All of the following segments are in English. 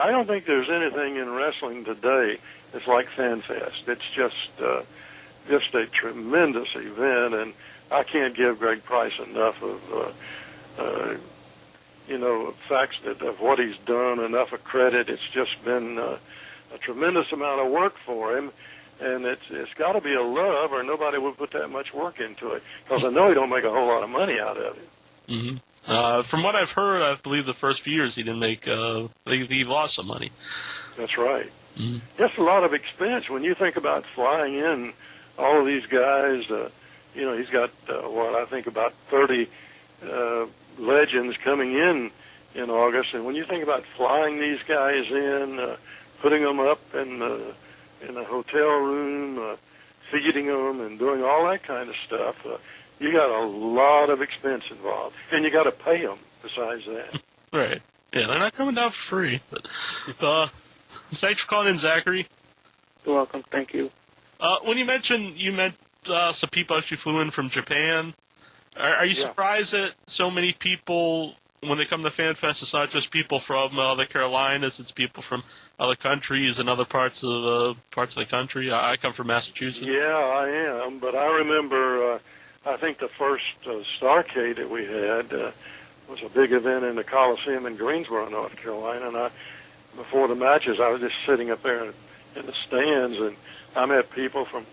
I don't think there's anything in wrestling today that's like FanFest. It's just a tremendous event, and I can't give Greg Price enough of facts of what he's done, enough of credit. It's just been a tremendous amount of work for him, and it's got to be a love, or nobody would put that much work into it. Because I know he don't make a whole lot of money out of it. Mm-hmm. From what I've heard, I believe the first few years he didn't make. He lost some money. That's right. Mm-hmm. That's a lot of expense when you think about flying in all of these guys. He's got I think about 30 legends coming in August, and when you think about flying these guys in, putting them up in a hotel room, feeding them, and doing all that kind of stuff, you got a lot of expense involved, and you got to pay them besides that. Right. Yeah, they're not coming down for free. But thanks for calling in, Zachary. You're welcome. Thank you. When you met some people actually flew in from Japan. Are you surprised that so many people, when they come to FanFest, it's not just people from the Carolinas, it's people from other countries and other parts of the country? I come from Massachusetts. Yeah, I am, but I remember, I think the first Starrcade that we had was a big event in the Coliseum in Greensboro, North Carolina, and before the matches, I was just sitting up there in the stands, and I met people from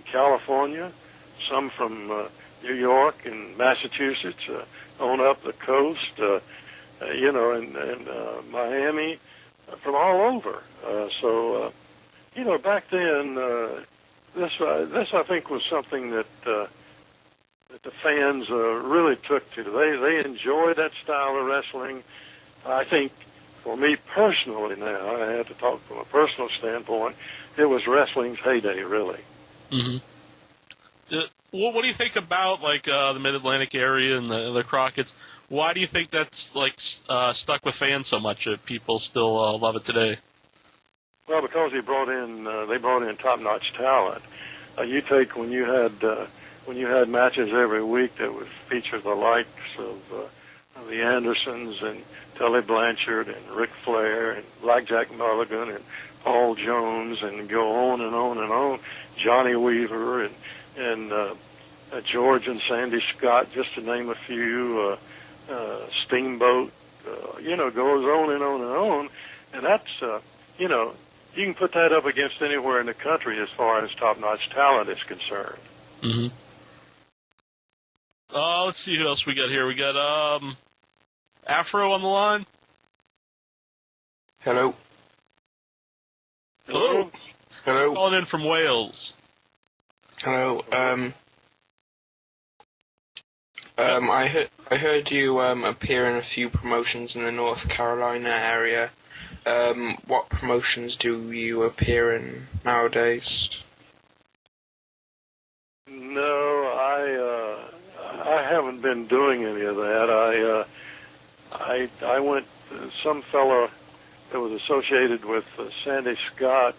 California, some from New York and Massachusetts, on up the coast, and Miami, from all over. Back then, this I think was something that the fans really took to. They enjoyed that style of wrestling. I think, for me personally now, I have to talk from a personal standpoint, it was wrestling's heyday, really. Mm-hmm. What do you think about the Mid-Atlantic area and the Crockett's? Why do you think that's stuck with fans so much that people still love it today? Well, because they brought in top-notch talent. You take when you had matches every week that would feature the likes of the Andersons and Tully Blanchard and Ric Flair and Blackjack Mulligan and Paul Jones, and go on and on and on. Johnny Weaver and George and Sandy Scott, just to name a few. Steamboat, goes on and on and on. And that's, you can put that up against anywhere in the country as far as top-notch talent is concerned. Mm-hmm. Let's see who else we got here. We got Afro on the line. Hello. Hello. Hello. Calling in from Wales. Hello. I heard you appear in a few promotions in the North Carolina area. What promotions do you appear in nowadays? No, I haven't been doing any of that. I went. Some fellow that was associated with Sandy Scott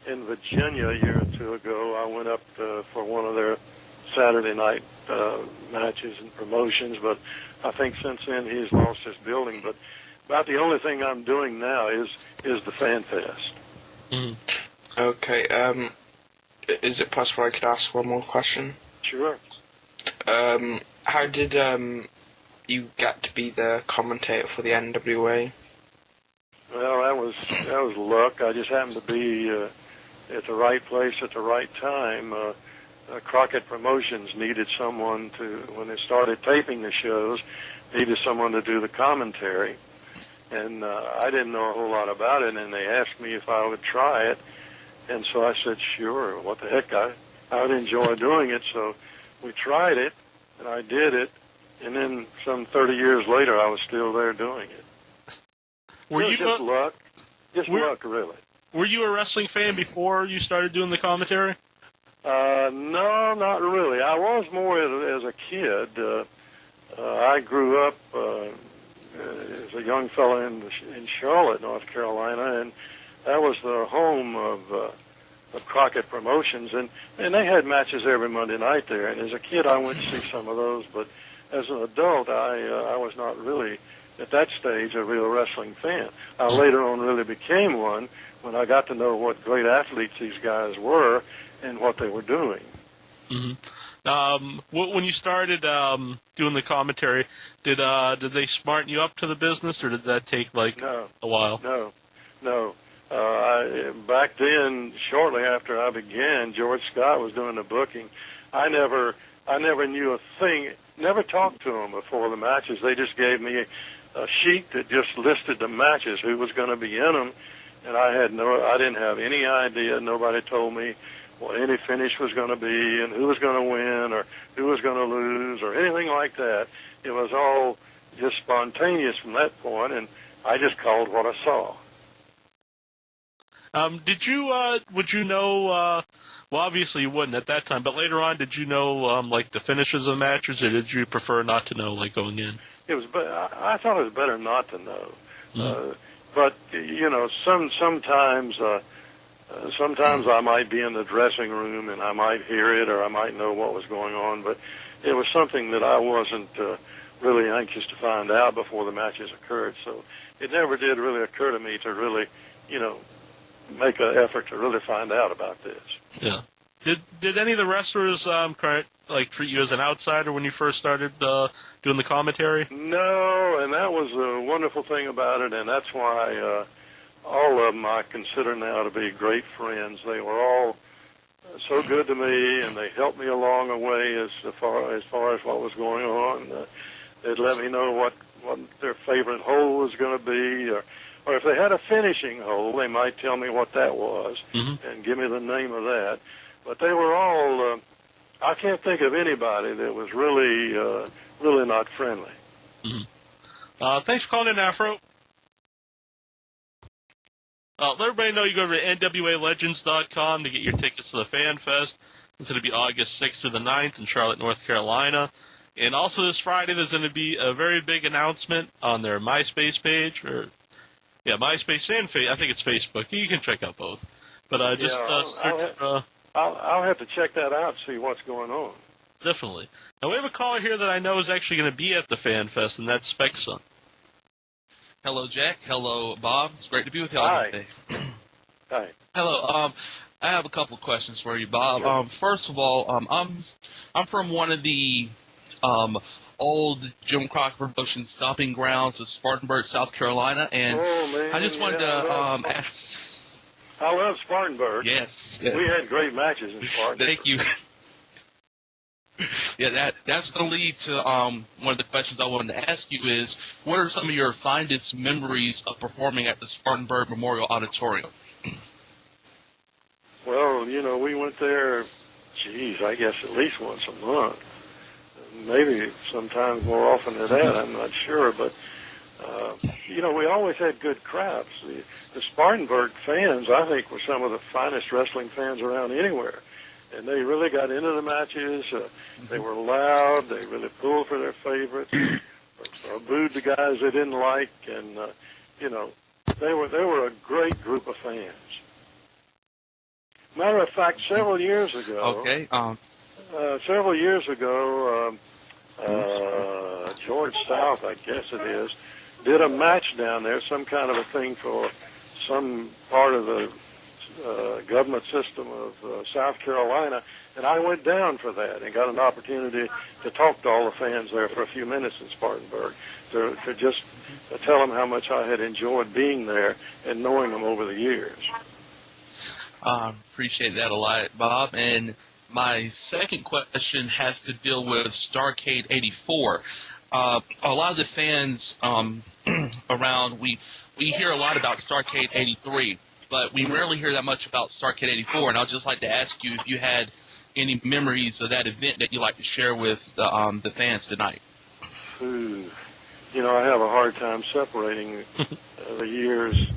in Virginia a year or two ago. I went up for one of their Saturday night matches and promotions, but I think since then he's lost his building. But about the only thing I'm doing now is the FanFest. Mm. Okay. Is it possible I could ask one more question? Sure. How did you get to be the commentator for the NWA? Well, that was luck. I just happened to be at the right place at the right time. Crockett Promotions needed someone when they started taping the shows, needed someone to do the commentary. And I didn't know a whole lot about it, and they asked me if I would try it. And so I said, sure, what the heck, I would enjoy doing it. So we tried it, and I did it. And then some 30 years later, I was still there doing it. Were you just luck? Just luck, really. Were you a wrestling fan before you started doing the commentary? No, not really. I was more as a kid. I grew up as a young fellow in Charlotte, North Carolina, and that was the home of Crockett Promotions, and they had matches every Monday night there. And as a kid, I went to see some of those, but as an adult, I was not really at that stage a real wrestling fan. I later on really became one when I got to know what great athletes these guys were and what they were doing. When you started doing the commentary, did they smarten you up to the business, or did that take a while? No. Back then, shortly after I began, George Scott was doing the booking. I never knew a thing. Never talked to them before the matches. They just gave me a sheet that just listed the matches, who was going to be in them, and I didn't have any idea. Nobody told me what any finish was going to be and who was going to win or who was going to lose or anything like that. It was all just spontaneous from that point, and I just called what I saw. Would you know, well, obviously you wouldn't at that time, but later on, did you know, the finishes of the matches, or did you prefer not to know, going in? I thought it was better not to know. Mm-hmm. But, sometimes I might be in the dressing room and I might hear it or I might know what was going on, but it was something that I wasn't really anxious to find out before the matches occurred. So it never did really occur to me to really, make an effort to really find out about this. Yeah. Did any of the wrestlers treat you as an outsider when you first started doing the commentary? No, and that was a wonderful thing about it, and that's why all of them I consider now to be great friends. They were all so good to me, and they helped me along the way as far as what was going on. They'd let me know what their favorite hole was going to be, or if they had a finishing hole, they might tell me what that was and give me the name of that. But they were all, I can't think of anybody that was really not friendly. Thanks for calling in, Afro. Let everybody know you go over to NWALegends.com to get your tickets to the Fan Fest. It's going to be August 6th through the 9th in Charlotte, North Carolina. And also this Friday, there's going to be a very big announcement on their MySpace page, MySpace and I think it's Facebook. You can check out both. But search. I'll have to check that out and see what's going on. Definitely. Now we have a caller here that I know is actually going to be at the Fan Fest, and that's Spec Son. Hello, Jack. Hello, Bob. It's great to be with you all today. Hi. Hello. I have a couple of questions for you, Bob. Sure. First of all, I'm from one of the old Jim Crockett Promotion stomping grounds of Spartanburg, South Carolina, and I just wanted to I love Spartanburg. Yes. We had great matches in Spartanburg. Thank you. Yeah, that's going to lead to one of the questions I wanted to ask you is, what are some of your fondest memories of performing at the Spartanburg Memorial Auditorium? Well, we went there, I guess at least once a month. Maybe sometimes more often than that, I'm not sure. But, we always had good crowds. The Spartanburg fans, I think, were some of the finest wrestling fans around anywhere. And they really got into the matches. They were loud. They really pulled for their favorites, or booed the guys they didn't like. And, they were a great group of fans. Matter of fact, several years ago, George South, I guess it is, did a match down there, some kind of a thing for some part of the government system of South Carolina, and I went down for that and got an opportunity to talk to all the fans there for a few minutes in Spartanburg, to just tell them how much I had enjoyed being there and knowing them over the years. Appreciate that a lot, Bob. And my second question has to deal with Starrcade 84. A lot of the fans around, we hear a lot about Starrcade 83, but we rarely hear that much about Starrcade 84. And I'd just like to ask you if you had any memories of that event that you'd like to share with the fans tonight. I have a hard time separating the years.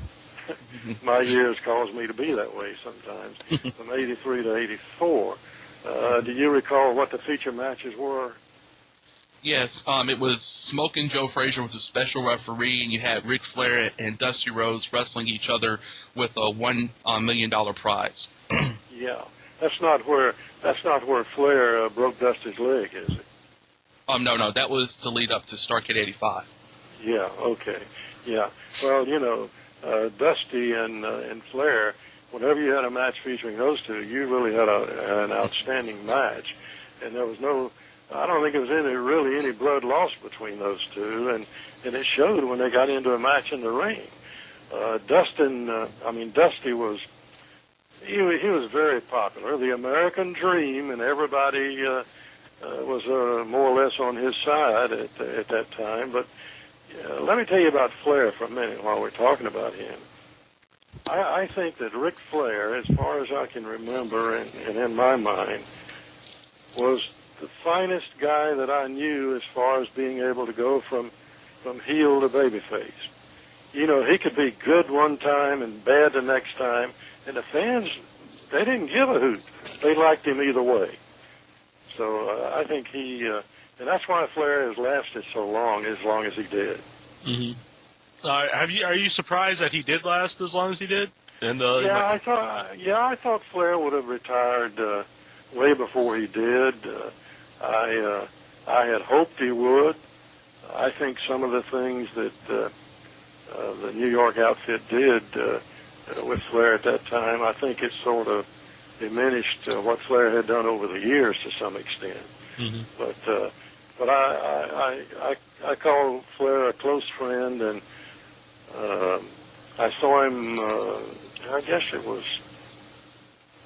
My years cause me to be that way sometimes, from 83 to 84. Do you recall what the feature matches were? Yes, it was Smokin' Joe Frazier was a special referee, and you had Ric Flair and Dusty Rhodes wrestling each other with a $1 million prize. Yeah, that's not where Flair broke Dusty's leg, is it? No, that was to lead up to Starrcade 85. Yeah, okay. Yeah. Well, Dusty and Flair, whenever you had a match featuring those two, you really had an outstanding match. And there was I don't think there was really any blood lost between those two, and it showed when they got into a match in the ring. Dusty was, he was very popular, the American Dream, and everybody was more or less on his side at that time. But let me tell you about Flair for a minute while we're talking about him. I think that Ric Flair, as far as I can remember and in my mind, was the finest guy that I knew as far as being able to go from heel to babyface. He could be good one time and bad the next time, and the fans, they didn't give a hoot. They liked him either way. So I think and that's why Flair has lasted so long as he did. Mm-hmm. Are you surprised that he did last as long as he did? And I thought Flair would have retired way before he did. I had hoped he would. I think some of the things that the New York outfit did with Flair at that time, I think it sort of diminished what Flair had done over the years to some extent. Mm-hmm. But I call Flair a close friend, and I saw him. I guess it was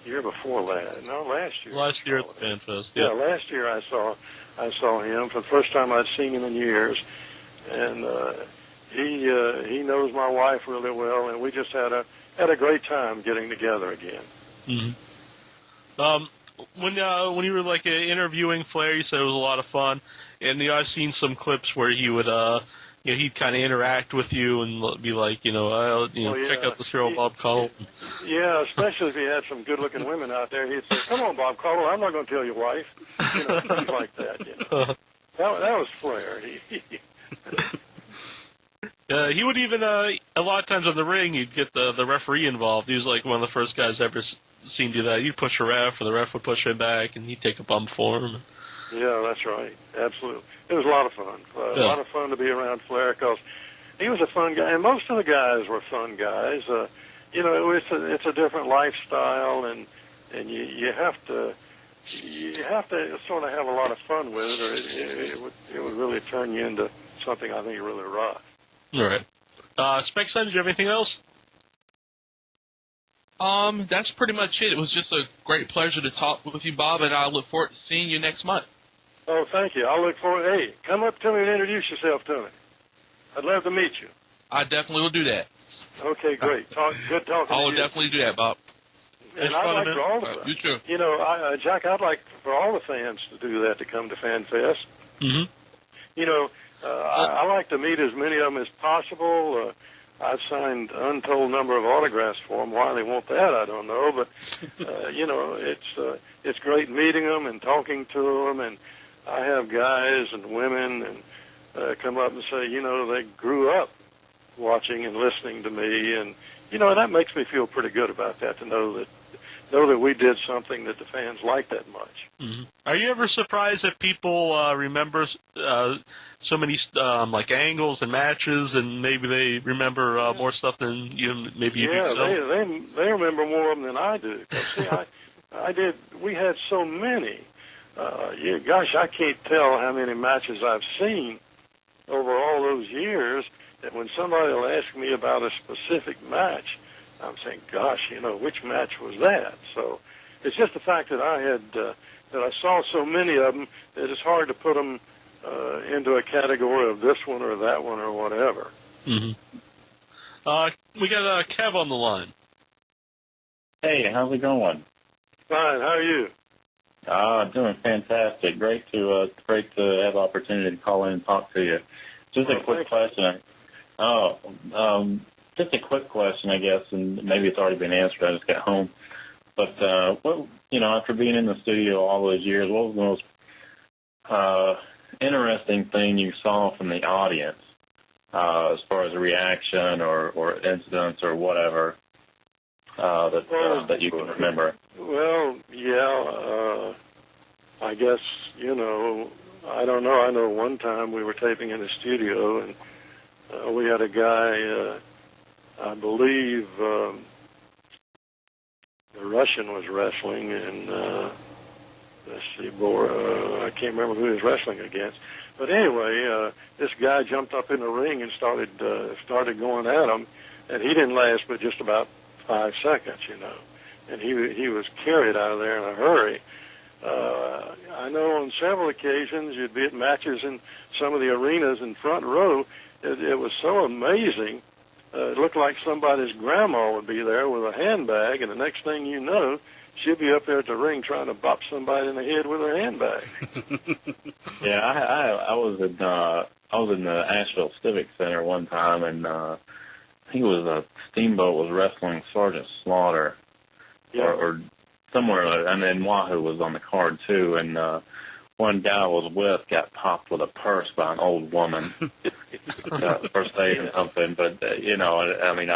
year before last. No, last year. Last year at the Fan Fest. Yeah, last year I saw him for the first time I'd seen him in years, and he knows my wife really well, and we just had a great time getting together again. Mm-hmm. When you were interviewing Flair, you said it was a lot of fun, and I've seen some clips where he would he'd kind of interact with you and be like, check out this girl, Bob Caudle. Yeah, especially if he had some good-looking women out there, he'd say, "Come on, Bob Caudle, I'm not going to tell your wife." Things like that. That was Flair. He would even a lot of times on the ring, you'd get the referee involved. He was like one of the first guys ever seen do that. You'd push a ref, or the ref would push him back, and he'd take a bump for him. Yeah, that's right. Absolutely. It was a lot of fun. A lot of fun to be around Flair because he was a fun guy, and most of the guys were fun guys. It's a different lifestyle, and you have to sort of have a lot of fun with it, or it would really turn you into something I think really rough. All right. Spec-Son, did you have anything else? That's pretty much it. It was just a great pleasure to talk with you, Bob, and I look forward to seeing you next month. Oh, thank you. I'll look forward. Hey, come up to me and introduce yourself to me. I'd love to meet you. I definitely will do that. Okay, great. Good talking to you. I will definitely do that, Bob. And I'd like for all the you too. Jack, I'd like for all the fans to do that, to come to Fan Fest. Mm-hmm. I like to meet as many of them as possible. I've signed untold number of autographs for them. Why they want that, I don't know. But it's great meeting them and talking to them. And I have guys and women and come up and say, they grew up watching and listening to me, and that makes me feel pretty good about that, to know that we did something that the fans like that much. Mm-hmm. Are you ever surprised that people remember so many angles and matches, and maybe they remember more stuff than you do? Yeah, they remember more of them than I do. See, I did. We had so many. I can't tell how many matches I've seen over all those years, that when somebody will ask me about a specific match, I'm saying, gosh, which match was that? So it's just the fact that that I saw so many of them that it's hard to put them into a category of this one or that one or whatever. Mm-hmm. We got Kev on the line. Hey, how's it going? Fine. How are you? Doing fantastic. Great to have the opportunity to call in and talk to you. Just a quick question. Just a quick question, I guess, and maybe it's already been answered. I just got home. But after being in the studio all those years, what was the most interesting thing you saw from the audience, as far as a reaction or incidents or whatever that you can remember? Well, yeah. I guess I don't know. I know one time we were taping in the studio, and We had a guy, I believe, the Russian was wrestling, and let's see, I can't remember who he was wrestling against. But anyway, this guy jumped up in the ring and started going at him, and he didn't last but just about 5 seconds, and he was carried out of there in a hurry. I know on several occasions you'd be at matches in some of the arenas in front row. It was so amazing. It looked like somebody's grandma would be there with a handbag, and the next thing you know, she'd be up there at the ring trying to bop somebody in the head with her handbag. Yeah, I was in the Asheville Civic Center one time, and I think it was Steamboat was wrestling Sergeant Slaughter, or somewhere, and then Wahoo was on the card too, and one guy I was with got popped with a purse by an old woman. First aid or something, but I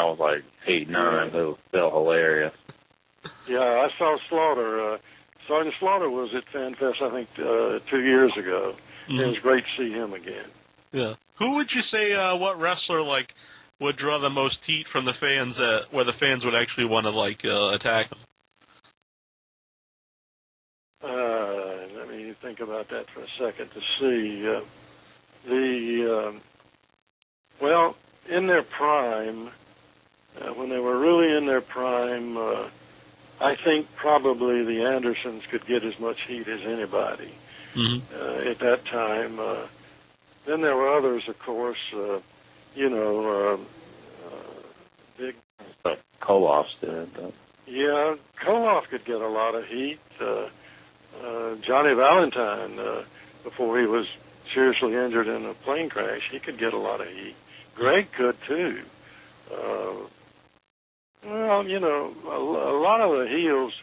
was like 8, 9. It was still hilarious. Yeah, I saw Slaughter. Sergeant Slaughter was at FanFest, I think, 2 years ago. Mm-hmm. It was great to see him again. Yeah. Who would you say, what wrestler, would draw the most heat from the fans, where the fans would actually want to, attack him? Let me think about that for a second to see. Well, in their prime, when they were really in their prime, I think probably the Andersons could get as much heat as anybody at that time. Then there were others, of course, big. But Koloff's did. Yeah, Koloff could get a lot of heat. Johnny Valentine, before he was seriously injured in a plane crash, he could get a lot of heat. Greg could too. Well, a lot of the heels.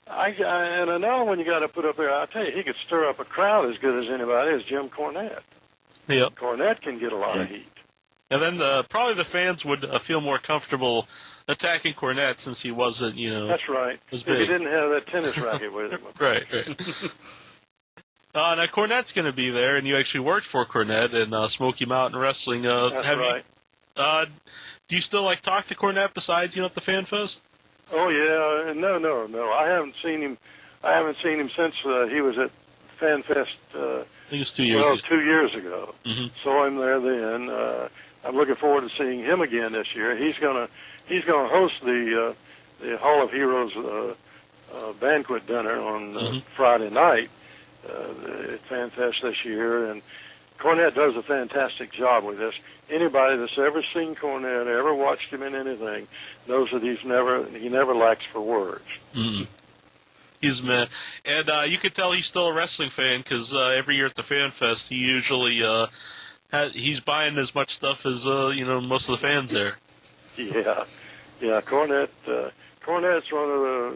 And another one you got to put up there. I tell you, he could stir up a crowd as good as anybody. Is Jim Cornette. Yep. Cornette can get a lot of heat. And then probably the fans would feel more comfortable attacking Cornette since he wasn't, That's right. If he didn't have that tennis racket with him. Right. Now Cornette's going to be there, and you actually worked for Cornette in Smoky Mountain Wrestling. That's right. Do you still talk to Cornette besides at the Fan Fest? Oh yeah, no. I haven't seen him. Since he was at Fan Fest. I think it was 2 years ago. 2 years ago. Mm-hmm. Saw him there then. I'm looking forward to seeing him again this year. He's gonna host the Hall of Heroes banquet dinner on Friday night at Fan Fest this year, and Cornette does a fantastic job with this. Anybody that's ever seen Cornette, ever watched him in anything, knows that he never lacks for words. Mm-hmm. He's man, and you could tell he's still a wrestling fan because every year at the Fan Fest, he usually he's buying as much stuff as most of the fans there. Yeah. Cornette's one of the,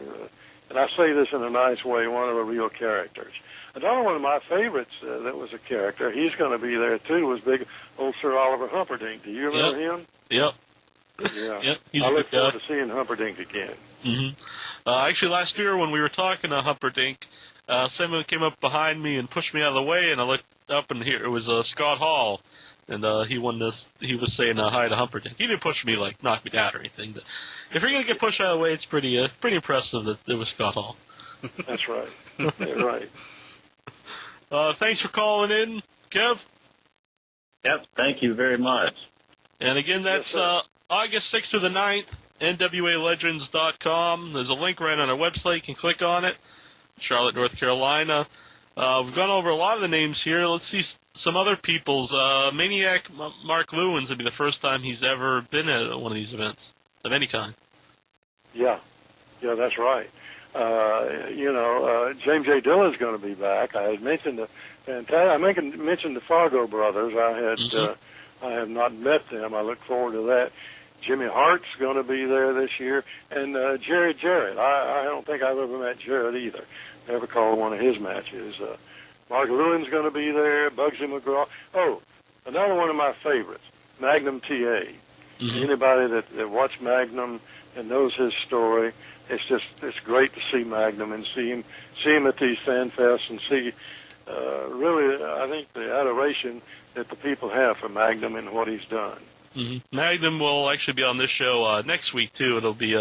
and I say this in a nice way, one of the real characters. Another one of my favorites that was a character, he's going to be there too, was big old Sir Oliver Humperdinck. Do you remember him? Yep. Yeah. Yep. I look forward to seeing Humperdinck again. Mm-hmm. Actually, last year when we were talking to Humperdinck, someone came up behind me and pushed me out of the way, and I looked up, and here it was Scott Hall, and he was saying hi to Humperdinck. He didn't push me, knock me down or anything, but if you're going to get pushed out of the way, it's pretty impressive that it was Scott Hall. That's right. You're right. Thanks for calling in, Kev. Yep, thank you very much. And again, that's August 6th through the 9th, NWALegends.com. There's a link right on our website. You can click on it. Charlotte, North Carolina. We've gone over a lot of the names here. Let's see some other people's. Maniac Mark Lewin's will be the first time he's ever been at one of these events of any kind. Yeah, that's right. James J. Dillon's going to be back. I had mentioned mentioned the Fargo brothers. I have not met them. I look forward to that. Jimmy Hart's going to be there this year, and Jerry Jarrett. I don't think I've ever met Jarrett either. Never called one of his matches. Mark Lewin's going to be there. Bugsy McGraw. Oh, another one of my favorites, Magnum T.A. Mm-hmm. Anybody that watched Magnum and knows his story, it's great to see Magnum and see him at these fan fests and see really, I think the adoration that the people have for Magnum and what he's done. Mm-hmm. Magnum will actually be on this show next week too. It'll be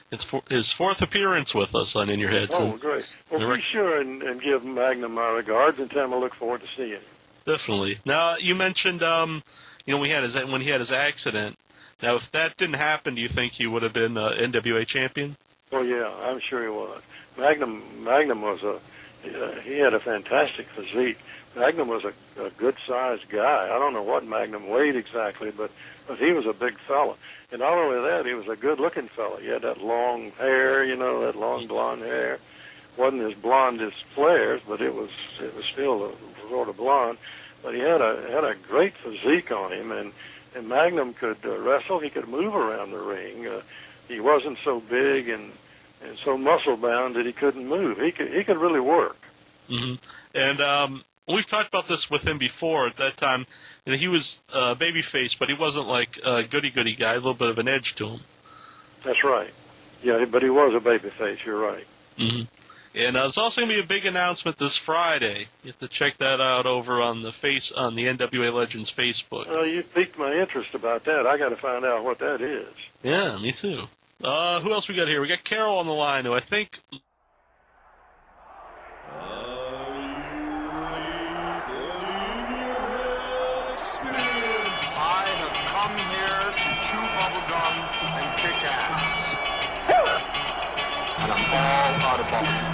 his fourth appearance with us on In Your Head. Oh, great! Well, be sure and give Magnum my regards and tell him I look forward to seeing him. Definitely. Now, you mentioned, when he had his accident. Now, if that didn't happen, do you think he would have been NWA champion? Oh yeah, I'm sure he was. Magnum was he had a fantastic physique. Magnum was a good-sized guy. I don't know what Magnum weighed exactly, but he was a big fella. And not only that, he was a good-looking fella. He had that long hair, that long blonde hair. Wasn't as blonde as Flair's, but it was still sort of blonde. But he had a great physique on him, and Magnum could wrestle. He could move around the ring. He wasn't so big and so muscle-bound that he couldn't move. He could really work. Mm-hmm. And we've talked about this with him before. At that time, he was babyface, but he wasn't like a goody-goody guy. A little bit of an edge to him. That's right. Yeah, but he was a babyface. You're right. Mm-hmm. And there's also going to be a big announcement this Friday. You have to check that out over on the NWA Legends Facebook. You piqued my interest about that. I got to find out what that is. Yeah, me too. Who else we got here? We got Carol on the line, who I think. I have come here to chew bubblegum and kick ass. And I'm all out of bubblegum.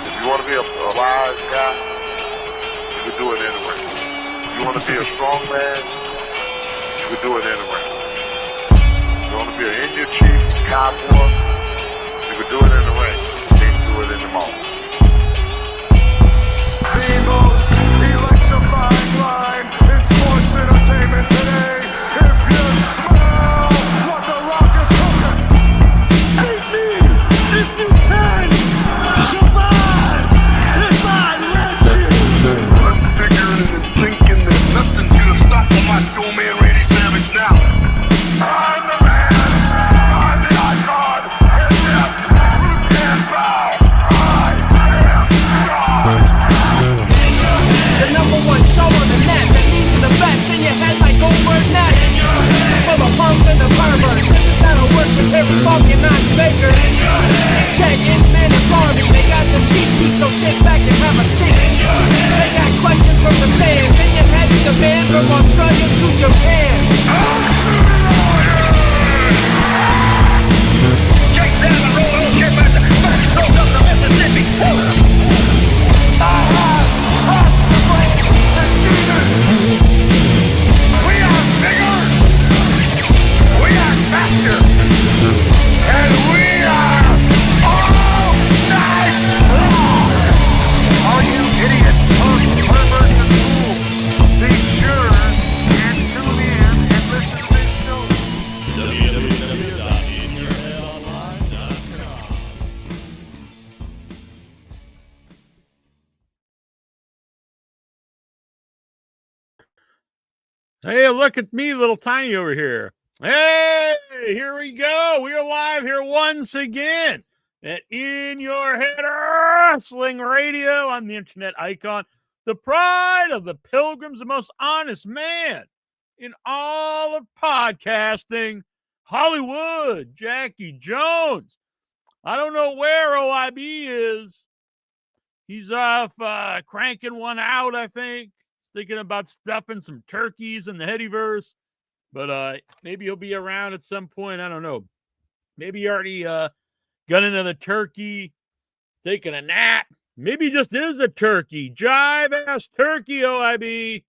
If you want to be a wise guy, you can do it anywhere. If you want to be a strong man, you can do it anywhere. If you want to be an Indian chief, cowboy, you can do it in the ring. You can't do it in the mall. The most electrifying line in sports entertainment today. If you smell what the Rock is cooking. Hate me if you can survive if I let you. I'm figuring and thinking there's nothing gonna stop the Macho Man Randy Savage now. I'm the man. I'm the icon. And yes, you can't bow. I am God. The number one show on the net that leads to the best in your head like Goldberg Net. For the punks and the perverts, this is not a work for Terry Funk and Max Baker. Check Inchman and Barbie, they got the cheap heat, so sit back and have a seat. They got questions from the fans, and your head is the band from Australia to Japan. Jake down the road, old shit, man. Back stroke up the Mississippi. We are bigger. We are faster. And we are all night long. All you idiots, punks, perverts, and fools, be sure and tune in and listen to this show. Hey, look at me, little tiny over here. Hey, here we go. We are live here once again at In Your Head Wrestling Radio. I'm the internet icon, the pride of the pilgrims, the most honest man in all of podcasting, Hollywood, Jackie Jones. I don't know where OIB is. He's off cranking one out, I think. Thinking about stuffing some turkeys in the Headyverse. But maybe he'll be around at some point. I don't know. Maybe he already got another turkey, taking a nap. Maybe he just is a turkey. Jive-ass turkey, OIB.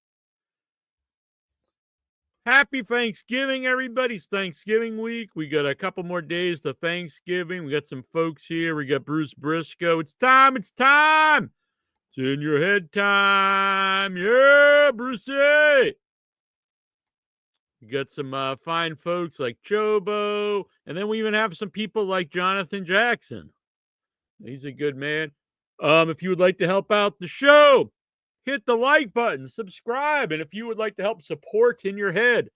Happy Thanksgiving, everybody. It's Thanksgiving week. We got a couple more days to Thanksgiving. We got some folks here. We got Bruce Briscoe. It's time. It's time. It's In Your Head time. Yeah, Brucey. We got some fine folks like Chobo. And then we even have some people like Jonathan Jackson. He's a good man. If you would like to help out the show, hit the like button, subscribe. And if you would like to help support In Your Head,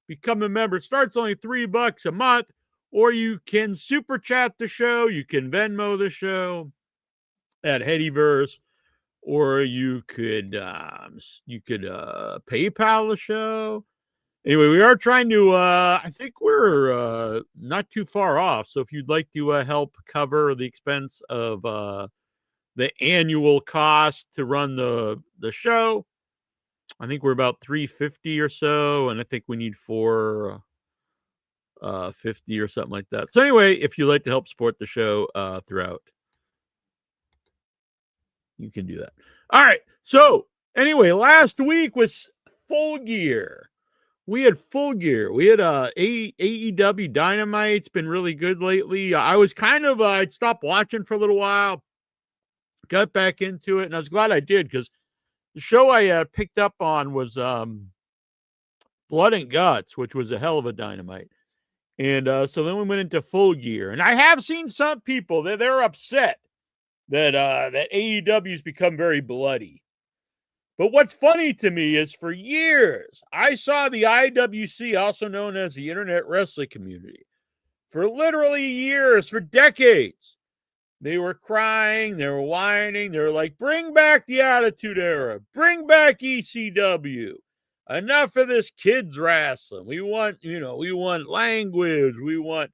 become a member. It starts only $3 a month. Or you can super chat the show. You can Venmo the show at Headyverse. or you could PayPal the show. Anyway, we are trying to. I think we're not too far off. So if you'd like to help cover the expense of the annual cost to run the show, I think we're about $350 or so, and I think we need $450 or something like that. So anyway, if you'd like to help support the show throughout, you can do that. All right. So anyway, last week was Full Gear. We had Full Gear. We had AEW Dynamite. It's been really good lately. I was kind of I'd stopped watching for a little while, got back into it, and I was glad I did because the show I picked up on was Blood and Guts, which was a hell of a Dynamite. And so then we went into Full Gear, and I have seen some people they're upset that that AEW's become very bloody. But what's funny to me is for years, I saw the IWC, also known as the Internet Wrestling Community, for literally years, for decades. They were crying, they were whining, they were like, bring back the Attitude Era, bring back ECW. Enough of this kids wrestling. We want language, we want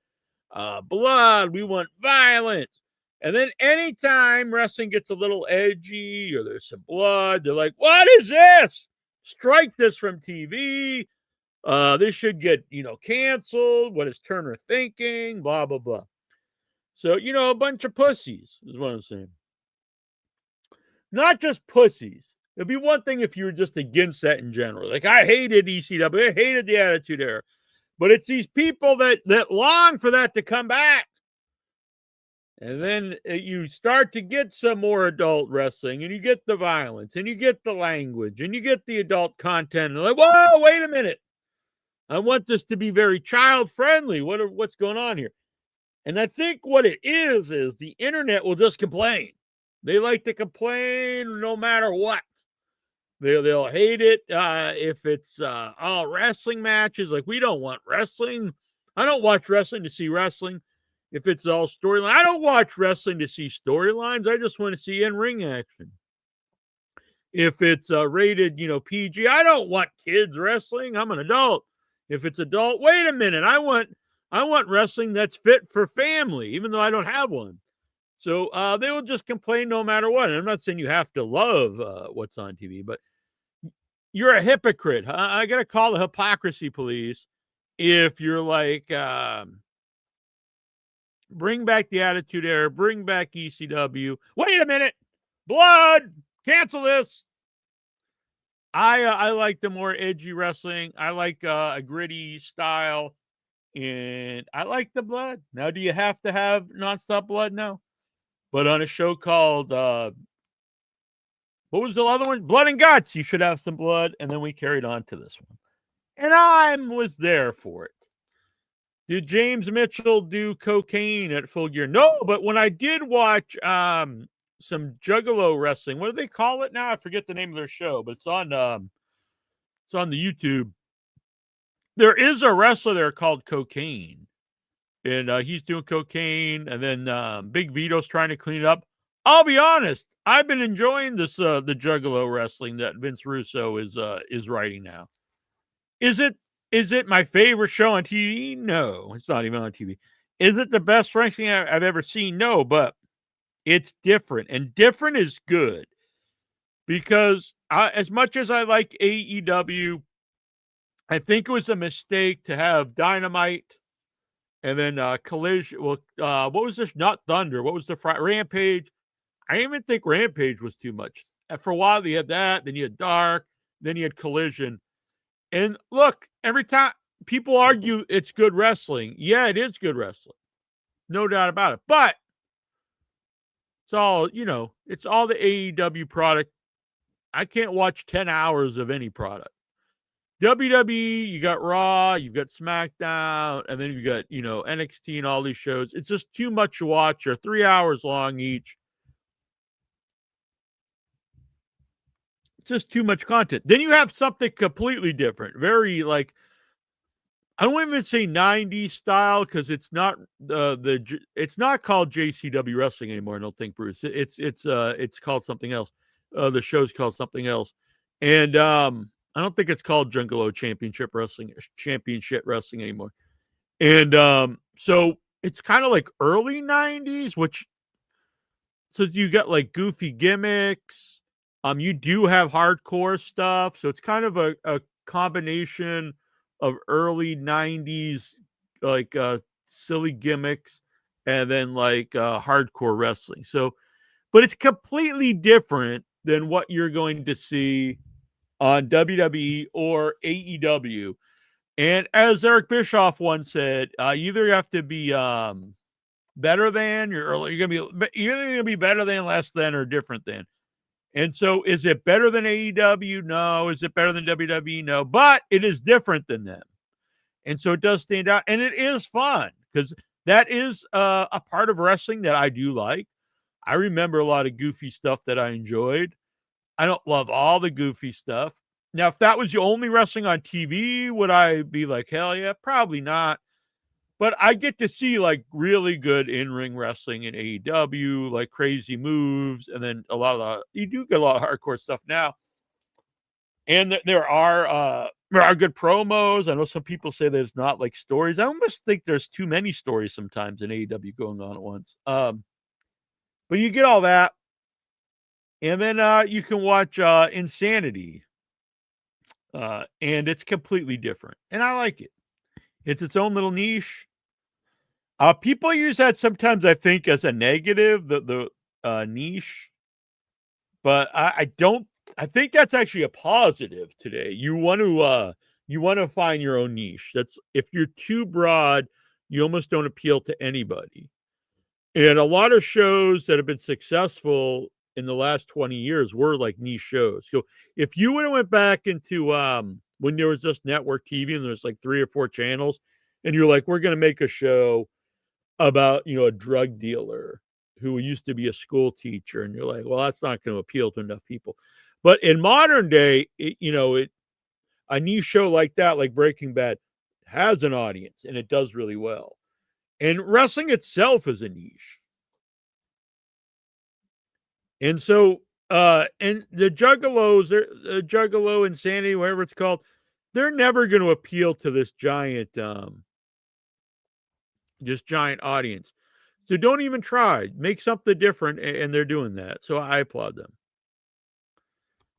blood, we want violence. And then anytime wrestling gets a little edgy or there's some blood, they're like, what is this? Strike this from TV. This should get, canceled. What is Turner thinking? Blah, blah, blah. So, a bunch of pussies is what I'm saying. Not just pussies. It'd be one thing if you were just against that in general. Like, I hated ECW. I hated the Attitude Era. But it's these people that long for that to come back. And then you start to get some more adult wrestling, and you get the violence, and you get the language, and you get the adult content. And like, whoa, wait a minute. I want this to be very child-friendly. What's going on here? And I think what it is the internet will just complain. They like to complain no matter what. They'll hate it if it's all wrestling matches. Like, we don't want wrestling. I don't watch wrestling to see wrestling. If it's all storyline, I don't watch wrestling to see storylines. I just want to see in-ring action. If it's rated, PG, I don't want kids wrestling. I'm an adult. If it's adult, wait a minute. I want wrestling that's fit for family, even though I don't have one. So they will just complain no matter what. And I'm not saying you have to love what's on TV, but you're a hypocrite. I got to call the hypocrisy police if you're like, bring back the Attitude Era, bring back ECW. Wait a minute. Blood. Cancel this. I like the more edgy wrestling. I like a gritty style. And I like the blood. Now, do you have to have nonstop blood? No. But on a show called, what was the other one? Blood and Guts. You should have some blood. And then we carried on to this one. And I was there for it. Did James Mitchell do cocaine at Full Gear? No, but when I did watch some Juggalo wrestling, what do they call it now? I forget the name of their show, but it's on the YouTube. There is a wrestler there called Cocaine, and he's doing cocaine, and then Big Vito's trying to clean it up. I'll be honest, I've been enjoying this the Juggalo wrestling that Vince Russo is writing now. Is it my favorite show on TV? No, it's not even on TV. Is it the best wrestling I've ever seen? No, but it's different, and different is good because as much as I like AEW, I think it was a mistake to have Dynamite and then Collision. Well, what was this? Not Thunder. What was the Rampage? I didn't even think Rampage was too much. And for a while, you had that. Then you had Dark. Then you had Collision. And look, every time people argue it's good wrestling, yeah, it is good wrestling. No doubt about it. But it's all, it's all the AEW product. I can't watch 10 hours of any product. WWE, you got Raw, you've got SmackDown, and then you've got, NXT and all these shows. It's just too much to watch. They're 3 hours long each. It's just too much content. Then you have something completely different. Very like, I don't even say 90s style because it's not it's not called JCW Wrestling anymore. I don't think, Bruce. It's called something else. The show's called something else, and I don't think it's called Jungalo Championship Wrestling anymore. And so it's kind of like early '90s, which so you got like goofy gimmicks. You do have hardcore stuff, so it's kind of a combination of early '90s like silly gimmicks and then like hardcore wrestling. So, but it's completely different than what you're going to see on WWE or AEW. And as Eric Bischoff once said, you either have to be better than you're gonna be better than, less than, or different than. And so, is it better than AEW? No. Is it better than WWE? No. But it is different than them, and so it does stand out, and it is fun because that is a part of wrestling that I do like. I remember a lot of goofy stuff that I enjoyed. I don't love all the goofy stuff. Now, if that was the only wrestling on TV, would I be like, hell yeah? Probably not. But I get to see like really good in-ring wrestling in AEW, like crazy moves, and then you do get a lot of hardcore stuff now. And there are good promos. I know some people say there's not like stories. I almost think there's too many stories sometimes in AEW going on at once. But you get all that. And then you can watch Insanity. And it's completely different. And I like it. It's its own little niche. People use that sometimes, I think, as a negative, the niche. But I don't. I think that's actually a positive today. You want to find your own niche. That's if you're too broad, you almost don't appeal to anybody. And a lot of shows that have been successful in the last 20 years were like niche shows. So if you would have went back into when there was just network TV and there's like 3 or 4 channels, and you're like, we're going to make a show about a drug dealer who used to be a school teacher, and you're like, well, that's not going to appeal to enough people. But in modern day, a niche show like that, like Breaking Bad, has an audience and it does really well. And wrestling itself is a niche. And so, and the Juggalos, the Juggalo Insanity, whatever it's called, they're never going to appeal to this giant audience. So don't even try. Make something different, and they're doing that. So I applaud them.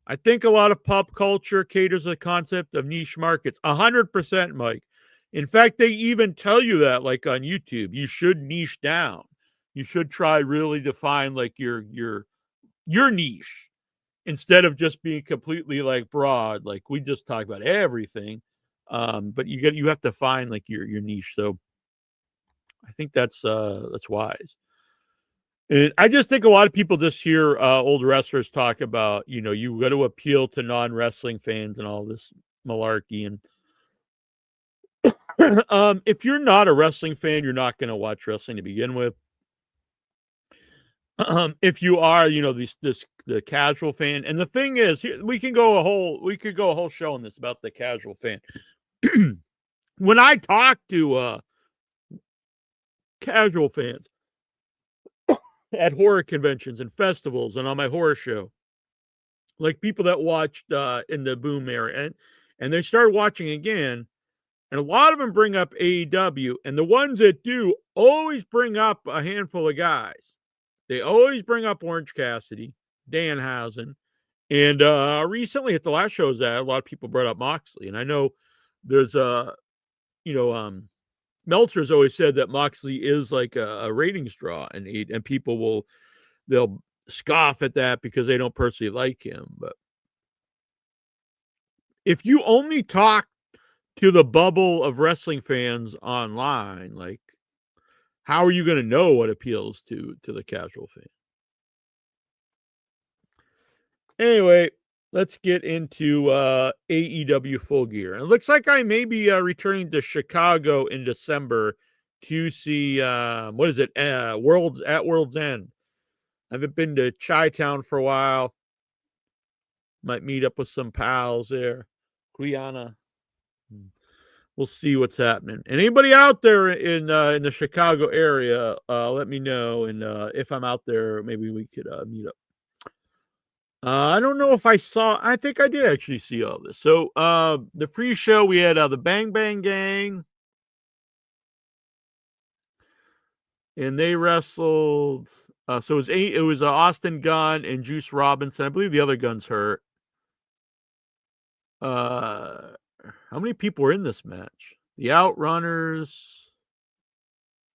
I think a lot of pop culture caters the concept of niche markets. 100%, Mike. In fact, they even tell you that, like on YouTube, you should niche down. You should try really define like your niche instead of just being completely like broad. Like we just talk about everything, but you have to find like your niche. So I think that's wise. And I just think a lot of people just hear old wrestlers talk about, you got to appeal to non-wrestling fans and all this malarkey. And if you're not a wrestling fan, you're not going to watch wrestling to begin with. If you are, the casual fan. And the thing is, we could go a whole show on this about the casual fan. When I talk to casual fans at horror conventions and festivals and on my horror show, like people that watched in the boom era, and they started watching again, and a lot of them bring up AEW, and the ones that do always bring up a handful of guys. They always bring up Orange Cassidy, Danhausen, and recently at the last show I was at, a lot of people brought up Moxley, and I know there's Meltzer's always said that Moxley is like a ratings draw, and people they'll scoff at that because they don't personally like him. But if you only talk to the bubble of wrestling fans online, like how are you going to know what appeals to the casual fan? Anyway, let's get into AEW Full Gear. It looks like I may be returning to Chicago in December to see what is it? World's End. I haven't been to Chi-Town for a while. Might meet up with some pals there. Guyana. We'll see what's happening. And anybody out there in the Chicago area, let me know. And if I'm out there, maybe we could meet up. I don't know if I saw. I think I did actually see all this. So the pre-show we had the Bang Bang Gang, and they wrestled. So it was Austin Gunn and Juice Robinson. I believe the other Gun's hurt. How many people were in this match? The Outrunners.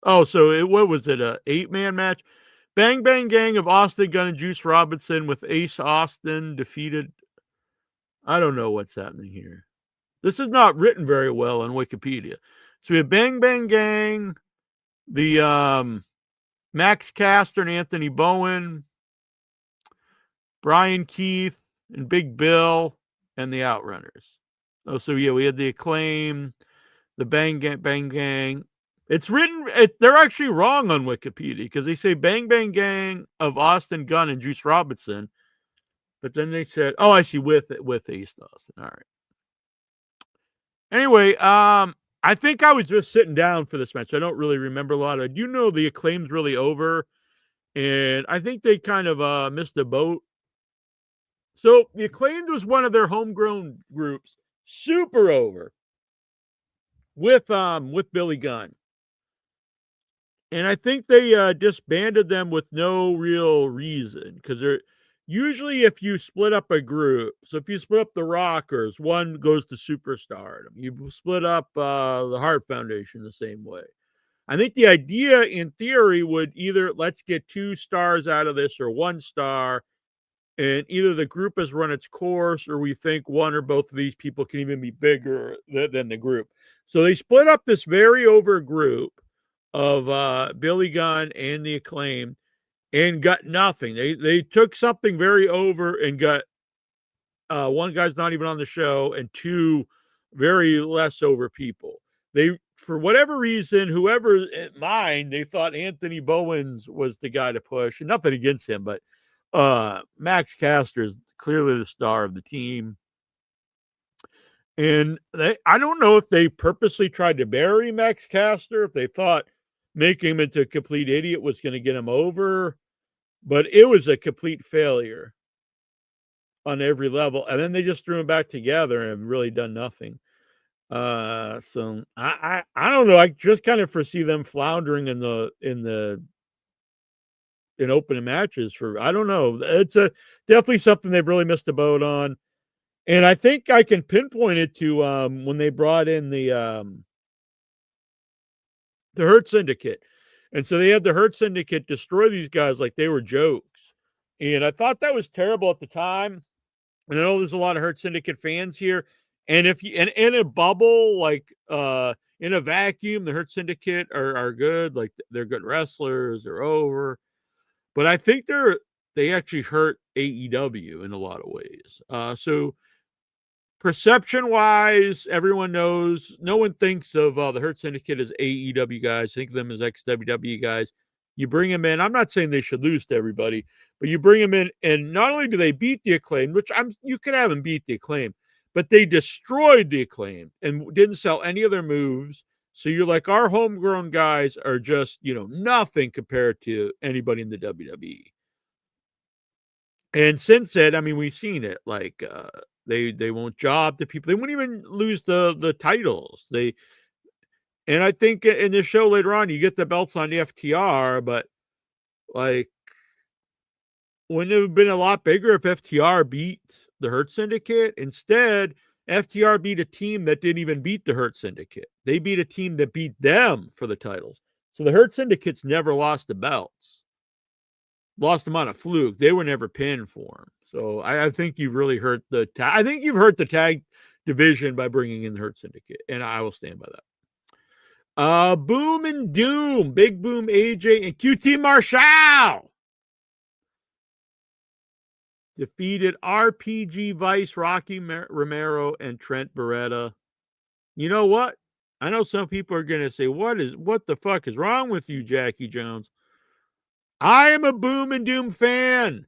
Oh, so what was it? A 8-man match? Bang Bang Gang of Austin Gunn and Juice Robinson with Ace Austin defeated. I don't know what's happening here. This is not written very well on Wikipedia. So we have Bang Bang Gang, the Max Caster and Anthony Bowen, Brian Keith and Big Bill, and the Outrunners. Oh, so yeah, we had the Acclaim, the Bang Gang. It's written. They're actually wrong on Wikipedia because they say Bang Bang Gang of Austin Gunn and Juice Robinson, but then they said, "Oh, I see with Ace Austin." All right. Anyway, I think I was just sitting down for this match. I don't really remember a lot. I do know the Acclaim's really over, and I think they kind of missed the boat. So the Acclaimed was one of their homegrown groups, super over with Billy Gunn. And I think they disbanded them with no real reason because they're usually if you split up a group. So if you split up the Rockers, one goes to Superstardom. You split up the Hart Foundation the same way. I think the idea in theory would either let's get 2 stars out of this or 1 star, and either the group has run its course or we think one or both of these people can even be bigger than the group. So they split up this very over group of Billy Gunn and the Acclaim and got nothing. They took something very over and got one guy's not even on the show and 2 very less over people. They, for whatever reason, whoever in mind, they thought Anthony Bowens was the guy to push, and nothing against him, but Max Caster is clearly the star of the team. And I don't know if they purposely tried to bury Max Caster, if they thought making him into a complete idiot was going to get him over, but it was a complete failure on every level. And then they just threw him back together and have really done nothing. So I don't know. I just kind of foresee them floundering in open matches for, I don't know. It's definitely something they've really missed the boat on. And I think I can pinpoint it to when they brought in the Hurt Syndicate. And so they had the Hurt Syndicate destroy these guys like they were jokes. And I thought that was terrible at the time. And I know there's a lot of Hurt Syndicate fans here. And if you in a bubble, like in a vacuum, the Hurt Syndicate are good. Like they're good wrestlers, they're over. But I think they actually hurt AEW in a lot of ways. So perception wise, everyone knows. No one thinks of the Hurt Syndicate as AEW guys. Think of them as ex-WWE guys. You bring them in. I'm not saying they should lose to everybody, but you bring them in, and not only do they beat the Acclaim, which you could have them beat the Acclaim, but they destroyed the Acclaim and didn't sell any of their moves. So you're like, our homegrown guys are just nothing compared to anybody in the WWE. And since then, I mean, we've seen it. Like they won't job to people. They won't even lose the titles. And I think in this show later on, you get the belts on the FTR, but like, wouldn't it have been a lot bigger if FTR beat the Hurt Syndicate? Instead, FTR beat a team that didn't even beat the Hurt Syndicate. They beat a team that beat them for the titles. So the Hurt Syndicate's never lost the belts. Lost them on a fluke. They were never pinned for them. So I think you've really hurt I think you've hurt the tag division by bringing in the Hurt Syndicate, and I will stand by that. Boom and Doom, Big Boom, AJ, and QT Marshall defeated RPG Vice, Rocky Romero, and Trent Beretta. You know what? I know some people are going to say, what the fuck is wrong with you, Jackie Jones? I am a Boom and Doom fan.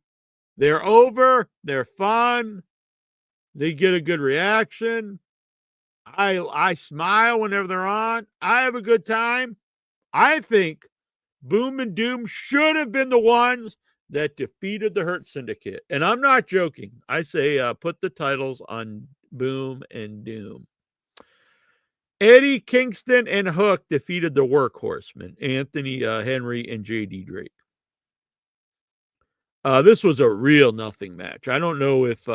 They're over. They're fun. They get a good reaction. I smile whenever they're on. I have a good time. I think Boom and Doom should have been the ones that defeated the Hurt Syndicate. And I'm not joking. I say put the titles on Boom and Doom. Eddie Kingston and Hook defeated the Workhorsemen, Anthony Henry and J.D. Drake. This was a real nothing match. I don't know if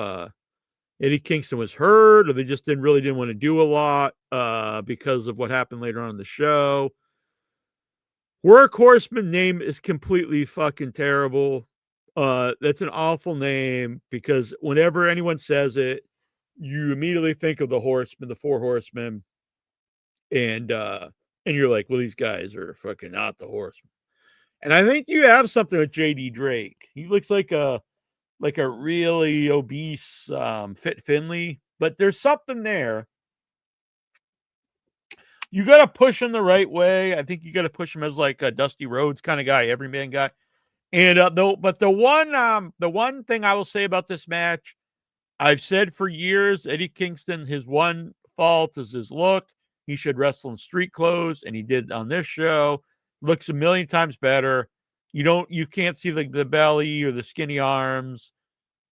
Eddie Kingston was hurt or they just didn't want to do a lot because of what happened later on in the show. Workhorseman name is completely fucking terrible. That's an awful name because whenever anyone says it, you immediately think of the Horsemen, the Four Horsemen, and you're like, well, these guys are fucking not the Horsemen. And I think you have something with J.D. Drake. He looks like a really obese Fit Finley, but there's something there. You got to push him the right way. I think you got to push him as like a Dusty Rhodes kind of guy, everyman guy. And the one thing I will say about this match, I've said for years, Eddie Kingston, his one fault is his look. He should wrestle in street clothes, and he did on this show. Looks a million times better. You can't see the belly or the skinny arms,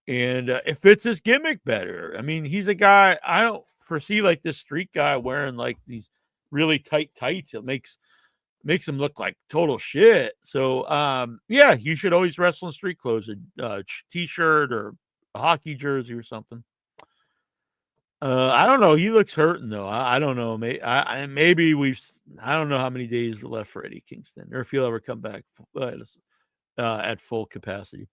and it fits his gimmick better. I mean, he's a guy I don't foresee like this street guy wearing like these really tight tights. It makes him look like total shit. So, yeah, you should always wrestle in street clothes, a t-shirt or a hockey jersey or something. I don't know. He looks hurting though. I don't know. Maybe I don't know how many days are left for Eddie Kingston or if he'll ever come back at full capacity.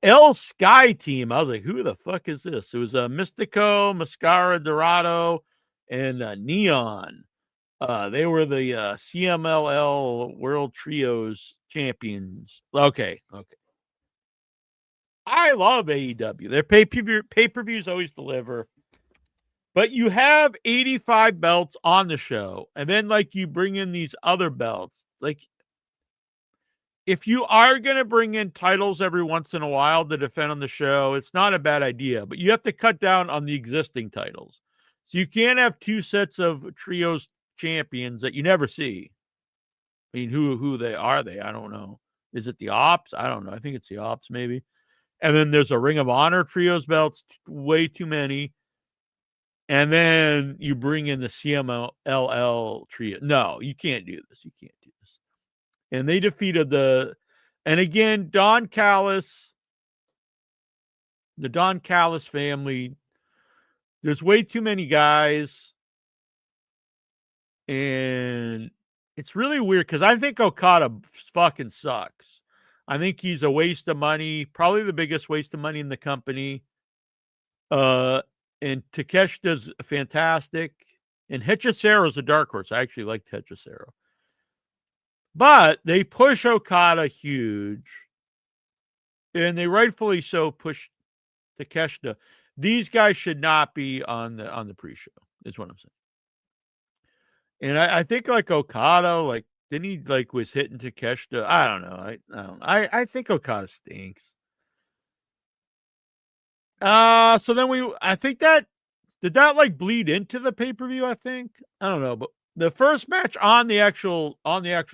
El Sky Team. I was like, who the fuck is this? It was Mystico, Mascara Dorado, and Neon. They were the CMLL World Trios champions. Okay. I love AEW. Their pay-per-views always deliver. But you have 85 belts on the show, and then like you bring in these other belts. Like if you are going to bring in titles every once in a while to defend on the show, it's not a bad idea, but you have to cut down on the existing titles. So you can't have two sets of trios champions that you never see. I mean, who are they? I don't know. Is it the Ops? I don't know. I think it's the Ops maybe. And then there's a Ring of Honor trios belts, way too many. And then you bring in the CMLL trio. No, you can't do this. You can't do this. And they defeated and again, Don Callis, the Don Callis family. There's way too many guys. And it's really weird because I think Okada fucking sucks. I think he's a waste of money, probably the biggest waste of money in the company. And Takeshita's fantastic. And Hechisero's a dark horse. I actually liked Hechicero. But they push Okada huge. And they rightfully so push Takeshita. These guys should not be on the pre-show, is what I'm saying. And I think like Okada, like didn't he like was hitting Takeshita? I don't know. I think Okada stinks. So then I think that did that like bleed into the pay-per-view, I think. I don't know, but the first match on the actual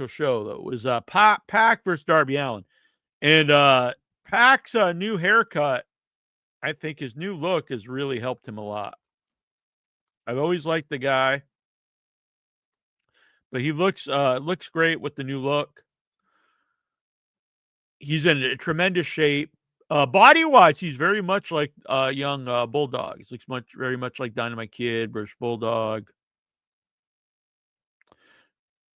show though was Pac versus Darby Allin. And Pac's new haircut, I think his new look has really helped him a lot. I've always liked the guy. But he looks great with the new look. He's in a tremendous shape. Body-wise, he's very much like young Bulldog. He looks very much like Dynamite Kid, British Bulldog.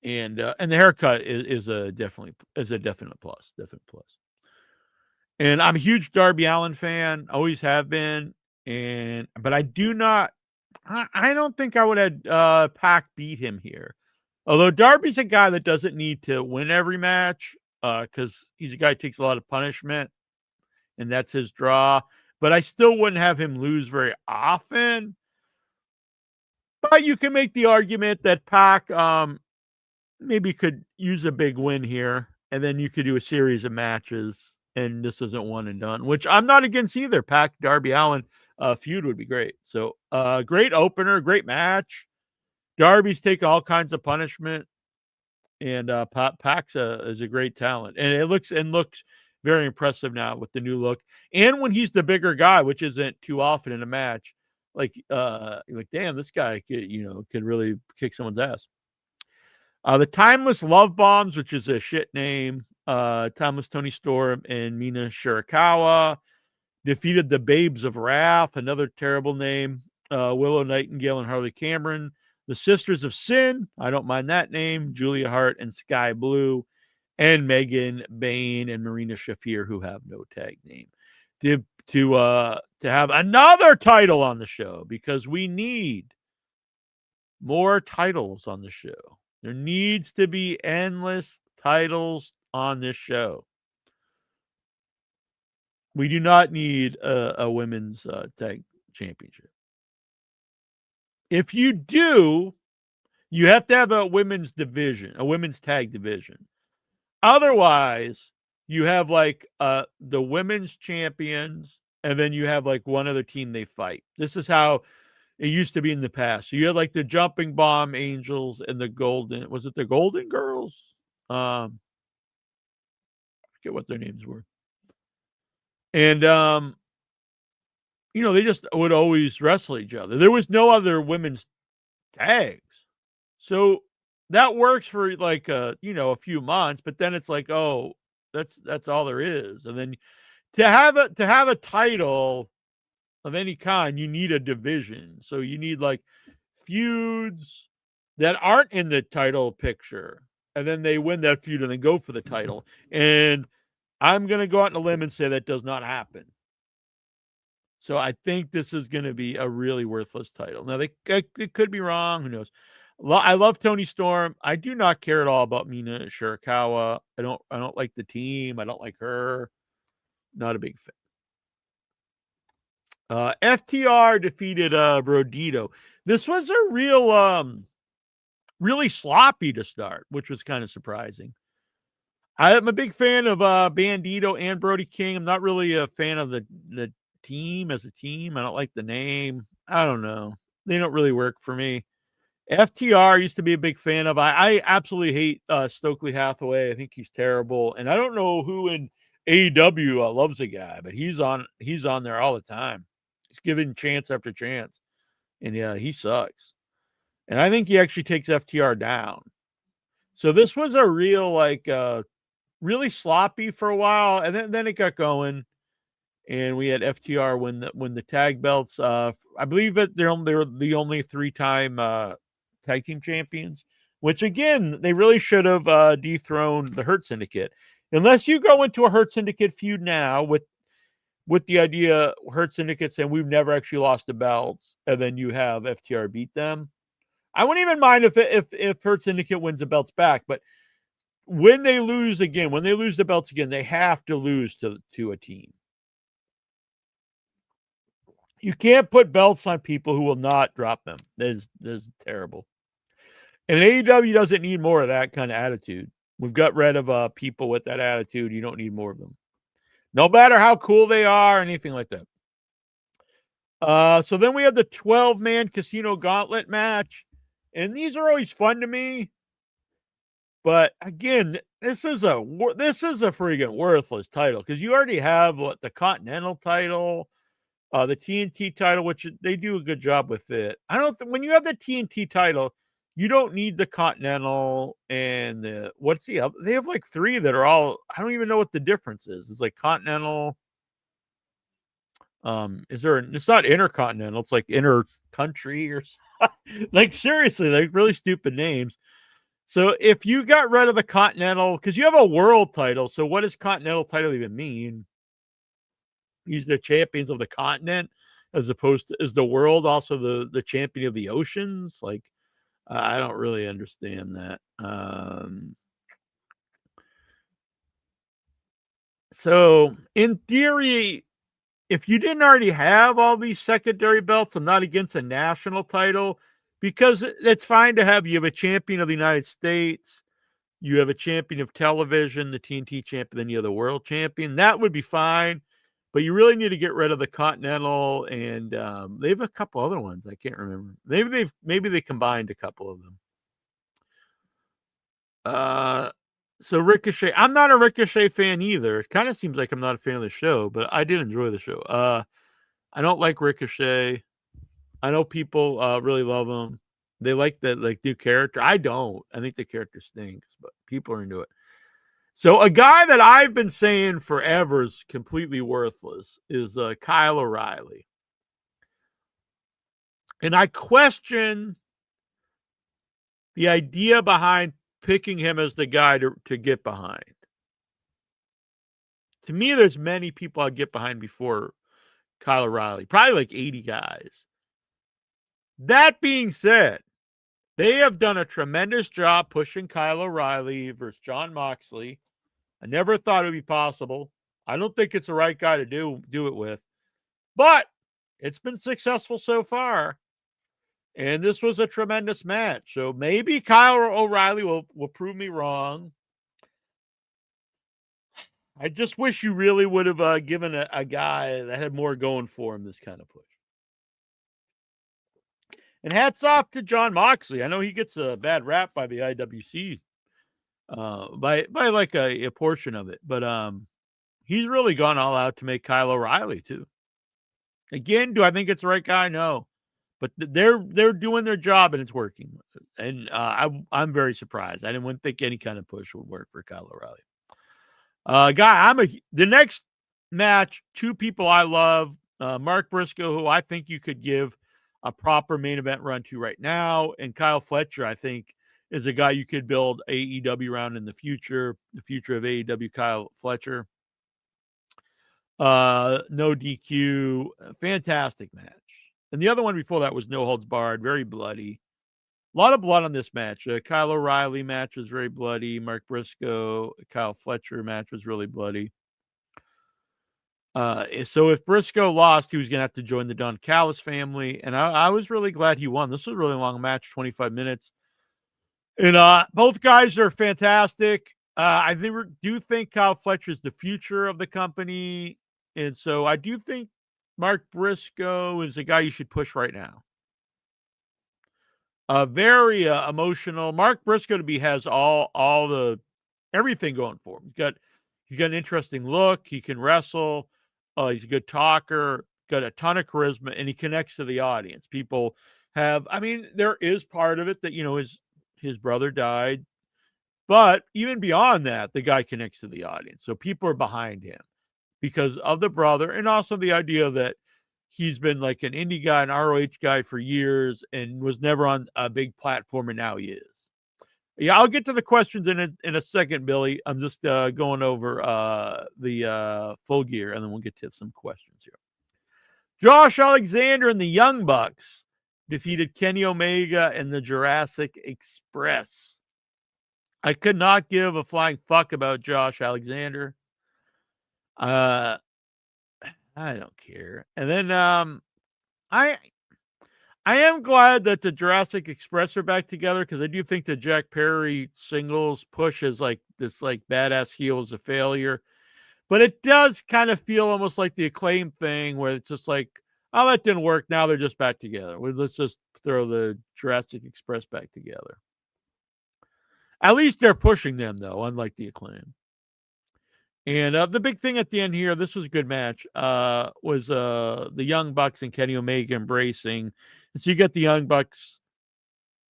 And the haircut is a definite plus. Definite plus. And I'm a huge Darby Allin fan. Always have been. But I don't think I would have Pac beat him here. Although Darby's a guy that doesn't need to win every match because he's a guy who takes a lot of punishment, and that's his draw. But I still wouldn't have him lose very often. But you can make the argument that Pac maybe could use a big win here, and then you could do a series of matches, and this isn't one and done, which I'm not against either. Pac, Darby Allin feud would be great. So great opener, great match. Darby's taking all kinds of punishment, And Pac's is a great talent, and it looks very impressive now with the new look. And when he's the bigger guy, which isn't too often in a match, like damn, this guy could really kick someone's ass. The Timeless Love Bombs, which is a shit name. Timeless Tony Storm and Mina Shirakawa defeated the Babes of Wrath, another terrible name. Willow Nightingale and Harley Cameron. The Sisters of Sin, I don't mind that name. Julia Hart and Sky Blue. And Megan Bain and Marina Shafir, who have no tag name. To have another title on the show, because we need more titles on the show. There needs to be endless titles on this show. We do not need a women's tag championship. If you do, you have to have a women's division, a women's tag division. Otherwise, you have like the women's champions, and then you have like one other team they fight. This is how it used to be in the past. So you had like the Jumping Bomb Angels and the Golden. Was it the Golden Girls? I forget what their names were. And they just would always wrestle each other. There was no other women's tags. So that works for like a few months, but then it's like, oh, that's all there is. And then to have a title of any kind, you need a division. So you need like feuds that aren't in the title picture, and then they win that feud and then go for the title. And I'm going to go out on a limb and say that does not happen. So I think this is going to be a really worthless title. Now, it could be wrong. Who knows? I love Tony Storm. I do not care at all about Mina Shirakawa. I don't like the team. I don't like her. Not a big fan. FTR defeated Brodito. This was a really sloppy to start, which was kind of surprising. I'm a big fan of Bandito and Brody King. I'm not really a fan of the team as a team. I don't like the name. I don't know. They don't really work for me. FTR used to be a big fan of. I absolutely hate Stokely Hathaway. I think he's terrible. And I don't know who in AEW loves the guy, but he's on there all the time. He's given chance after chance. And yeah, he sucks. And I think he actually takes FTR down. So this was a real really sloppy for a while, and then it got going, and we had FTR win the tag belts. I believe that they were the only 3-time tag team champions, which again they really should have dethroned the Hurt Syndicate. Unless you go into a Hurt Syndicate feud now with the idea Hurt Syndicate saying we've never actually lost the belts, and then you have FTR beat them. I wouldn't even mind if Hurt Syndicate wins the belts back, but when they lose the belts again, they have to lose to a team. You can't put belts on people who will not drop them. That is terrible. And AEW doesn't need more of that kind of attitude. We've got rid of people with that attitude. You don't need more of them. No matter how cool they are, or anything like that. So then we have the 12-man Casino Gauntlet match. And these are always fun to me. But again, this is a freaking worthless title, because you already have the Continental title, the TNT title, which they do a good job with it. When you have the TNT title, you don't need the Continental and what's the other? They have like 3 that are all, I don't even know what the difference is. It's like Continental. It's not Intercontinental, it's like Inter Country or like seriously, like really stupid names. So if you got rid of the Continental, because you have a world title, so what does Continental title even mean? He's the champions of the continent, as opposed to, is the world also the champion of the oceans? Like, I don't really understand that. So in theory, if you didn't already have all these secondary belts, I'm not against a national title, because it's fine to have. You have a champion of the United States, you have a champion of television, the TNT champion, then you have the world champion. That would be fine, but you really need to get rid of the Continental, and they have a couple other ones I can't remember. Maybe they combined a couple of them. So Ricochet, I'm not a Ricochet fan either. It kind of seems like I'm not a fan of the show, but I did enjoy the show. I don't like Ricochet. I know people really love him. They like the new character. I don't. I think the character stinks, but people are into it. So a guy that I've been saying forever is completely worthless is Kyle O'Reilly. And I question the idea behind picking him as the guy to get behind. To me, there's many people I'd get behind before Kyle O'Reilly, probably like 80 guys. That being said, they have done a tremendous job pushing Kyle O'Reilly versus Jon Moxley. I never thought it would be possible. I don't think it's the right guy to do it with, but it's been successful so far. And this was a tremendous match. So maybe Kyle O'Reilly will prove me wrong. I just wish you really would have given a guy that had more going for him this kind of push. And hats off to Jon Moxley. I know he gets a bad rap by the IWC, by like a portion of it, but he's really gone all out to make Kyle O'Reilly too. Again, do I think it's the right guy? No, but they're doing their job and it's working. And I'm very surprised. I didn't think any kind of push would work for Kyle O'Reilly. The next match, two people I love, Mark Briscoe, who I think you could give a proper main event run to right now, and Kyle Fletcher, I think, is a guy you could build AEW around in the future of AEW, Kyle Fletcher. No DQ, fantastic match. And the other one before that was No Holds Barred, very bloody. A lot of blood on this match. Kyle O'Reilly match was very bloody. Mark Briscoe, Kyle Fletcher match was really bloody. So if Briscoe lost, he was going to have to join the Don Callis family. And I was really glad he won. This was a really long match, 25 minutes. And both guys are fantastic. I do think Kyle Fletcher is the future of the company. And so I do think Mark Briscoe is a guy you should push right now. Very emotional. Mark Briscoe has all the everything going for him. He's got an interesting look. He can wrestle. He's a good talker. Got a ton of charisma, and he connects to the audience. People there is part of it that his brother died, but even beyond that, the guy connects to the audience. So people are behind him because of the brother, and also the idea that he's been like an indie guy, an ROH guy for years and was never on a big platform, and now he is. Yeah, I'll get to the questions in a second, Billy. I'm just going over the Full Gear, and then we'll get to some questions here. Josh Alexander and the Young Bucks defeated Kenny Omega and the Jurassic Express. I could not give a flying fuck about Josh Alexander. I don't care. And then I am glad that the Jurassic Express are back together because I do think the Jack Perry singles push is like this badass heel is a failure. But it does kind of feel almost like the Acclaim thing where it's just like, oh, that didn't work. Now they're just back together. Well, let's just throw the Jurassic Express back together. At least they're pushing them, though, unlike the Acclaim. And the big thing at the end here, this was a good match, was the Young Bucks and Kenny Omega embracing. And so you get the Young Bucks,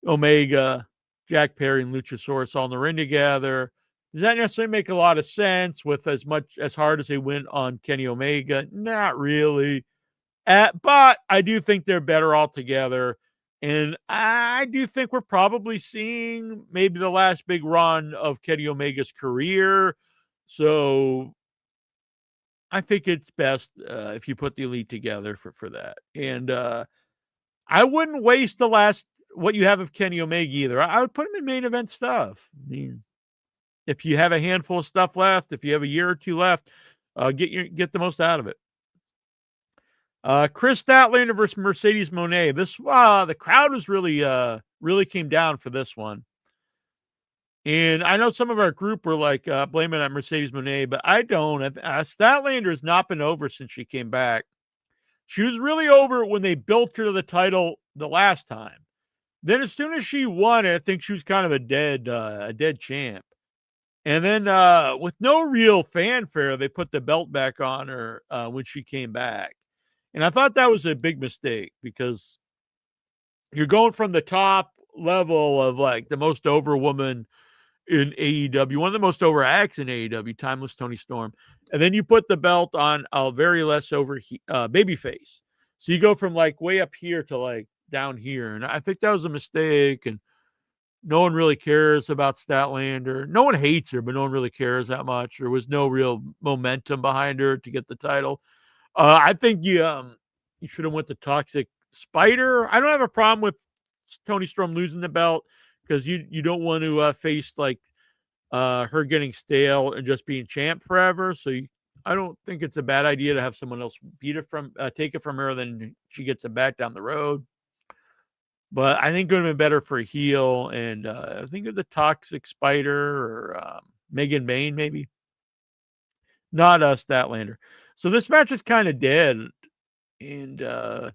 Omega, Jack Perry, and Luchasaurus all in the ring together. Does that necessarily make a lot of sense with as hard as they went on Kenny Omega? Not really. But I do think they're better all together. And I do think we're probably seeing maybe the last big run of Kenny Omega's career. So I think it's best if you put the Elite together for that. And I wouldn't waste what you have of Kenny Omega either. I would put him in main event stuff. I mean, if you have a handful of stuff left, if you have a year or two left, get the most out of it. Chris Statlander versus Mercedes Moné. The crowd was really came down for this one. And I know some of our group were like blaming on Mercedes Moné, but I don't. Statlander has not been over since she came back. She was really over when they built her to the title the last time. Then as soon as she won it, I think she was kind of a dead champ. And then with no real fanfare, they put the belt back on her when she came back. And I thought that was a big mistake because you're going from the top level of like the most over woman in AEW, one of the most over acts in AEW, Timeless Tony Storm, and then you put the belt on a very less over babyface. So you go from like way up here to like down here, and I think that was a mistake. And no one really cares about Statlander. No one hates her, but no one really cares that much. There was no real momentum behind her to get the title. I think you should have went to Toxic Spider. I don't have a problem with Tony Storm losing the belt because you don't want to face like her getting stale and just being champ forever. So I don't think it's a bad idea to have someone else take it from her, then she gets it back down the road. But I think it would have been better for a heel, and I think of the Toxic Spider or Megan Bain, maybe. Not Statlander. So this match is kind of dead, and yeah,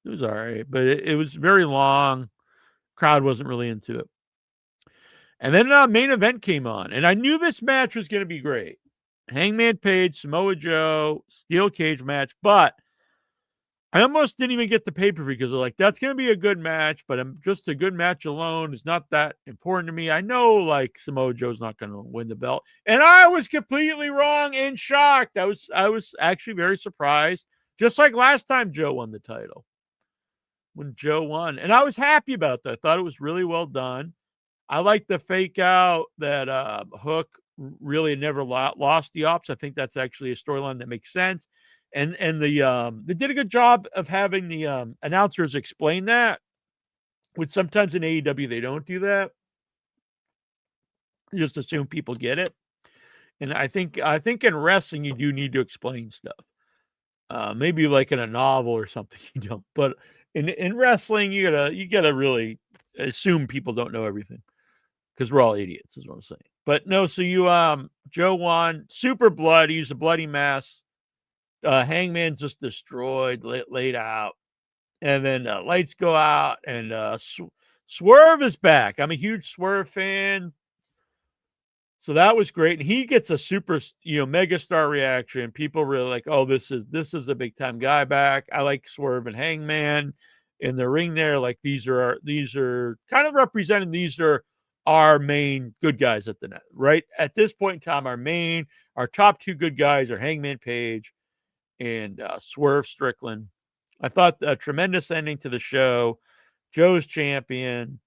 it was all right, but it was very long. Crowd wasn't really into it. And then main event came on, and I knew this match was going to be great. Hangman Page, Samoa Joe, steel cage match, but I almost didn't even get the pay-per-view because like that's going to be a good match, but just a good match alone is not that important to me. I know like Samoa Joe's not going to win the belt, and I was completely wrong and shocked. I was actually very surprised, just like last time Joe won the title. When Joe won, and I was happy about that. I thought it was really well done. I like the fake out that Hook really never lost the ops. I think that's actually a storyline that makes sense. And they did a good job of having the announcers explain that, which sometimes in AEW they don't do that. You just assume people get it. And I think in wrestling you do need to explain stuff. Maybe like in a novel or something you don't. But in wrestling you gotta really assume people don't know everything. Because we're all idiots, is what I'm saying. But no, so Joe won, super blood. He used a bloody mess. Hangman's just destroyed, laid out, and then lights go out, and Swerve is back. I'm a huge Swerve fan, so that was great. And he gets a super, mega star reaction. People really like, oh, this is a big time guy back. I like Swerve and Hangman in the ring there. Like these are kind of representing. These are our main good guys at the net, right? At this point in time, our top two good guys are Hangman Page and Swerve Strickland. I thought a tremendous ending to the show. Joe's champion.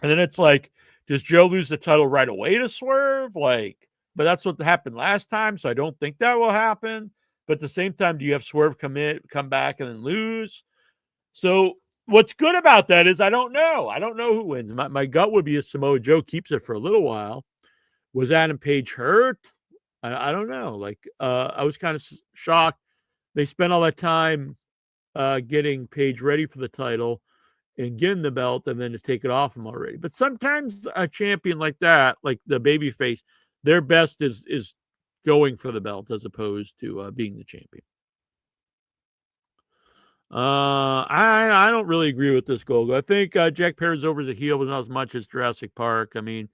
And then it's like, does Joe lose the title right away to Swerve? But that's what happened last time, so I don't think that will happen. But at the same time, do you have Swerve come back and then lose? So what's good about that is I don't know. I don't know who wins. My gut would be a Samoa Joe keeps it for a little while. Was Adam Page hurt? I don't know. I was kind of shocked. They spent all that time getting Page ready for the title and getting the belt and then to take it off him already. But sometimes a champion like that, like the babyface, their best is going for the belt as opposed to being the champion. I don't really agree with this goal. I think Jack Perry's over as a heel, but not as much as Jurassic Park. I mean,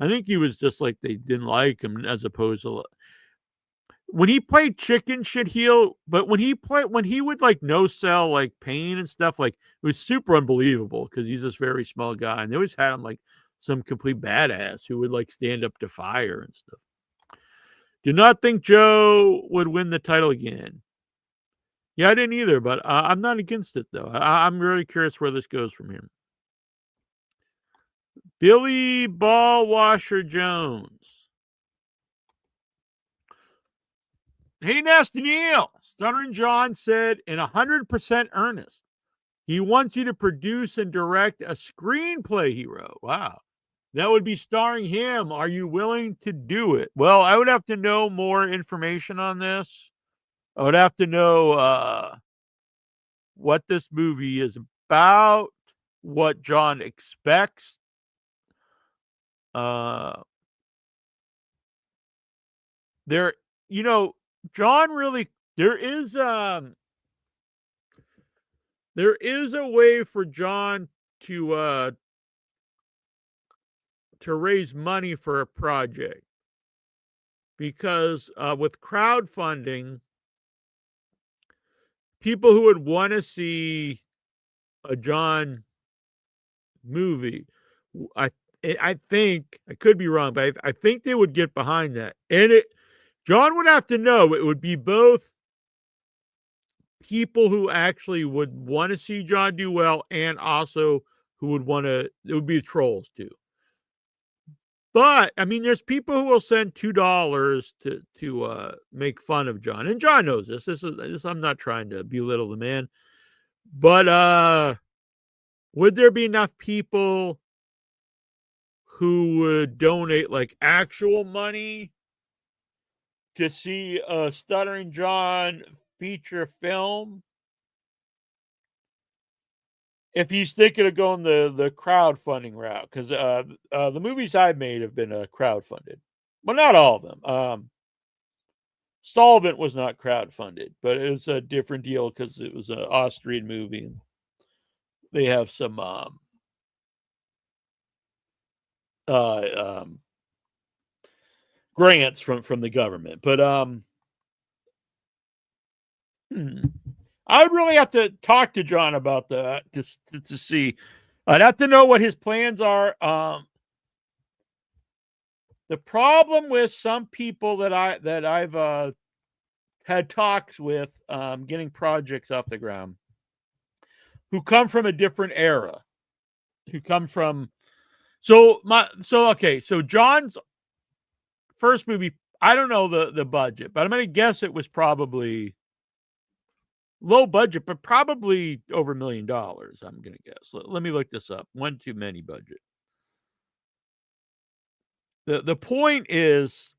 I think he was just like they didn't like him as opposed to when he played chicken shit heel, but when he would like no sell like pain and stuff, like it was super unbelievable because he's this very small guy, and they always had him like some complete badass who would like stand up to fire and stuff. Do not think Joe would win the title again. Yeah, I didn't either, but I'm not against it though. I'm really curious where this goes from here. Billy Ballwasher Jones. Hey, Nasty Neil. Stuttering John said in 100% earnest, he wants you to produce and direct a screenplay he wrote. Wow. That would be starring him. Are you willing to do it? Well, I would have to know more information on this. I would have to know what this movie is about, what John expects. John really there is a way for John to to raise money for a project because with crowdfunding, people who would want to see a John movie, I I think I could be wrong, but I think they would get behind that, and John would have to know it would be both people who actually would want to see John do well, and also who would want to. It would be trolls too. But I mean, there's people who will send $2 to make fun of John, and John knows this. This I'm not trying to belittle the man, but would there be enough people who would donate like actual money to see a Stuttering John feature film? If he's thinking of going the crowdfunding route, because the movies I've made have been crowdfunded, well, not all of them. Solvent was not crowdfunded, but it was a different deal because it was an Austrian movie. And they have some grants from the government, but I would really have to talk to John about that to see. I'd have to know what his plans are. The problem with some people that I've had talks with getting projects off the ground who come from a different era, who come from so John's first movie, I don't know the budget, but I'm going to guess it was probably low budget, but probably over $1 million. I'm going to guess. Let me look this up. One too many budget. The point is,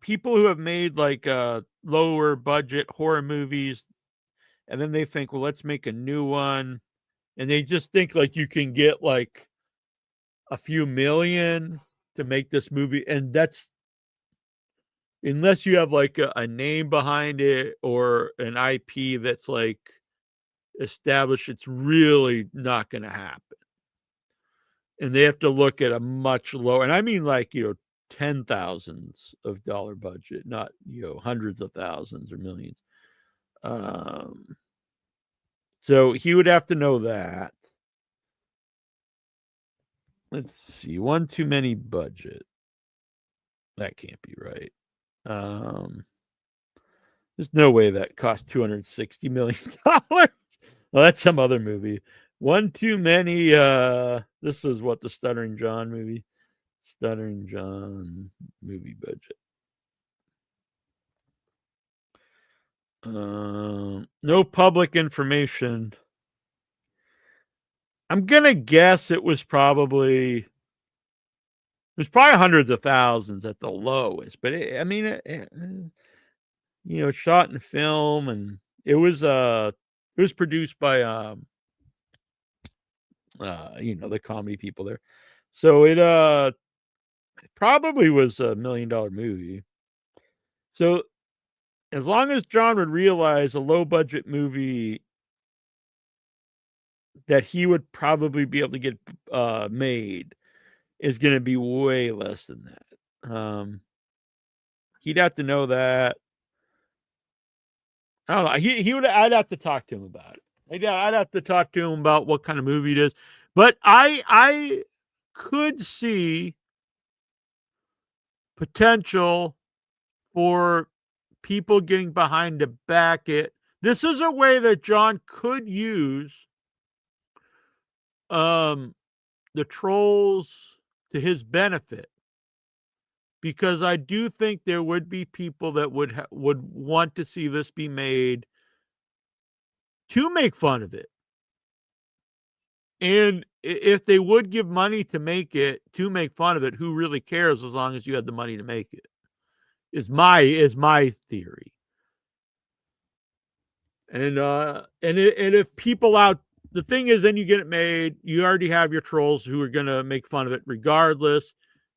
people who have made like lower budget horror movies, and then they think, well, let's make a new one, and they just think like you can get like a few million to make this movie, and that's unless you have like a name behind it or an IP that's like established, it's really not going to happen. And they have to look at a much lower, and I mean like, ten thousands of dollar budget, not, hundreds of thousands or millions. So he would have to know that. Let's see, one too many budget. That can't be right. There's no way that cost $260 million. Well, that's some other movie. One too many. This is what the Stuttering John movie. Stuttering John movie budget. No public information. I'm gonna guess it was probably hundreds of thousands at the lowest, but shot in film, and it was produced by the comedy people there, so it probably was $1 million movie. So as long as John would realize a low budget movie that he would probably be able to get made is going to be way less than that. He'd have to know that. I don't know. He would. I'd have to talk to him about it. I'd have to talk to him about what kind of movie it is. But I could see potential for people getting behind to back it. This is a way that John could use the trolls to his benefit, because I do think there would be people that would want to see this be made to make fun of it. And if they would give money to make fun of it, who really cares as long as you had the money to make it? Is my theory. And if people out, the thing is, then you get it made, you already have your trolls who are going to make fun of it regardless,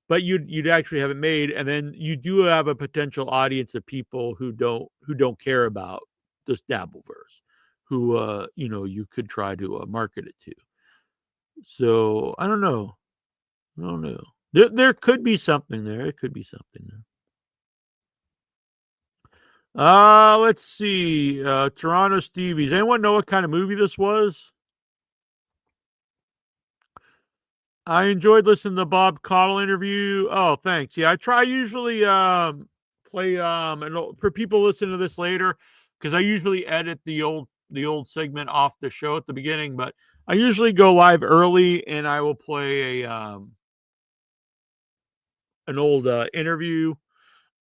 but you'd actually have it made, and then you do have a potential audience of people who don't care about this Dabbleverse, who you could try to market it to. So I don't know. I don't know. There could be something there. It could be something there. Let's see. Toronto Stevies. Anyone know what kind of movie this was? I enjoyed listening to the Bob Caudle interview. Oh, thanks. Yeah, I try usually play and for people listening to this later, because I usually edit the old segment off the show at the beginning, but I usually go live early and I will play an old interview.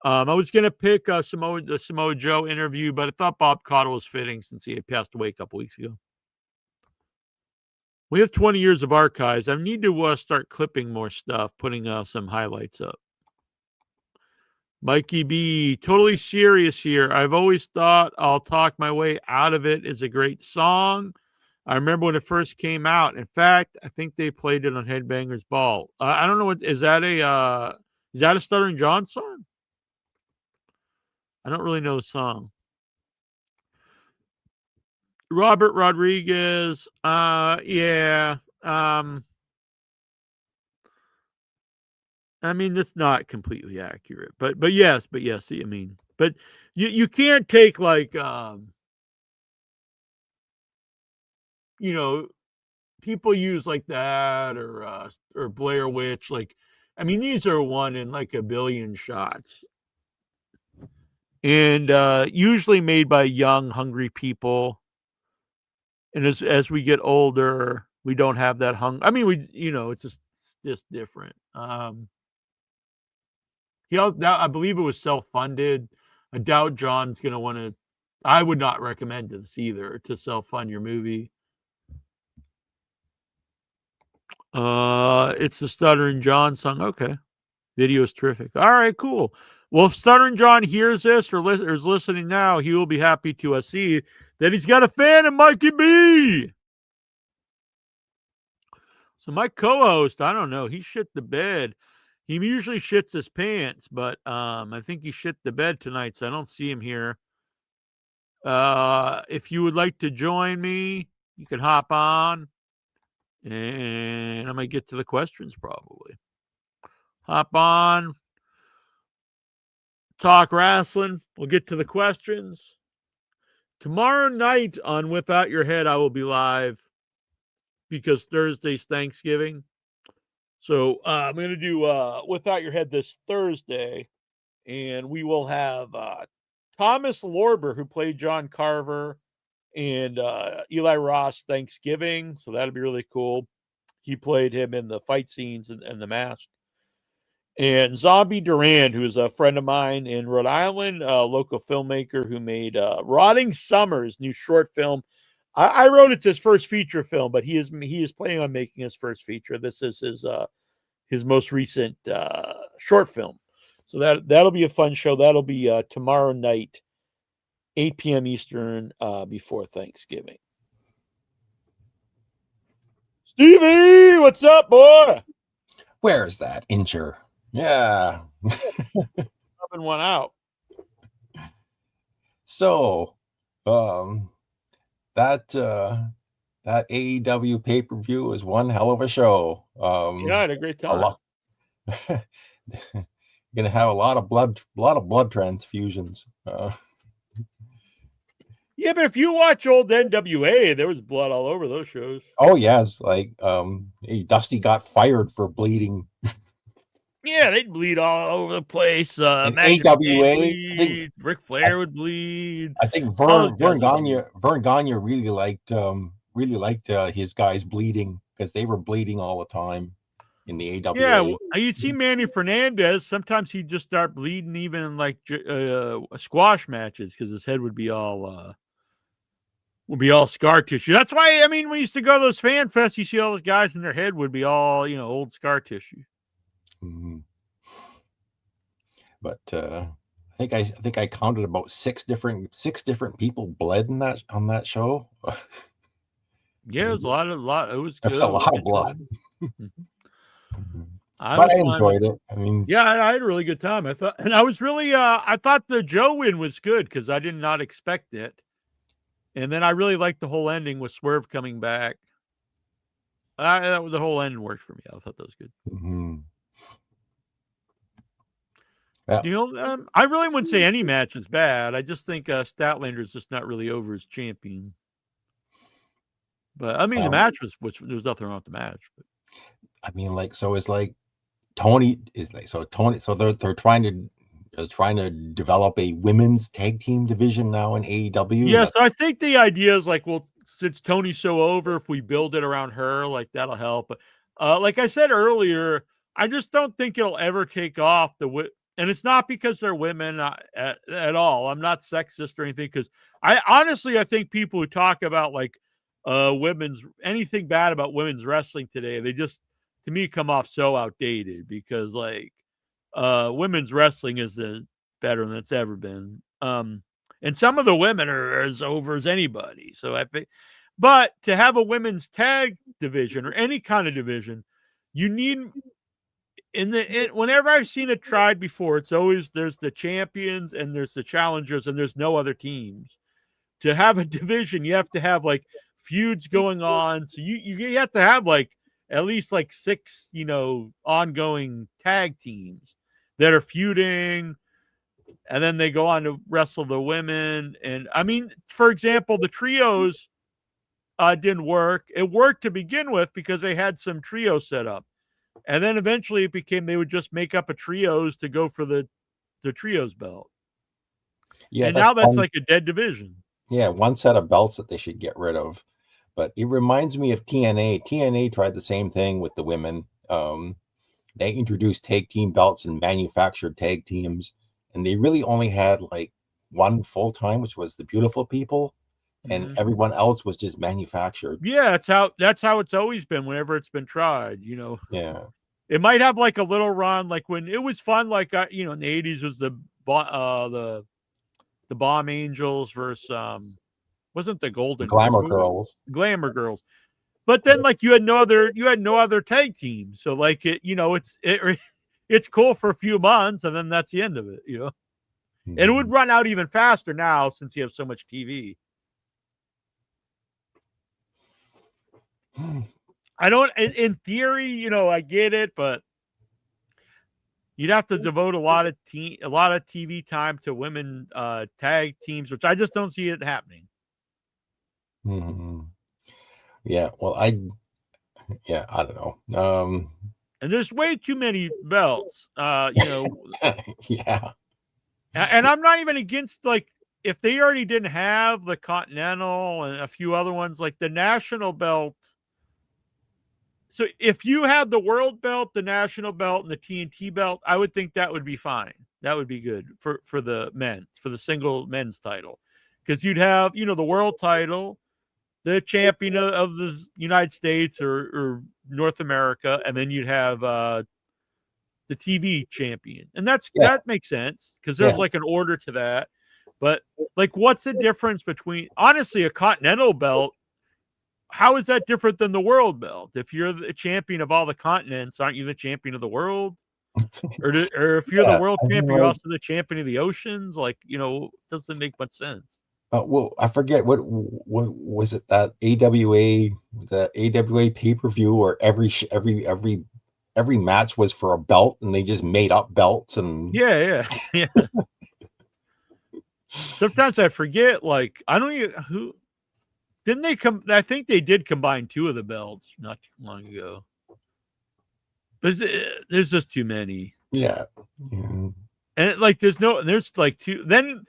I was gonna pick the Samoa Joe interview, but I thought Bob Caudle was fitting since he had passed away a couple weeks ago. We have 20 years of archives. I need to start clipping more stuff, putting some highlights up. Mikey B, totally serious here. I've always thought I'll Talk My Way Out of It is a great song. I remember when it first came out. In fact, I think they played it on Headbangers Ball. I don't know what is that a Stuttering John song? I don't really know the song. Robert Rodriguez, yeah. I mean, that's not completely accurate, but yes. I mean, but you can't take like people use like that or Blair Witch. Like, I mean, these are one in like a billion shots, and usually made by young, hungry people. And as we get older, we don't have that I mean, it's just different. I believe it was self-funded. I doubt John's going to want to. I would not recommend this either, to self-fund your movie. It's the Stuttering John song. Okay. Video is terrific. All right, cool. Well, if Stuttering John hears this or is listening now, he will be happy to see that he's got a fan of Mikey B. So my co-host, I don't know, he shit the bed. He usually shits his pants, but I think he shit the bed tonight, so I don't see him here. If you would like to join me, you can hop on, and I might get to the questions probably. Hop on, talk wrestling. We'll get to the questions. Tomorrow night on Without Your Head, I will be live because Thursday's Thanksgiving. So I'm going to do Without Your Head this Thursday, and we will have Thomas Lorber, who played John Carver, and Eli Ross Thanksgiving. So that'll be really cool. He played him in the fight scenes and the mask. And Zombie Durand, who is a friend of mine in Rhode Island, a local filmmaker who made Rotting Summers, new short film. I wrote it's his first feature film, but he is planning on making his first feature. This is his most recent short film. So that'll be a fun show. That'll be tomorrow night, 8 p.m. Eastern, before Thanksgiving. Stevie, what's up, boy? Where's that incher? Yeah. Up and one out. So, that AEW pay-per-view was one hell of a show. Yeah, I had a great time. Gonna have a lot of blood transfusions. Yeah, but if you watch old NWA, there was blood all over those shows. Oh yes, like Dusty got fired for bleeding. Yeah, they'd bleed all over the place. And AWA, Ric Flair would bleed. I think Vern Gagne really liked his guys bleeding because they were bleeding all the time in the AWA. Yeah, you'd see Manny Fernandez. Sometimes he'd just start bleeding, even in like squash matches, because his head would be all scar tissue. That's why, I mean, we used to go to those fan fests. You see all those guys, and their head would be all old scar tissue. Mm-hmm. But I think I counted about six different people bled on that show. Yeah, it was a lot. It was good. That's a lot of blood. I enjoyed it. I mean, yeah, I had a really good time. I thought the Joe win was good because I did not expect it, and then I really liked the whole ending with Swerve coming back. The whole end worked for me. I thought that was good. Mm-hmm. Yeah. I really wouldn't say any match is bad. I just think Statlander's just not really over as champion. But I mean, the match which there was nothing wrong with the match. But. I mean, so it's like Tony is like Tony. So they're trying to develop a women's tag team division now in AEW. Yes, I think the idea is like, well, since Tony's so over, if we build it around her, like that'll help. Like I said earlier, I just don't think it'll ever take off. And it's not because they're women at all. I'm not sexist or anything. Because I think people who talk about like anything bad about women's wrestling today, they just to me come off so outdated because like women's wrestling is better than it's ever been. And some of the women are as over as anybody. So I think, but to have a women's tag division or any kind of division, you need whenever I've seen it tried before, it's always there's the champions and there's the challengers and there's no other teams. To have a division, you have to have like feuds going on. So you have to have like at least like 6, ongoing tag teams that are feuding. And then they go on to wrestle the women. And I mean, for example, the trios didn't work. It worked to begin with because they had some trio set up. And then eventually it became they would just make up a trios to go for the trios belt. Yeah, and now that's like a dead division. Yeah, one set of belts that they should get rid of. But it reminds me of TNA. TNA tried the same thing with the women. They introduced tag team belts and manufactured tag teams. And they really only had like one full time, which was the Beautiful People, and everyone else was just manufactured. Yeah, that's how it's always been whenever it's been tried. Yeah, it might have like a little run, like when it was fun, like in the 80s was the Bomb Angels versus wasn't the Golden Glamour Girls. Glamour Girls. But then like you had no other tag team, so like it's cool for a few months, and then that's the end of it, And it would run out even faster now since you have so much TV. I don't, in theory, I get it, but you'd have to devote a lot of TV time to women tag teams, which I just don't see it happening. Mm-hmm. Yeah, well, I don't know. And there's way too many belts, Yeah. And I'm not even against, like, if they already didn't have the Continental and a few other ones, like the national belt. So if you had the world belt, the national belt, and the TNT belt, I would think that would be fine. That would be good for the men, for the single men's title. Because you'd have, the world title, the champion of the United States or North America, and then you'd have the TV champion. And that makes sense because there's like an order to that. But like, what's the difference between, honestly, a continental belt? How is that different than the world belt? If you're the champion of all the continents, aren't you the champion of the world? Or if you're the world champion, you're also the champion of the oceans? Like, doesn't make much sense. Well, I forget what was it, that AWA pay-per-view where every match was for a belt and they just made up belts and yeah. Sometimes I forget, like, I don't even who didn't they come. I think they did combine 2 of the belts not too long ago. But there's just too many. Yeah. And like there's like 2. Then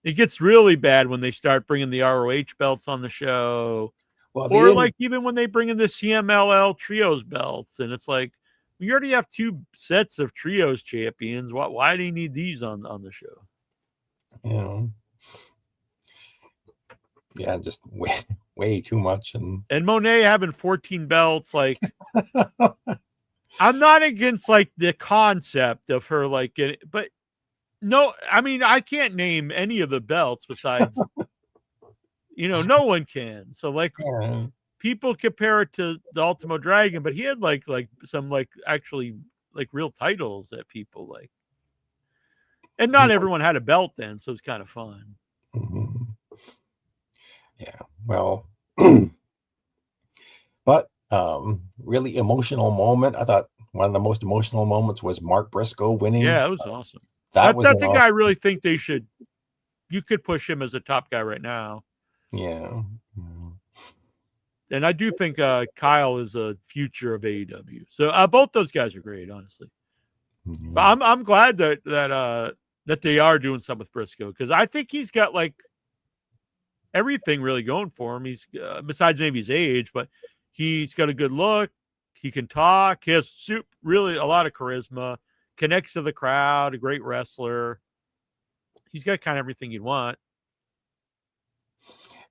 it gets really bad when they start bringing the ROH belts on the show. Well, or like even when they bring in the CMLL trios belts, and it's like, we already have 2 sets of trios champions. Why do you need these on the show? Yeah, just way too much. And Monet having 14 belts, like I'm not against like the concept of her like getting, but no, I mean, I can't name any of the belts besides no one can. So like people compare it to the Ultimo Dragon, but he had like some like actually like real titles that people like. And not everyone had a belt then, so it's kind of fun. Yeah, well, but really emotional moment. I thought one of the most emotional moments was Mark Briscoe winning. Yeah, that was awesome. That was That's a an guy I awesome, really think they should. You could push him as a top guy right now. yeah. And I do think Kyle is a future of AEW. So both those guys are great, honestly. But I'm glad that they are doing something with Briscoe because I think he's got like everything really going for him. He's besides maybe his age, but he's got a good look. He can talk. He has really a lot of charisma. Connects to the crowd. A great wrestler. He's got kind of everything you'd want.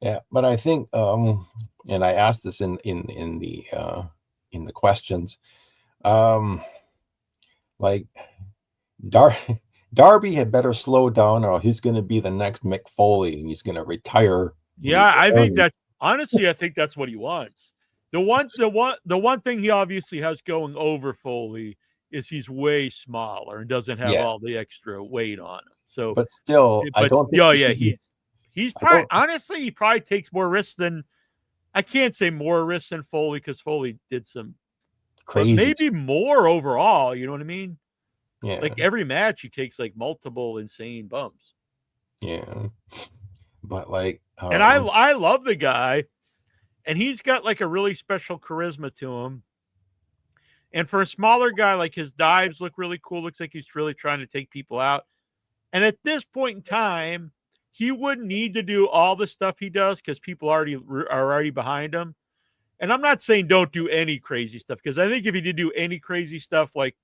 Yeah, but I think, and I asked this in the questions, like Dar- Darby had better slow down, or he's going to be the next Mick Foley, and he's going to retire. Yeah, I think that's honestly, I think that's what he wants. The one thing he obviously has going over Foley is he's way smaller and doesn't have Yeah, all the extra weight on him. So, but still, I but don't think yeah, he's I probably don't honestly he probably takes more risks than I can't say more risks than Foley because Foley did some, but crazy. maybe more overall. You know what I mean? Yeah, Like every match he takes like multiple insane bumps. yeah, but like, And I love the guy, and he's got like a really special charisma to him. And for a smaller guy, like his dives look really cool. Looks like he's really trying to take people out. And at this point in time, he wouldn't need to do all the stuff he does because people are already behind him. And I'm not saying don't do any crazy stuff because I think if he did do any crazy stuff, like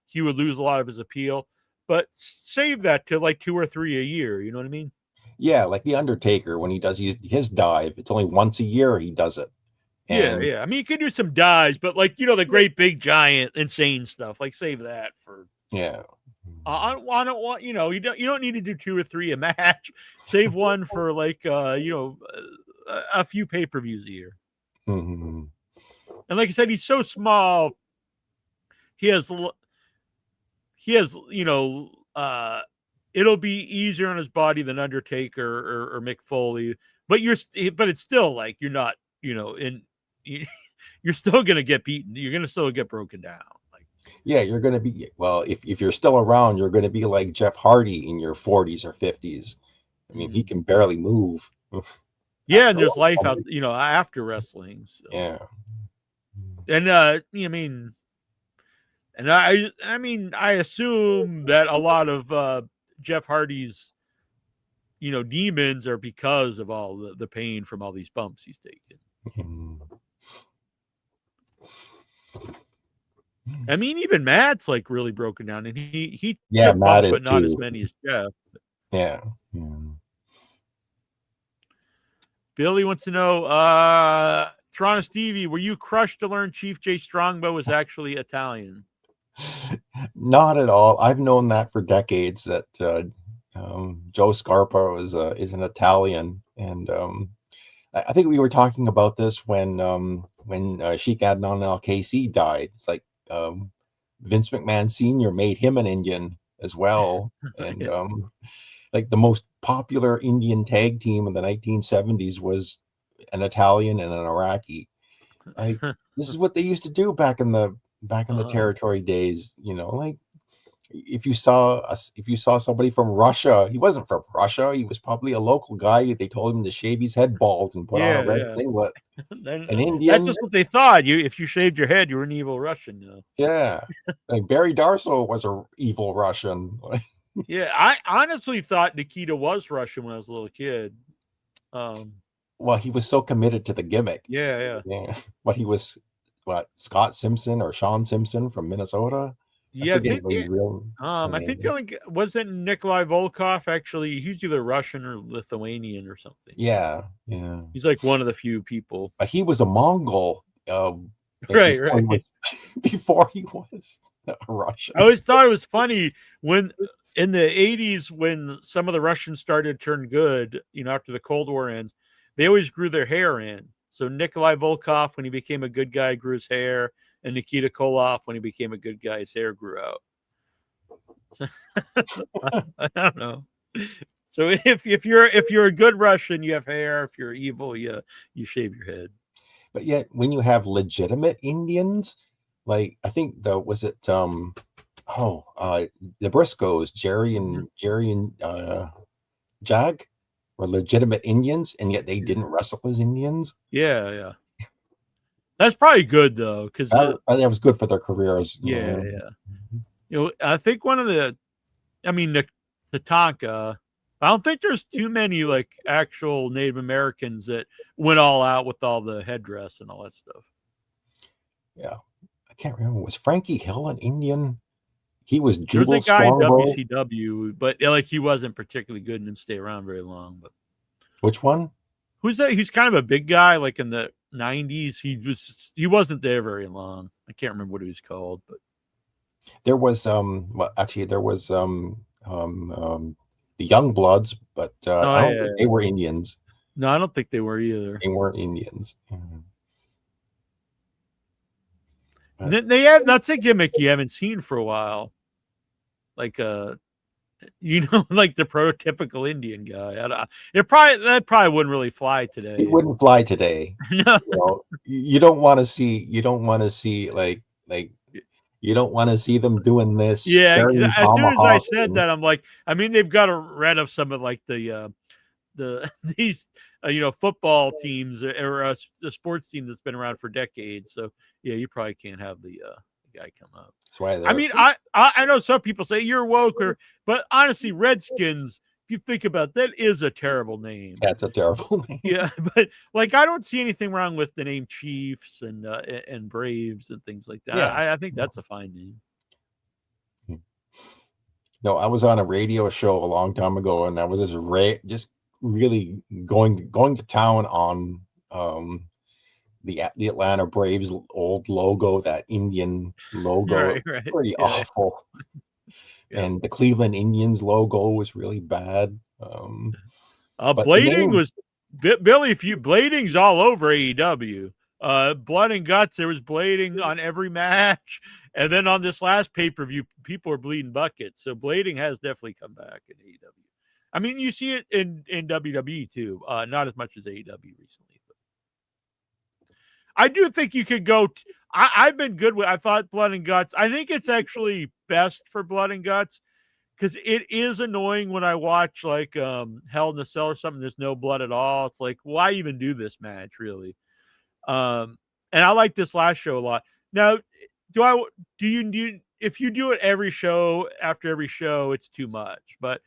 he would lose a lot of his appeal. But save that to like 2 or 3 a year. You know what I mean? yeah, like the Undertaker when he does his dive, it's only once a year he does it, Yeah, and yeah. I mean, you can do some dives, but like the great big giant insane stuff, like save that for. yeah, I don't want you don't need to do 2 or 3 a match. Save one for like a few pay-per-views a year. mm-hmm. And like I said, he's so small. He has it'll be easier on his body than Undertaker or Mick Foley. But it's still like you're not you're still gonna get beaten. You're gonna still get broken down. Like Yeah, you're going to be, well, if you're still around, you're going to be like Jeff Hardy in your 40s or 50s. I mean, he can barely move. yeah, and there's life out after wrestling. So. Yeah. And I mean, and I assume that a lot of Jeff Hardy's demons are because of all the pain from all these bumps he's taken. I mean, even Matt's like really broken down, and he took Matt bumps, is but not too. as many as Jeff. Yeah. Billy wants to know, Toronto Stevie, were you crushed to learn Chief J Strongbow was actually Italian? Not at all. I've known that for decades that Joe Scarpa is an Italian, and I think we were talking about this when Sheik Adnan Al-Kaisi died. It's like Vince McMahon Sr. made him an Indian as well, and like the most popular Indian tag team in the 1970s was an Italian and an Iraqi. Like this is what they used to do back in the territory days. Like if you saw somebody from Russia, he wasn't from Russia. He was probably a local guy. They told him to shave his head bald and put on a red singlet. An Indian. That's just what they thought. If you shaved your head, you were an evil Russian. Yeah, like Barry Darsow was a evil Russian. Yeah, I honestly thought Nikita was Russian when I was a little kid. Well, he was so committed to the gimmick. Yeah. But he was Scott Simpson or Sean Simpson from Minnesota. Yeah, I think the only wasn't Nikolai Volkov actually. He's either Russian or Lithuanian or something. Yeah. He's like one of the few people. But he was a Mongol. Right. Before he was a Russian. I always thought it was funny when in the 80s when some of the Russians started to turn good, after the Cold War ends, they always grew their hair in. So Nikolai Volkov, when he became a good guy, grew his hair, and Nikita Koloff, when he became a good guy, his hair grew out. So, I don't know. So if you're a good Russian, you have hair. If you're evil, you shave your head. But yet, when you have legitimate Indians, like I think the Briscoes, Jerry and Jag were legitimate Indians, and yet they didn't wrestle as Indians. Yeah. That's probably good though, because that was good for their careers. Yeah. I think one of the Tatanka. I don't think there's too many like actual Native Americans that went all out with all the headdress and all that stuff. Yeah, I can't remember. Was Frankie Hill an Indian? He was There's a Jubal guy in Strongbow. WCW, but like he wasn't particularly good and didn't stay around very long. But which one? Who's that? He's kind of a big guy, like in the '90s. He wasn't there very long. I can't remember what he was called, but there was the Young Bloods, but I don't think they were Indians. No, I don't think they were either. They weren't Indians. They have that's a gimmick you haven't seen for a while, like like the prototypical Indian guy. That probably wouldn't really fly today. It wouldn't fly today. No. You don't want to see like you don't want to see them doing this. Yeah, as soon as I said that, I'm like, they've got rid of some of like these football teams or the sports team that's been around for decades. So yeah, you probably can't have the guy come up. That's why I know some people say you're woke, but honestly, Redskins, if you think about it, that is a terrible name. That's a terrible name. Yeah, but like I don't see anything wrong with the name Chiefs and Braves and things like that. Yeah. I think that's a fine name. No, I was on a radio show a long time ago, and I was just really going to town on the Atlanta Braves old logo, that Indian logo. Right. Pretty awful. And the Cleveland Indians logo was really bad. Blading was Billy. Blading's all over AEW. Blood and Guts. There was blading on every match, and then on this last pay-per-view, people are bleeding buckets. So blading has definitely come back in AEW. You see it in WWE too. Not as much as AEW recently. But I do think you could go. I've been good with. I thought Blood and Guts. I think it's actually best for Blood and Guts because it is annoying when I watch like Hell in a Cell or something. There's no blood at all. It's like, why even do this match, really? And I like this last show a lot. Now, do you if you do it every show after every show, it's too much. But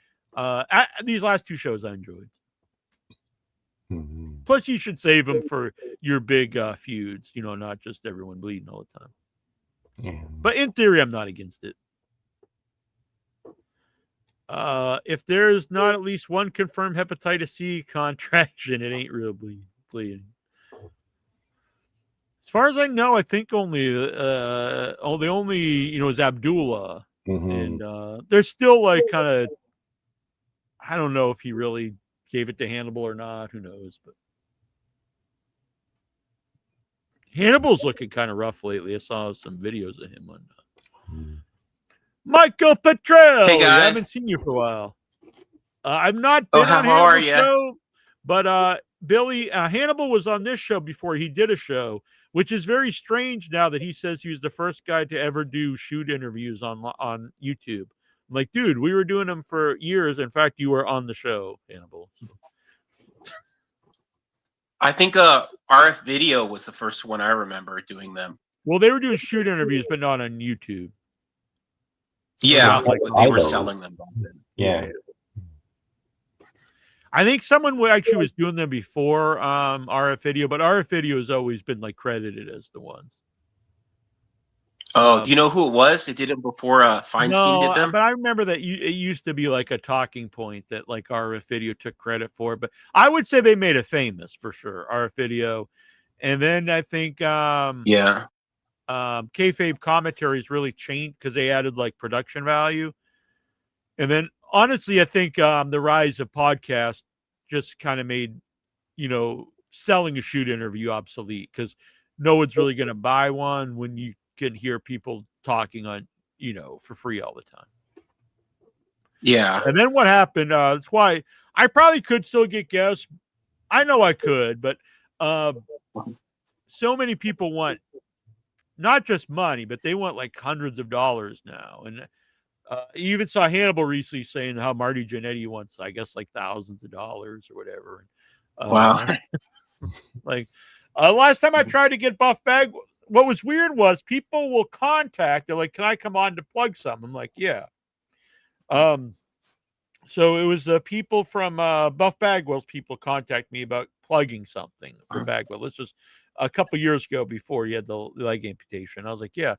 these last two shows I enjoyed. Mm-hmm. Plus, you should save them for your big feuds, not just everyone bleeding all the time. Yeah. But in theory, I'm not against it. If there's not at least one confirmed hepatitis C contraction, it ain't real bleeding. As far as I know, I think only is Abdullah, and there's still like kind of, I don't know if he really gave it to Hannibal or not. Who knows? But Hannibal's looking kind of rough lately. I saw some videos of him on Michael Petrell. Hey guys, I haven't seen you for a while. I've not been on Hannibal's show, but Billy Hannibal was on this show before he did a show, which is very strange now that he says he was the first guy to ever do shoot interviews on YouTube. I'm like, dude, we were doing them for years. In fact, you were on the show, Hannibal. So. I think RF Video was the first one I remember doing them. Well, they were doing shoot interviews, but not on YouTube. Yeah, but they were selling them. Yeah. I think someone actually was doing them before RF Video, but RF Video has always been like credited as the ones. Oh, do you know who it was? They did it before Feinstein did them? But I remember that it used to be like a talking point that like RF Video took credit for. But I would say they made it famous for sure, RF Video. And then I think kayfabe commentaries really changed because they added like production value. And then honestly, I think the rise of podcasts just kind of made, selling a shoot interview obsolete because no one's really going to buy one when you can hear people talking on, for free all the time. Yeah. And then what happened? That's why I probably could still get guests. I know I could, but so many people want not just money, but they want like hundreds of dollars now. And you even saw Hannibal recently saying how Marty Jannetty wants, I guess, like thousands of dollars or whatever. Wow. Like last time I tried to get Buff Bag, what was weird was people will contact. They're like, "Can I come on to plug some?" I'm like, "Yeah." So it was the people from Buff Bagwell's people contact me about plugging something for Bagwell. This was a couple years ago before he had the leg amputation. I was like, "Yeah."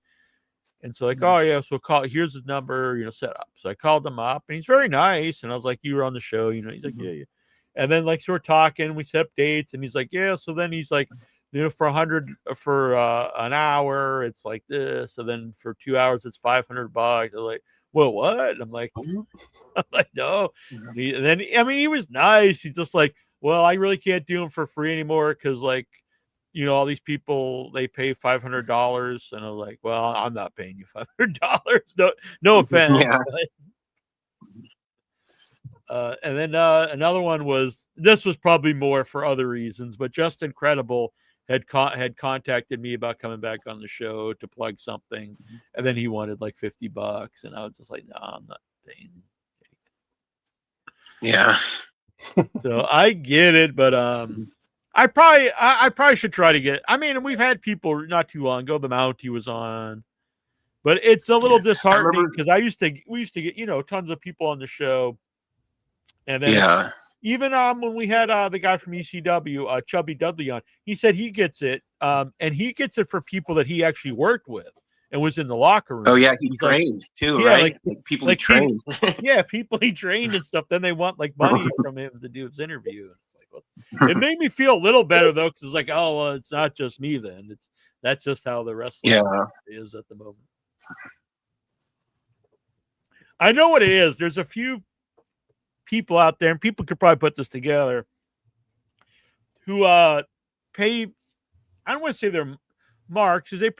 And so like, "Oh yeah, so call, here's his number, set up." So I called him up and he's very nice. And I was like, "You were on the show, he's like, "Yeah, yeah." And then like, so we're talking, we set up dates and he's like, "Yeah." So then he's like, for 100 for an hour, it's like this. So then for 2 hours, it's $500. I was like, "Well, what?" And I'm like, "No." And then, I mean, he was nice. He's just like, "Well, I really can't do them for free anymore. Cause like, all these people, they pay $500. And I was like, "Well, I'm not paying you $500. No offense." Yeah. And then another one this was probably more for other reasons, but Just Incredible had contacted me about coming back on the show to plug something. And then he wanted like $50. And I was just like, "No, I'm not paying anything." Yeah. So I get it, but I probably should try to get. I mean, we've had people not too long ago. The Mountie was on, but it's a little disheartening because we used to get tons of people on the show, and then even when we had the guy from ECW, Chubby Dudley on, he said he gets it, and he gets it for people that he actually worked with and was in the locker room. Oh yeah, he trained too, right? Like people he trained. People he trained and stuff. Then they want like money from him to do his interview. And it's like, well, it made me feel a little better though, because it's like, oh well, it's not just me then. That's just how the wrestling is at the moment. I know what it is. There's a few people out there, and people could probably put this together, who pay. I don't want to say they're marks, because they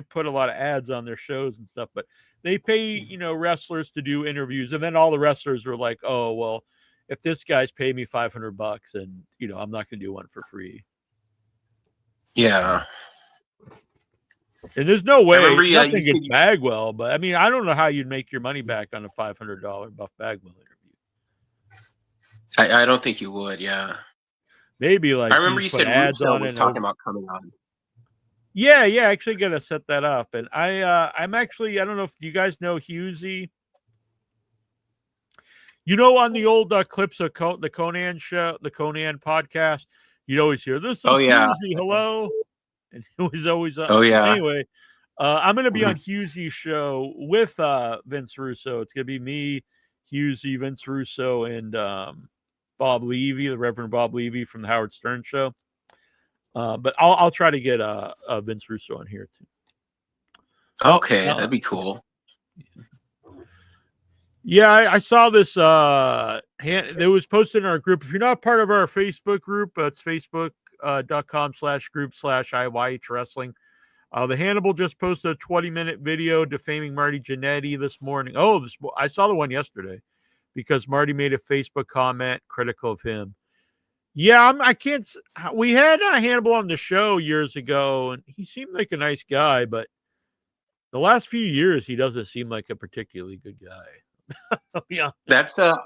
put a lot of ads on their shows and stuff, but they pay wrestlers to do interviews, and then all the wrestlers were like, "Oh well, if this guy's paid me $500, and I'm not going to do one for free." Yeah. And there's no way nothing against Bagwell, but I mean, I don't know how you'd make your money back on a $500 Buff Bagwell interview. I don't think you would. Yeah. Maybe like I remember you said Russo was talking about coming on. Yeah, actually got to set that up. And I'm actually, I don't know if you guys know Husey. On the old clips of the Conan show, the Conan podcast, you'd always hear, "This is Husey, hello." And it was always Anyway, I'm going to be on Husey's show with Vince Russo. It's going to be me, Husey, Vince Russo, and Bob Levy, the Reverend Bob Levy from the Howard Stern show. But I'll try to get Vince Russo on here too. Okay, that'd be cool. Yeah, I saw this. It was posted in our group. If you're not part of our Facebook group, it's facebook.com/group/IYH Wrestling. The Hannibal just posted a 20-minute video defaming Marty Jannetty this morning. I saw the one yesterday because Marty made a Facebook comment critical of him. Yeah, I can't. We had Hannibal on the show years ago, and he seemed like a nice guy, but the last few years, he doesn't seem like a particularly good guy. That's how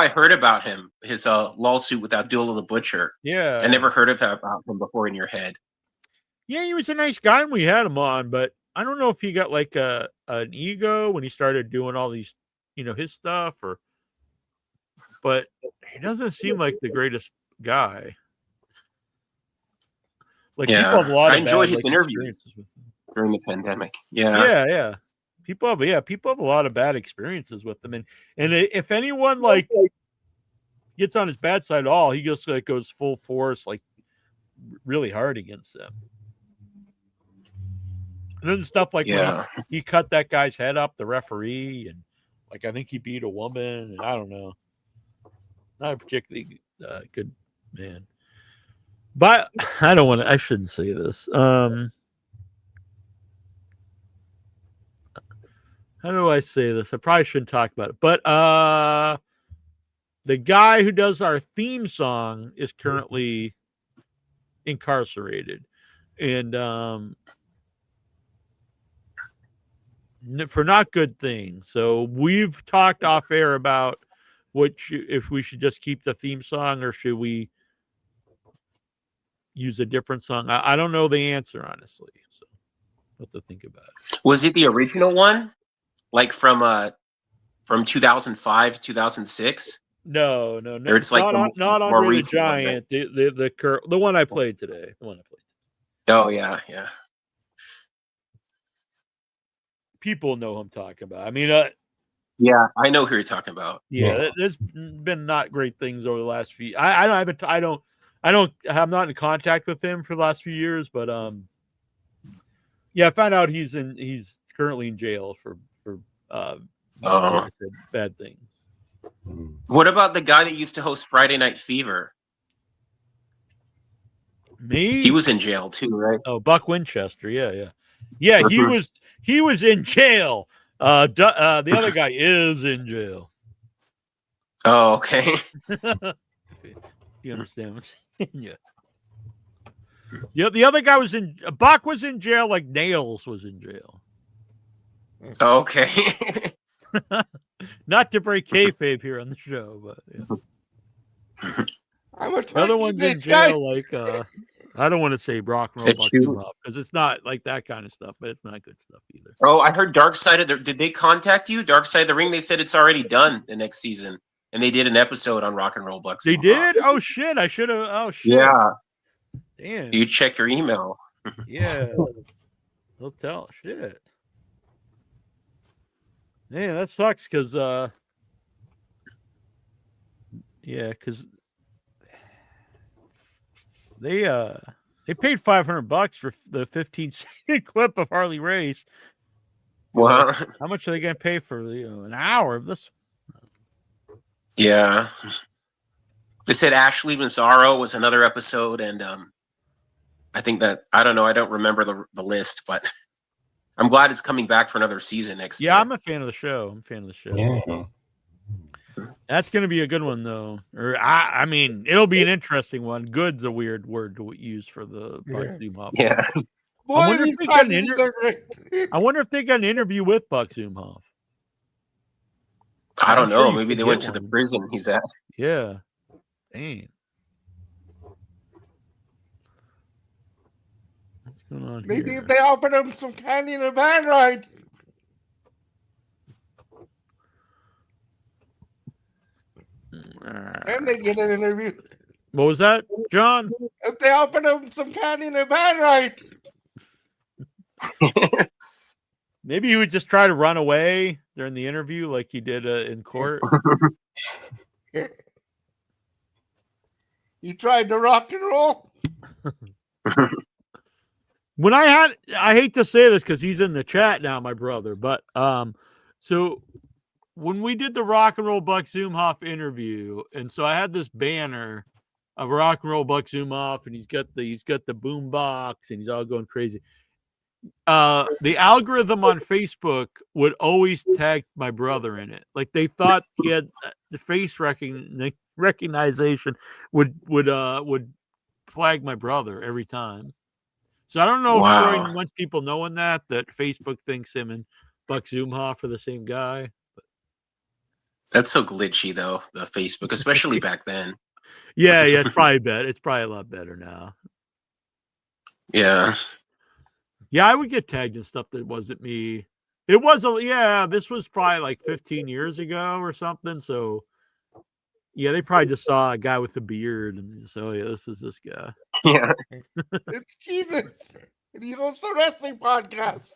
I heard about him. His lawsuit with Abdullah the Butcher. Yeah, I never heard about him before in your head. Yeah, he was a nice guy when we had him on, but I don't know if he got like an ego when he started doing all these, his stuff, but he doesn't seem like the greatest guy. Like people have a lot of I enjoyed his interviews with him during the pandemic. Yeah. People have a lot of bad experiences with him, and if anyone like gets on his bad side at all, he just like goes full force, like really hard against them. And then stuff like when he cut that guy's head up, the referee, and like I think he beat a woman, and I don't know, not a particularly good man. But I shouldn't say this. How do I say this? I probably shouldn't talk about it. But the guy who does our theme song is currently incarcerated, and for not good things. So we've talked off air about if we should just keep the theme song or should we use a different song. I don't know the answer, honestly. So what to think about it. Was it the original one, like from 2005, 2006? No. Or it's like not more Andre the recent one, right? Giant. The one I played today. The one I played. Oh yeah. People know who I'm talking about. I mean, Yeah, I know who you're talking about. yeah, there's been not great things over the last few. I'm not in contact with him for the last few years, but yeah, I found out he's currently in jail for like I said, bad things. What about the guy that used to host Friday Night Fever? Me? He was in jail too, right? Oh, Buck Winchester. Yeah. He was in jail. The other guy is in jail. Oh, okay. You understand what I'm saying? Yeah. The other guy Buck was in jail like Nails was in jail. Okay. Not to break kayfabe here on the show, but yeah. The other one's in jail like I don't want to say rock and roll because it's not like that kind of stuff, but it's not good stuff either. Oh, I heard Dark Side of the. Did they contact you? Dark Side of the Ring. They said it's already done the next season, and they did an episode on Rock and Roll Bucks. They did? Oh shit! I should have. Oh shit! Yeah. Damn. You check your email. Yeah. They'll tell. Shit. Man, that sucks because because they paid $500 for the 15-second clip of Harley Race. Well, how much are they going to pay for an hour of this? Yeah, they said Ashley Mazzaro was another episode, and I think that I don't know. I don't remember the list, but I'm glad it's coming back for another season next year. Yeah, I'm a fan of the show. Yeah. That's going to be a good one, though. Or I mean, it'll be an interesting one. Good's a weird word to use for the Buck Zumhoff. Yeah. I wonder if they got an interview with Buck Zumhoff. I don't know. Maybe they went to the prison he's at. Yeah. Dang. What's going on Maybe here? if they offered him some candy in a van ride. And they get an interview. What was that, John? If they offered him some candy in a van ride. Maybe he would just try to run away during the interview like he did in court. He tried to rock and roll. When I hate to say this because he's in the chat now, my brother, but so when we did the Rock and Roll Buck Zumhoff interview, and so I had this banner of Rock and Roll Buck Zumhoff, and he's got the boom box, and he's all going crazy. The algorithm on Facebook would always tag my brother in it. Like they thought he had the face recognition would flag my brother every time. So I don't know if Troy wants people knowing that Facebook thinks him and Buck Zumhoff are the same guy. But... That's so glitchy though, the Facebook, especially back then. Yeah, it's probably better. It's probably a lot better now. Yeah. Yeah, I would get tagged in stuff that wasn't me. This was probably like 15 years ago or something. So, yeah, they probably just saw a guy with a beard and just, oh, yeah, this is this guy. Yeah. It's Jesus. And he hosts a wrestling podcast.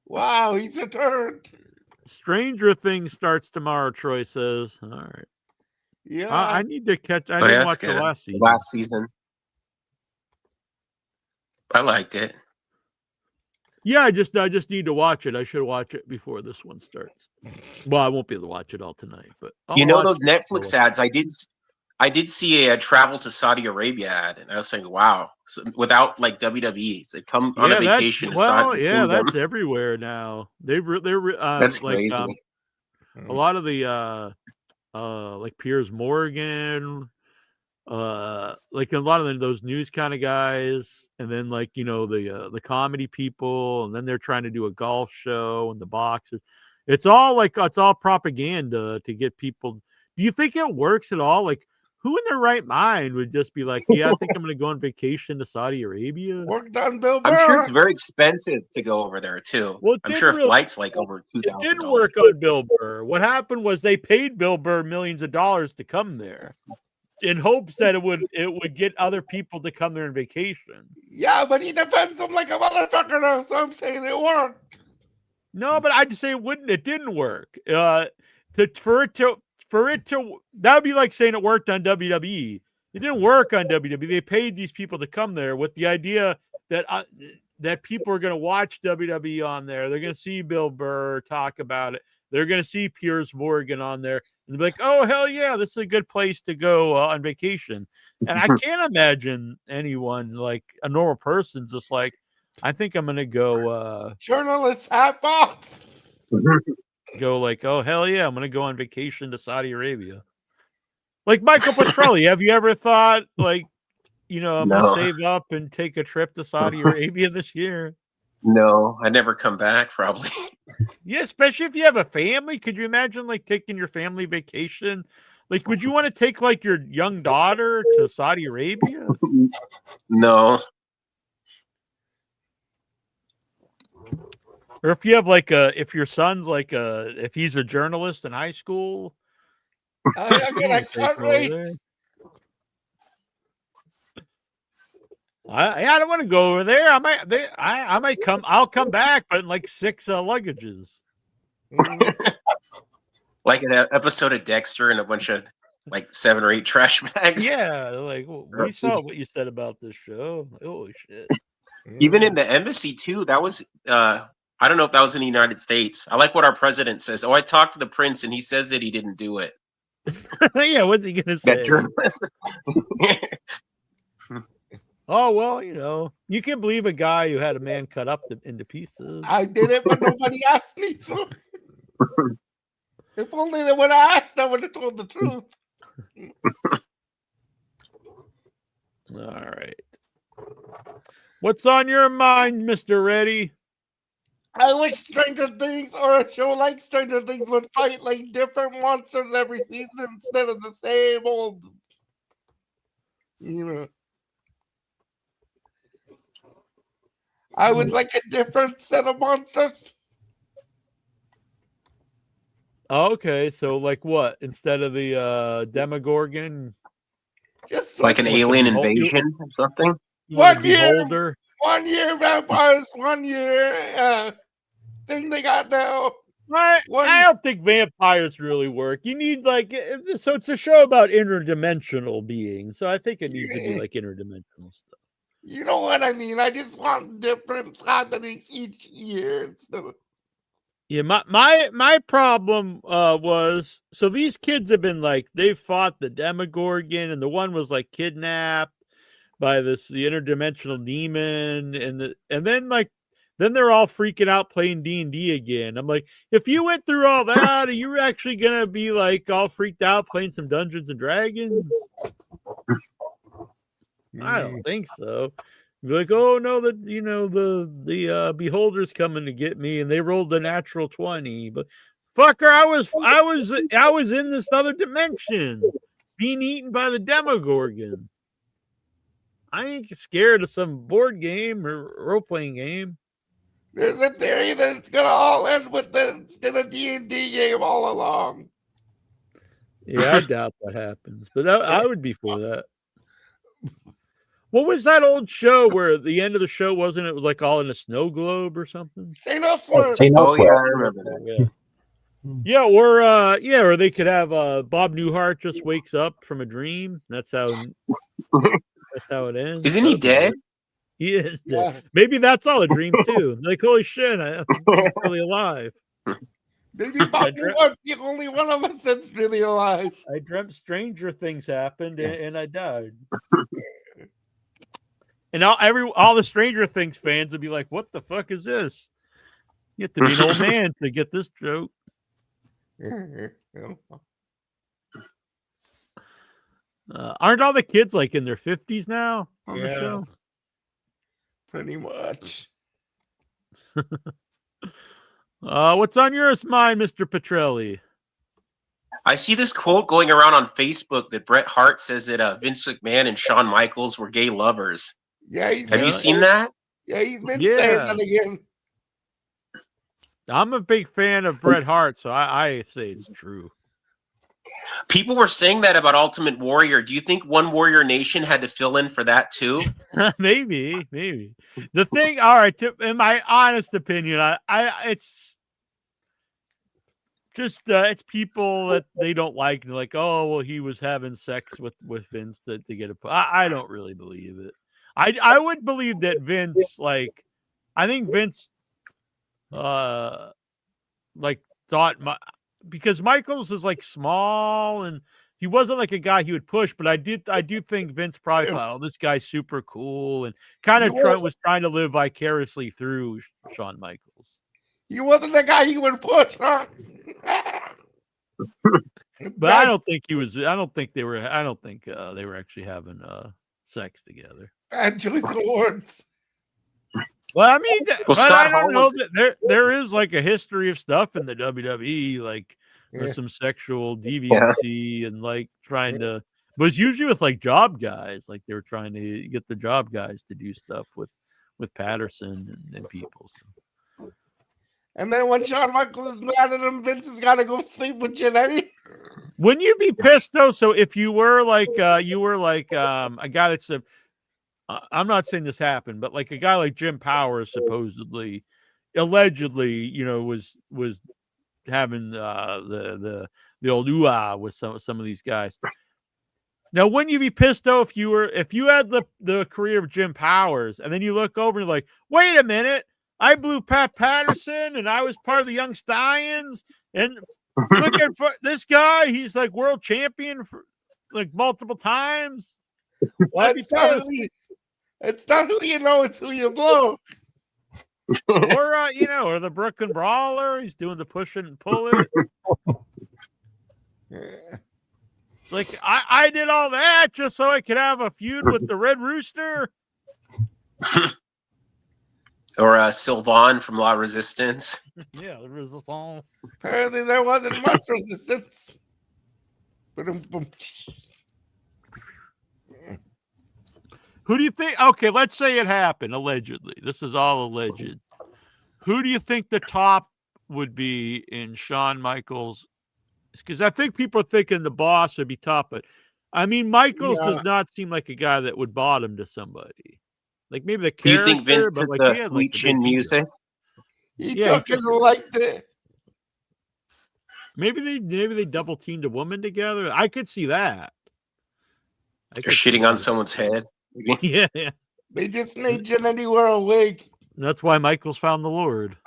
Wow, he's returned. Stranger Things starts tomorrow, Troy says. All right. Yeah. I need to catch. I didn't watch the last season. Last season. I liked it. Yeah, I just need to watch it. I should watch it before this one starts. Well, I won't be able to watch it all tonight, but I'll those Netflix ads. I did see a travel to Saudi Arabia ad, and I was saying, "Wow!" So, without like WWE, it's like come on a vacation to Saudi. Yeah, that's everywhere now. They're that's like crazy. A lot of the like Piers Morgan, like a lot of those news kind of guys, and then like the comedy people, and then they're trying to do a golf show and the boxers. It's all propaganda to get people. Do you think it works at all? Like, who in their right mind would just be like, yeah, I think I'm going to go on vacation to Saudi Arabia? Worked on Bill Burr. I'm sure it's very expensive to go over there too. Well, I'm sure flights like over $2,000. It didn't work on Bill Burr. What happened was they paid Bill Burr millions of dollars to come there, in hopes that it would get other people to come there on vacation. Yeah, but he defends them like a motherfucker now, so I'm saying it worked. No, but I'd say it didn't work. For it to that would be like saying it worked on WWE. It didn't work on WWE. They paid these people to come there with the idea that that people are going to watch WWE on there. They're going to see Bill Burr talk about it. They're going to see Piers Morgan on there, and they'll be like, "Oh hell yeah, this is a good place to go on vacation." And I can't imagine anyone, like a normal person, just like, I think I'm going to go. Journalists hat off. Go like, oh hell yeah, I'm going to go on vacation to Saudi Arabia. Like Michael Petrelli, have you ever thought like, I'm going to save up and take a trip to Saudi Arabia this year? No, I'd never come back, probably. Yeah, especially if you have a family. Could you imagine like taking your family vacation? Like, would you want to take like your young daughter to Saudi Arabia? No. Or if you have like if your son's like if he's a journalist in high school. I can't wait. I don't want to go over there. I might come. I'll come back, but in like 6 luggages. Like an episode of Dexter and a bunch of like 7 or 8 trash bags. Yeah, like we saw what you said about this show. Holy shit! Even in the embassy too. That was I don't know if that was in the United States. I like what our president says. Oh, I talked to the prince and he says that he didn't do it. Yeah, what's he gonna say? That journalist. Oh well, you can believe a guy who had a man cut up into pieces. I did it, but nobody asked me. So if only they would have asked, I would have told the truth. All right. What's on your mind, Mr. Reddy? I wish Stranger Things or a show like Stranger Things would fight like different monsters every season instead of the same old. I would like a different set of monsters. Okay, so like what? Instead of the Demogorgon, just like an alien invasion or something. 1 year, 1 year vampires, 1 year thing they got now. I don't think vampires really work. You need so it's a show about interdimensional beings. So I think it needs to be like interdimensional stuff. You know what I mean? I just want different happenings each year. Yeah, my problem was, so these kids have been like, they fought the Demogorgon, and the one was like kidnapped by the interdimensional demon, and then they're all freaking out playing D&D again. I'm like, if you went through all that, are you actually gonna be like all freaked out playing some Dungeons and Dragons? I don't think so. Be like, oh no, the beholder's coming to get me, and they rolled the natural 20. But fucker, I was in this other dimension, being eaten by the Demogorgon. I ain't scared of some board game or role playing game. There's a theory that it's gonna all end with the D&D game all along. Yeah, I doubt that happens, but I would be for that. What was that old show where the end of the show wasn't it like all in a snow globe or something? St. Elsewhere. Oh yeah, I remember that. Yeah, or they could have Bob Newhart just wakes up from a dream. That's how it ends. Isn't he dead? He is dead. Yeah. Maybe that's all a dream too. Like, holy shit, I'm really alive. Maybe Bob Newhart's the only one of us that's really alive. I dreamt stranger things happened and I died. And all the Stranger Things fans would be like, "What the fuck is this?" You have to be an old man to get this joke. Aren't all the kids like in their 50s now on the Yeah. show? Pretty much. What's on your mind, Mr. Petrelli? I see this quote going around on Facebook that Bret Hart says that Vince McMahon and Shawn Michaels were gay lovers. Yeah, Have you seen that? Yeah, he's been saying that again. I'm a big fan of Bret Hart, so I say it's true. People were saying that about Ultimate Warrior. Do you think One Warrior Nation had to fill in for that too? maybe. The thing, all right, in my honest opinion, it's just it's people that they don't like. They're like, oh, well, he was having sex with Vince to get a. I don't really believe it. I would believe that Vince, like, I think Vince, like thought because Michaels is like small and he wasn't like a guy he would push, but I do think Vince probably thought, oh, this guy's super cool and kind of was trying to live vicariously through Shawn Michaels. He wasn't the guy he would push, huh? But I don't think he was. I don't think they were actually having sex together. Bad choice of words. Well, I mean, but Scott I don't Hall know was- that there is like a history of stuff in the WWE, like there's some sexual deviancy and like trying to, but it's usually with like job guys, like they were trying to get the job guys to do stuff with Patterson and people. So. And then when Shawn Michaels is mad at him, Vince has got to go sleep with Jannetty. Wouldn't you be pissed though? So if you were like a guy that's a, I'm not saying this happened, but like a guy like Jim Powers allegedly, you know, was having the old ooh-ah with some of these guys. Now, wouldn't you be pissed though if you had the career of Jim Powers and then you look over and you're like, wait a minute, I blew Pat Patterson and I was part of the Young Stallions and look at this guy, he's like world champion for like multiple times. It's not who you know, it's who you blow. Or or the Brooklyn Brawler, he's doing the push it and pull it. It's like I did all that just so I could have a feud with the Red Rooster. Or Sylvan from La Resistance. Yeah, the Resistance. Apparently there wasn't much resistance. Who do you think? Okay, let's say it happened, allegedly. This is all alleged. Who do you think the top would be in Shawn Michaels? Because I think people are thinking the boss would be top, but I mean, Michaels does not seem like a guy that would bottom to somebody. Like maybe the character, Do you think Vince but took like the he had sweet like the chin music? He took it like that. Maybe they double teamed a woman together. I could see that. They're shitting on someone's head. Yeah. They just made Jannetty wear a wig. That's why Michaels found the Lord.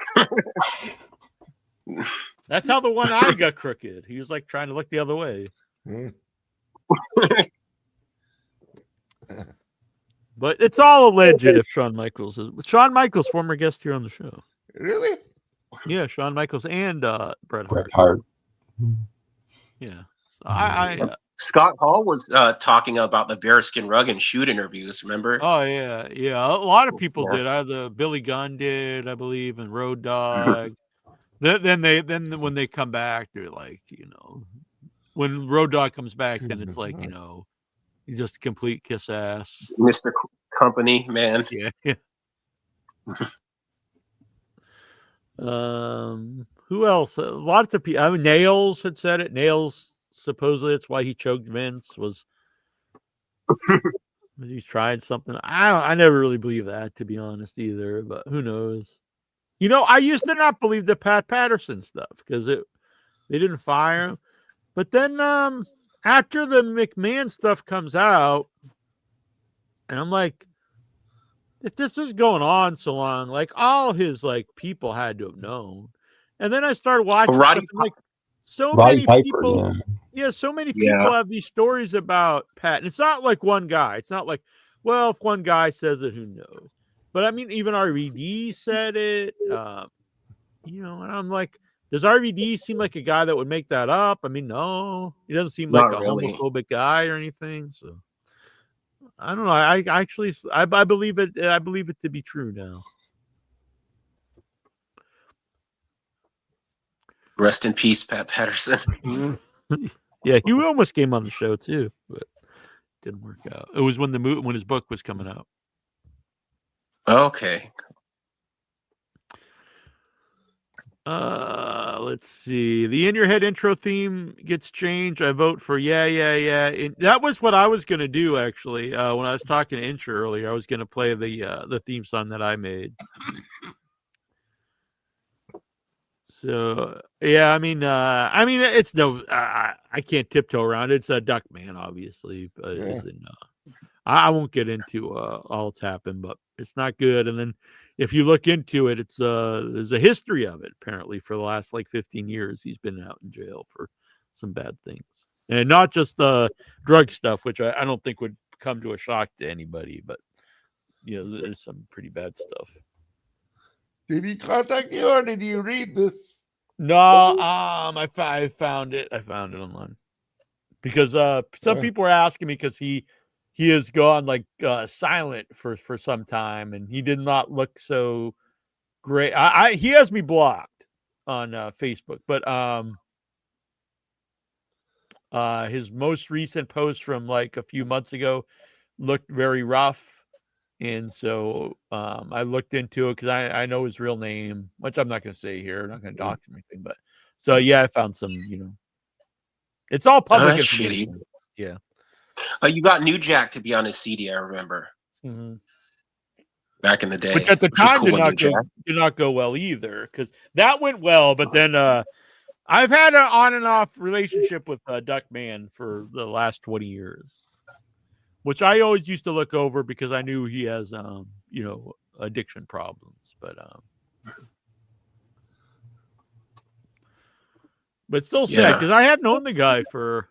That's how the one eye got crooked. He was like trying to look the other way. But it's all alleged if Shawn Michaels is. Shawn Michaels, former guest here on the show. Really? Yeah, Shawn Michaels and Bret Hart. Yeah. So Scott Hall was talking about the bearskin rug and shoot interviews. Remember? Oh yeah. A lot of people did. The Billy Gunn did, I believe, and Road Dogg. Then when they come back, they're like, when Road Dogg comes back, then it's like, he's just a complete kiss ass. Mr. Company, man. Yeah. Who else? Lots of people. I mean, Nails had said it. Nails supposedly it's why he choked Vince was he's trying something. I never really believe that, to be honest, either. But who knows? I used to not believe the Pat Patterson stuff because they didn't fire him. But then after the McMahon stuff comes out, and I'm like, if this was going on so long, like all his like people had to have known. And then I started watching stuff, and, like so many people. Yeah, so many people have these stories about Pat. And it's not like one guy. It's not like, well, if one guy says it, who knows? But I mean, even RVD said it. And I'm like, Does RVD seem like a guy that would make that up? I mean, no, he doesn't seem like Not a really. homophobic guy or anything. So I don't know. I actually I believe it. I believe it to be true now. Rest in peace, Pat Patterson. Yeah, he almost came on the show too, but didn't work out. It was when when his book was coming out. Okay. Let's see. The In Your Head intro theme gets changed. I vote for yeah. That was what I was gonna do actually. When I was talking to Incher earlier, I was gonna play the theme song that I made. So yeah, I mean, it's no, I can't tiptoe around it. It's a Duckman, obviously, but I won't get into all that's happened, but it's not good. And then if you look into it, it's there's a history of it. Apparently, for the last like 15 years, he's been out in jail for some bad things, and not just drug stuff, which I don't think would come to a shock to anybody, but there's some pretty bad stuff. Did he contact you, or did you read this? No, I found it. I found it online because some people were asking me because he has gone like silent for some time, and he did not look so great. He has me blocked on Facebook, but his most recent post from like a few months ago looked very rough. And so I looked into it because I know his real name, which I'm not going to say here. I'm not going to dox him or anything. But so, yeah, I found some, it's all public information. Shitty. Yeah. You got New Jack to be on his CD, I remember. Mm-hmm. Back in the day. Which at the time did not go well either, because that went well. But then I've had an on and off relationship with Duckman for the last 20 years. Which I always used to look over because I knew he has, addiction problems. But still sad because I have known the guy for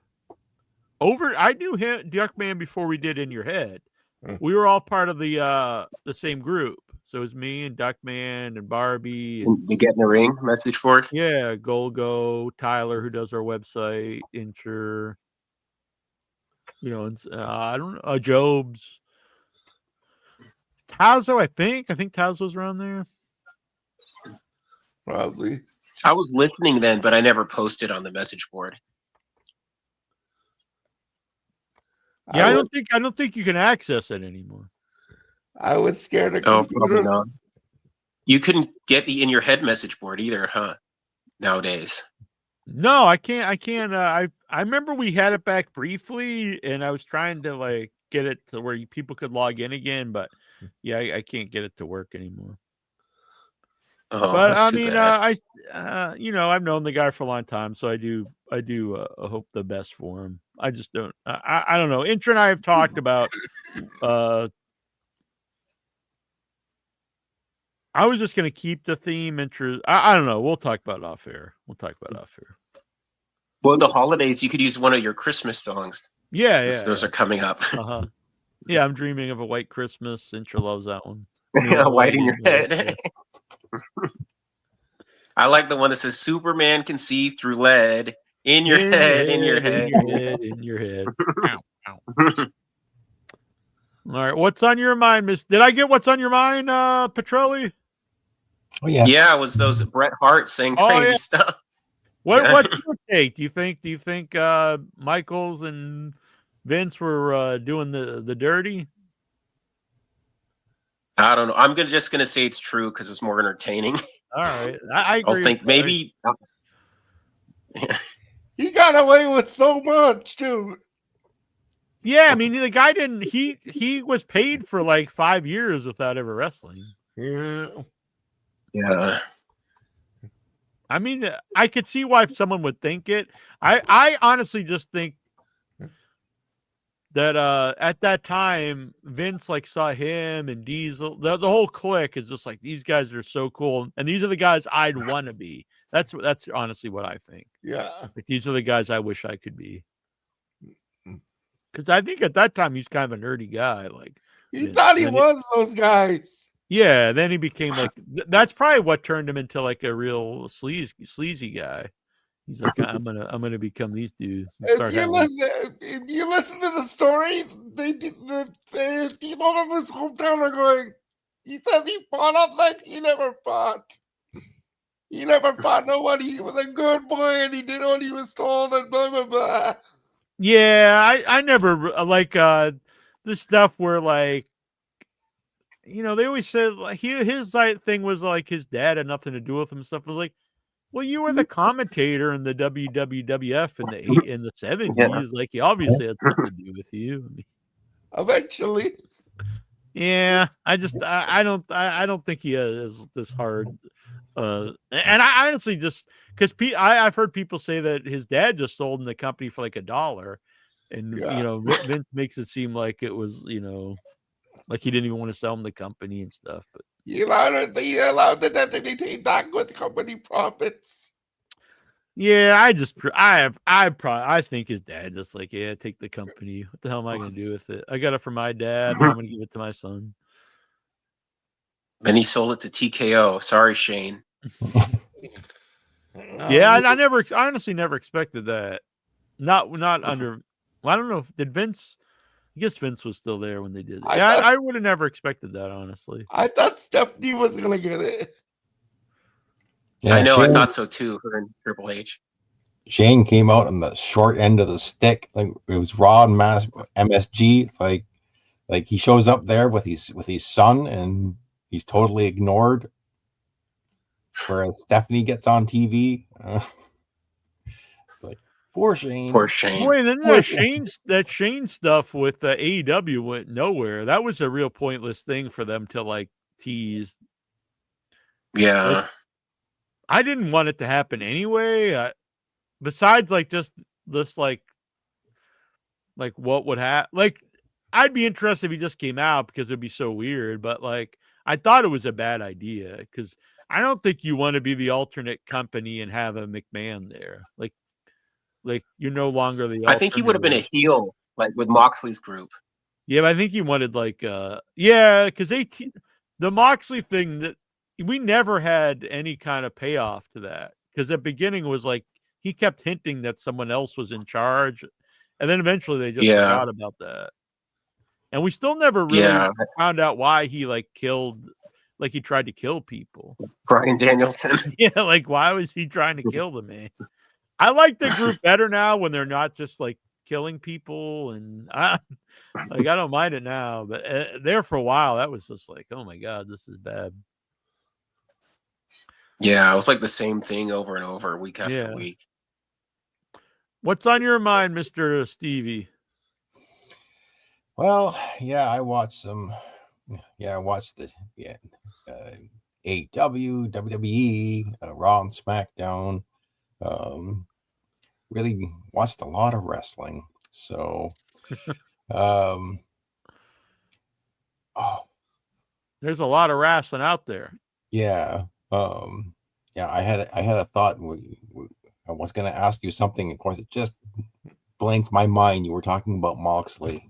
I knew him, Duckman, before we did In Your Head. We were all part of the same group. So it was me and Duckman and Barbie. And you Get in the Ring message for it? Yeah, Golgo, Tyler, who does our website, Incher. I don't know, Jobs. Tazo, I think Tazo's around there. Probably. I was listening then, but I never posted on the message board. Yeah, I don't think you can access it anymore. I was scared of computers. Probably not. You couldn't get the In Your Head message board either, huh? Nowadays. No, I can't. I remember we had it back briefly, and I was trying to like get it to where people could log in again, but yeah, I can't get it to work anymore. Oh, but that's I too mean, bad. I've known the guy for a long time, so I do hope the best for him. I just don't. I don't know. Intra and I have talked about. I was just going to keep the theme intro. I don't know. We'll talk about it off air. Well, the holidays, you could use one of your Christmas songs. Yeah, those are coming up. Yeah, I'm dreaming of a white Christmas. Intra loves that one. White in your head. I like the one that says Superman can see through lead. In your head. In your head. Ow, ow. All right, what's on your mind, Miss? Did I get what's on your mind, Petrelli? Oh yeah. Yeah, it was those Bret Hart saying crazy stuff. What's your take? Do you think Michaels and Vince were doing the dirty? I don't know. I'm just gonna say it's true because it's more entertaining. All right, I agree. I'll think maybe he got away with so much too. Yeah, I mean the guy didn't. He was paid for like 5 years without ever wrestling. Yeah. I mean, I could see why someone would think it. I honestly just think that at that time Vince like saw him and Diesel, the whole clique is just like, these guys are so cool, and these are the guys I'd want to be. That's honestly what I think. Yeah, like these are the guys I wish I could be. Because I think at that time he's kind of a nerdy guy. Like he thought he was those guys. Yeah, then he became like that's probably what turned him into like a real sleazy guy. He's like, I'm gonna become these dudes and start having. If you listen to the stories, they did the people from his hometown are going. He says he fought all night. He never fought. He never fought nobody. He was a good boy and he did what he was told and blah blah blah. Yeah, I never like the stuff where like they always said like his like, thing was like his dad had nothing to do with him. Stuff was like, well, you were the commentator in the WWF in the '70s. Like, he obviously had something to do with you. I mean, Eventually, yeah, I don't think he is this hard. And I honestly just because I've heard people say that his dad just sold him the company for like $1, and yeah. Vince makes it seem like it was like he didn't even want to sell him the company and stuff. But He allowed the designate back with company profits. yeah, I think his dad just like, yeah, take the company. What the hell am I gonna do with it? I got it from my dad. Now I'm gonna give it to my son. Then he sold it to TKO. Sorry, Shane. Yeah, I honestly never expected that. Not under. Well, I don't know. Did Vince? I guess Vince was still there when they did it. I would have never expected that, honestly. I thought Stephanie was gonna get it. Yeah, I know. Shane, I thought so too. Her and Triple H. Shane came out on the short end of the stick. Like it was Raw and MSG. It's like he shows up there with his son, and he's totally ignored. Whereas Stephanie gets on TV. Like poor Shane. Poor Shane. Boy, and then that Shane stuff with the AEW went nowhere. That was a real pointless thing for them to like tease. Yeah. Like, I didn't want it to happen anyway. Besides, like just this, like what would happen? Like, I'd be interested if he just came out because it'd be so weird. But like, I thought it was a bad idea because I don't think you want to be the alternate company and have a McMahon there. Like you're no longer the. I think he would have been a heel, like with Moxley's group. Yeah, but I think he wanted like because the Moxley thing that we never had any kind of payoff to that because at the beginning it was like he kept hinting that someone else was in charge, and then eventually they just forgot about that, and we still never really found out why he like killed, like he tried to kill people. Bryan Danielson. Yeah, like why was he trying to kill the man? I like the group better now when they're not just like killing people, and I don't mind it now. But there for a while, that was just like, oh my god, this is bad. Yeah, it was like the same thing over and over, week after week. What's on your mind, Mr. Stevie? Well, yeah, I watched some. Yeah, I watched the AEW, WWE, Raw and SmackDown. Really watched a lot of wrestling. So, there's a lot of wrestling out there. Yeah. I had a thought. I was going to ask you something. Of course, it just blanked my mind. You were talking about Moxley.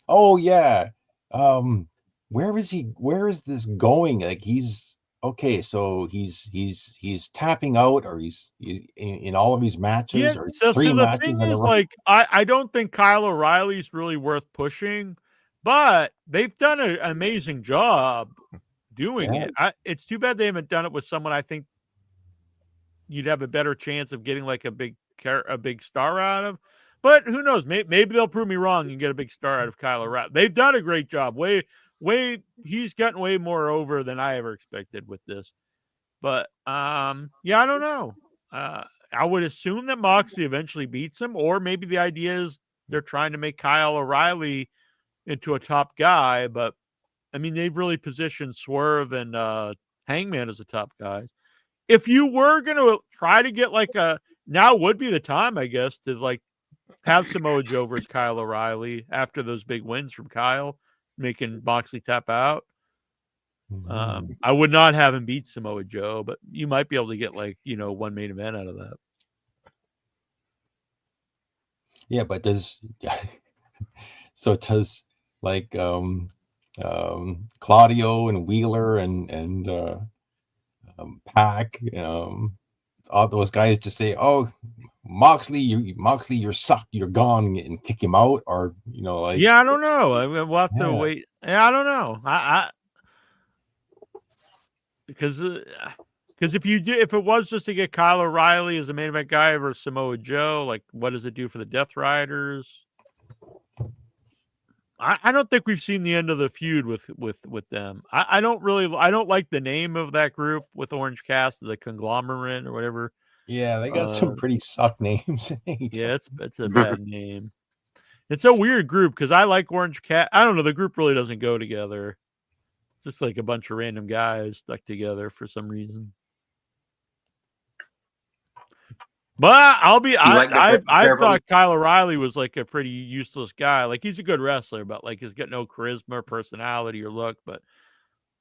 Oh yeah. Where is he? Where is this going? Like he's okay. So he's tapping out, or he's in all of his matches, or so three the matches thing in a is, row. like, I don't think Kyle O'Reilly's really worth pushing, but they've done an amazing job doing it. It's too bad they haven't done it with someone I think you'd have a better chance of getting like a big star out of. But who knows? Maybe they'll prove me wrong and get a big star out of Kyle O'Reilly. They've done a great job. He's gotten way more over than I ever expected with this. But I don't know. I would assume that Moxley eventually beats him, or maybe the idea is they're trying to make Kyle O'Reilly into a top guy. But I mean, they've really positioned Swerve and Hangman as the top guys. If you were going to try to get like now would be the time, I guess, to like have Samoa Joe versus Kyle O'Reilly after those big wins from Kyle, making Moxley tap out. I would not have him beat Samoa Joe, but you might be able to get like, one main event out of that. Yeah, but does like Claudio and Wheeler and Pac. All those guys just say, "Oh, Moxley, you're sucked, you're gone," and kick him out, or like. Yeah, I don't know. We'll have to Yeah. wait. Yeah, I don't know. I because if it was just to get Kyle O'Reilly as a main event guy versus Samoa Joe, like what does it do for the Death Riders? I don't think we've seen the end of the feud with them. I don't like the name of that group with Orange Cast, the Conglomerate or whatever. Yeah, they got some pretty suck names. Yeah, it's a bad name. It's a weird group because I like Orange Cat. I don't know. The group really doesn't go together. It's just like a bunch of random guys stuck together for some reason. But I've thought Kyle O'Reilly was like a pretty useless guy. Like he's a good wrestler, but like he's got no charisma, or personality, or look. But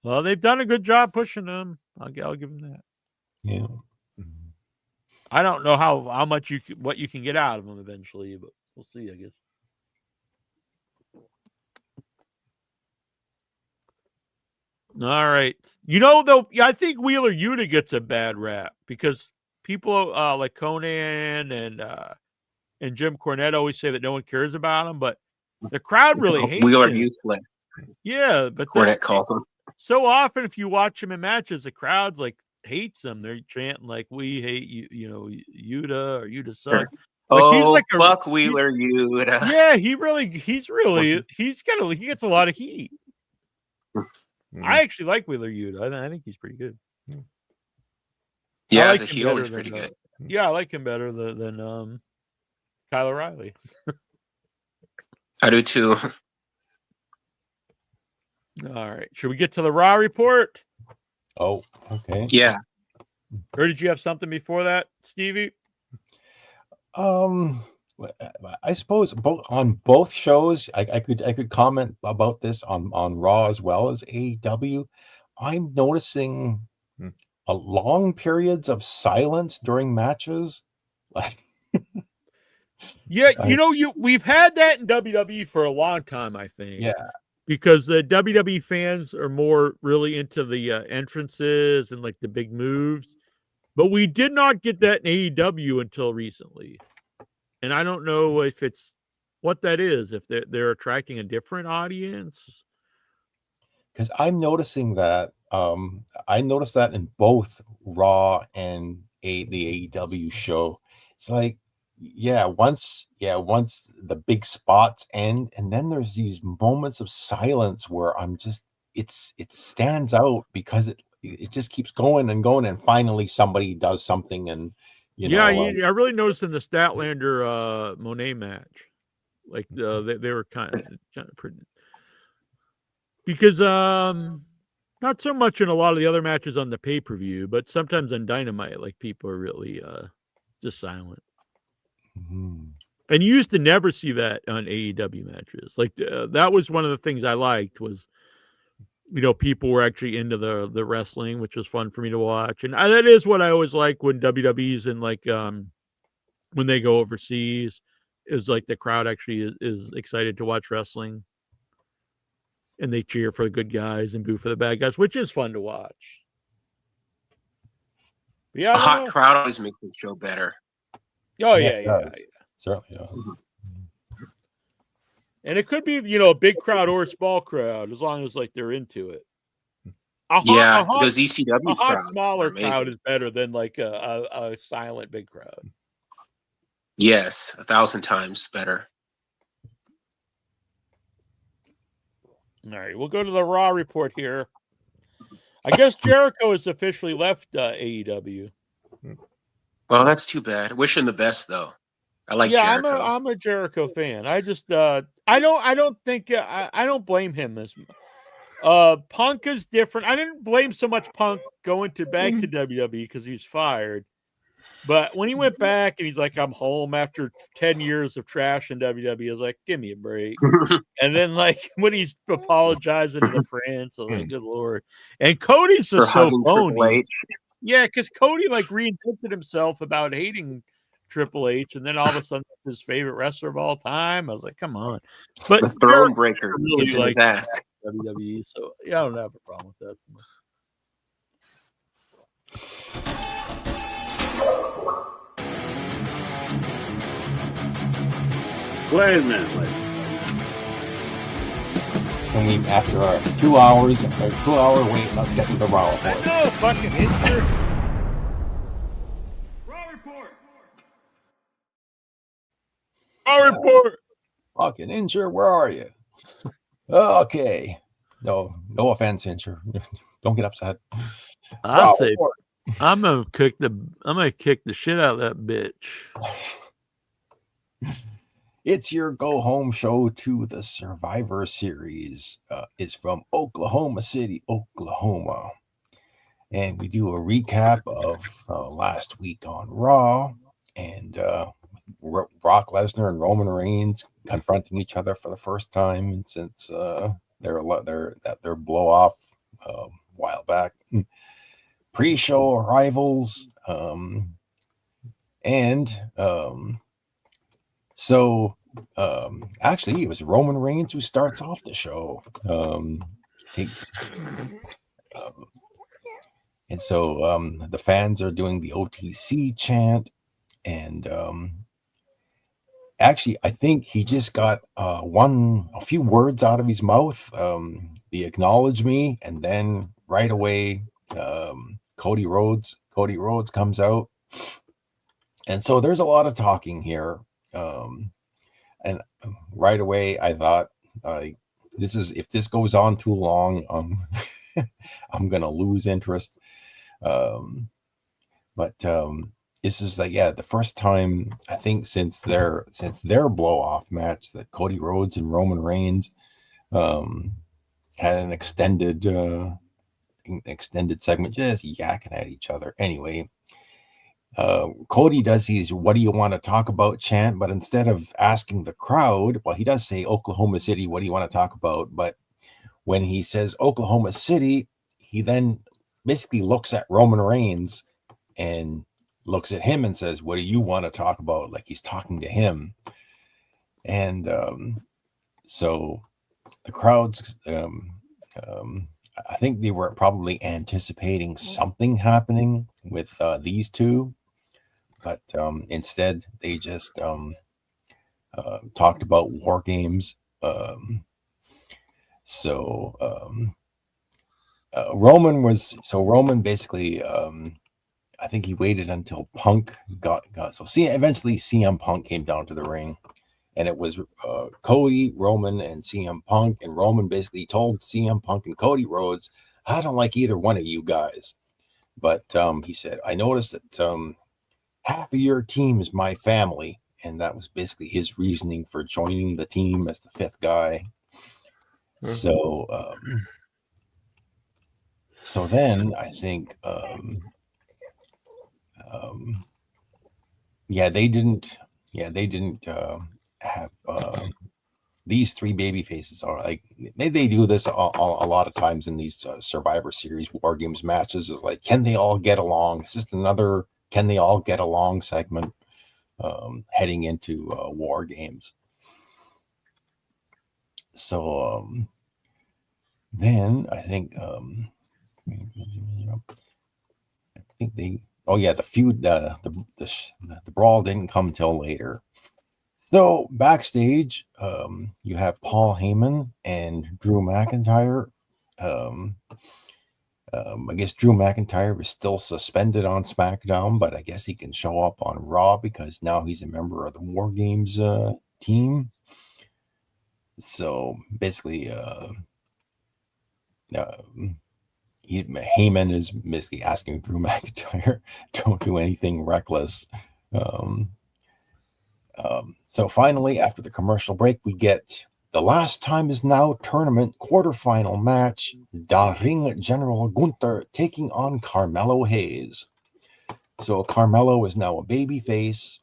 well, they've done a good job pushing him. I'll give him that. Yeah. I don't know how much what you can get out of him eventually, but we'll see. I guess. All right. Though, I think Wheeler Yuta gets a bad rap because people like Conan and Jim Cornette always say that no one cares about him, but the crowd really hates Wheeler him. useless. Yeah, but Cornette calls him. So often, if you watch him in matches, the crowd's like hates him. They're chanting like, "We hate you," Yuta or Yuta suck. Like he's like fuck Wheeler Yuta. Yeah, he gets a lot of heat. I actually like Wheeler Yuta. I think he's pretty good. Yeah, as a heel, he's pretty good. Yeah, I like him better than Kyle O'Reilly. I do too. All right. Should we get to the Raw report? Oh, okay. Yeah. Or did you have something before that, Stevie? I suppose on both shows, I could comment about this on Raw as well as AEW. I'm noticing a long periods of silence during matches. Like, yeah, we've had that in WWE for a long time, I think. Yeah, because the WWE fans are more really into the entrances and like the big moves, but we did not get that in AEW until recently. And I don't know if it's what that is, if they're attracting a different audience. Because I'm noticing that. I noticed that in both Raw and the AEW show. It's like, once the big spots end, and then there's these moments of silence where I'm just it stands out because it just keeps going and going, and finally somebody does something, and I really noticed in the Statlander Monet match, like they were kind of pretty, because not so much in a lot of the other matches on the pay-per-view, but sometimes on Dynamite, like people are really just silent. Mm-hmm. And you used to never see that on AEW matches. Like that was one of the things I liked was, people were actually into the wrestling, which was fun for me to watch. And that is what I always like when WWE's in like when they go overseas, is like the crowd actually is excited to watch wrestling. And they cheer for the good guys and boo for the bad guys, which is fun to watch. But yeah, a hot crowd always makes the show better. Oh yeah. Certainly. And it could be, a big crowd or a small crowd, as long as like they're into it. Those ECW a hot crowds smaller crowd is better than like a silent big crowd. Yes, 1,000 times better. All right, we'll go to the Raw report here. I guess Jericho has officially left AEW. Well, that's too bad. Wish him the best, though. I like Jericho. I'm a Jericho fan. I just I don't think I don't blame him as much. Punk is different. I didn't blame so much Punk going back to WWE because he's fired. But when he went back and he's like, I'm home after 10 years of trash in WWE, I was like, give me a break. And then like when he's apologizing to the fans, I was like, good Lord. And Cody's just so phony. Yeah, because Cody like reinvented himself about hating Triple H, and then all of a sudden his favorite wrestler of all time. I was like, come on. But the throne breaker really like his ass. WWE, so yeah, I don't have a problem with that. Wait a minute, Can we, after our 2 hours, a 2-hour wait, let's get to the Raw report. No fucking injury. Raw report. Fucking Injure, where are you? Okay. No offense, Injure. Don't get upset. I say I'm gonna kick the shit out of that bitch. It's your go home show to the Survivor Series. It's from Oklahoma City, Oklahoma. And we do a recap of last week on Raw, and Brock Lesnar and Roman Reigns confronting each other for the first time since their blow off a while back. Pre-show arrivals, actually, it was Roman Reigns who starts off the show. The fans are doing the OTC chant, and actually, I think he just got a few words out of his mouth. The acknowledge me, and then right away, Cody Rhodes comes out, and so there's a lot of talking here. And right away, I thought, if this goes on too long, I'm gonna lose interest. But this is the first time I think since their blow off match that Cody Rhodes and Roman Reigns had an extended segment just yakking at each other. Anyway, Cody does his "what do you want to talk about" chant, but instead of asking the crowd, well, he does say Oklahoma City, what do you want to talk about? But when he says Oklahoma City, he then basically looks at Roman Reigns and looks at him and says, what do you want to talk about? Like he's talking to him. And so the crowds, I think they were probably anticipating something happening with these two. But instead, they just talked about war games. Roman basically, I think he waited until Punk got. So eventually CM Punk came down to the ring, and it was Cody, Roman, and CM Punk. And Roman basically told CM Punk and Cody Rhodes, "I don't like either one of you guys." But he said, "I noticed that half of your team is my family," and that was basically his reasoning for joining the team as the fifth guy. So then I think they didn't have these three baby faces are like they do this a lot of times in these Survivor Series War Games matches, is like, can they all get along? It's just another can they all get along segment heading into War Games. So then I think the feud, the brawl didn't come till later. So backstage, you have Paul Heyman and Drew McIntyre. I guess Drew McIntyre is still suspended on SmackDown, but I guess he can show up on Raw because now he's a member of the War Games team. So basically, Heyman is basically asking Drew McIntyre, don't do anything reckless. So finally, after the commercial break, we get the Last Time Is Now tournament quarterfinal match. Da Ring General Gunther taking on Carmelo Hayes. So Carmelo is now a babyface,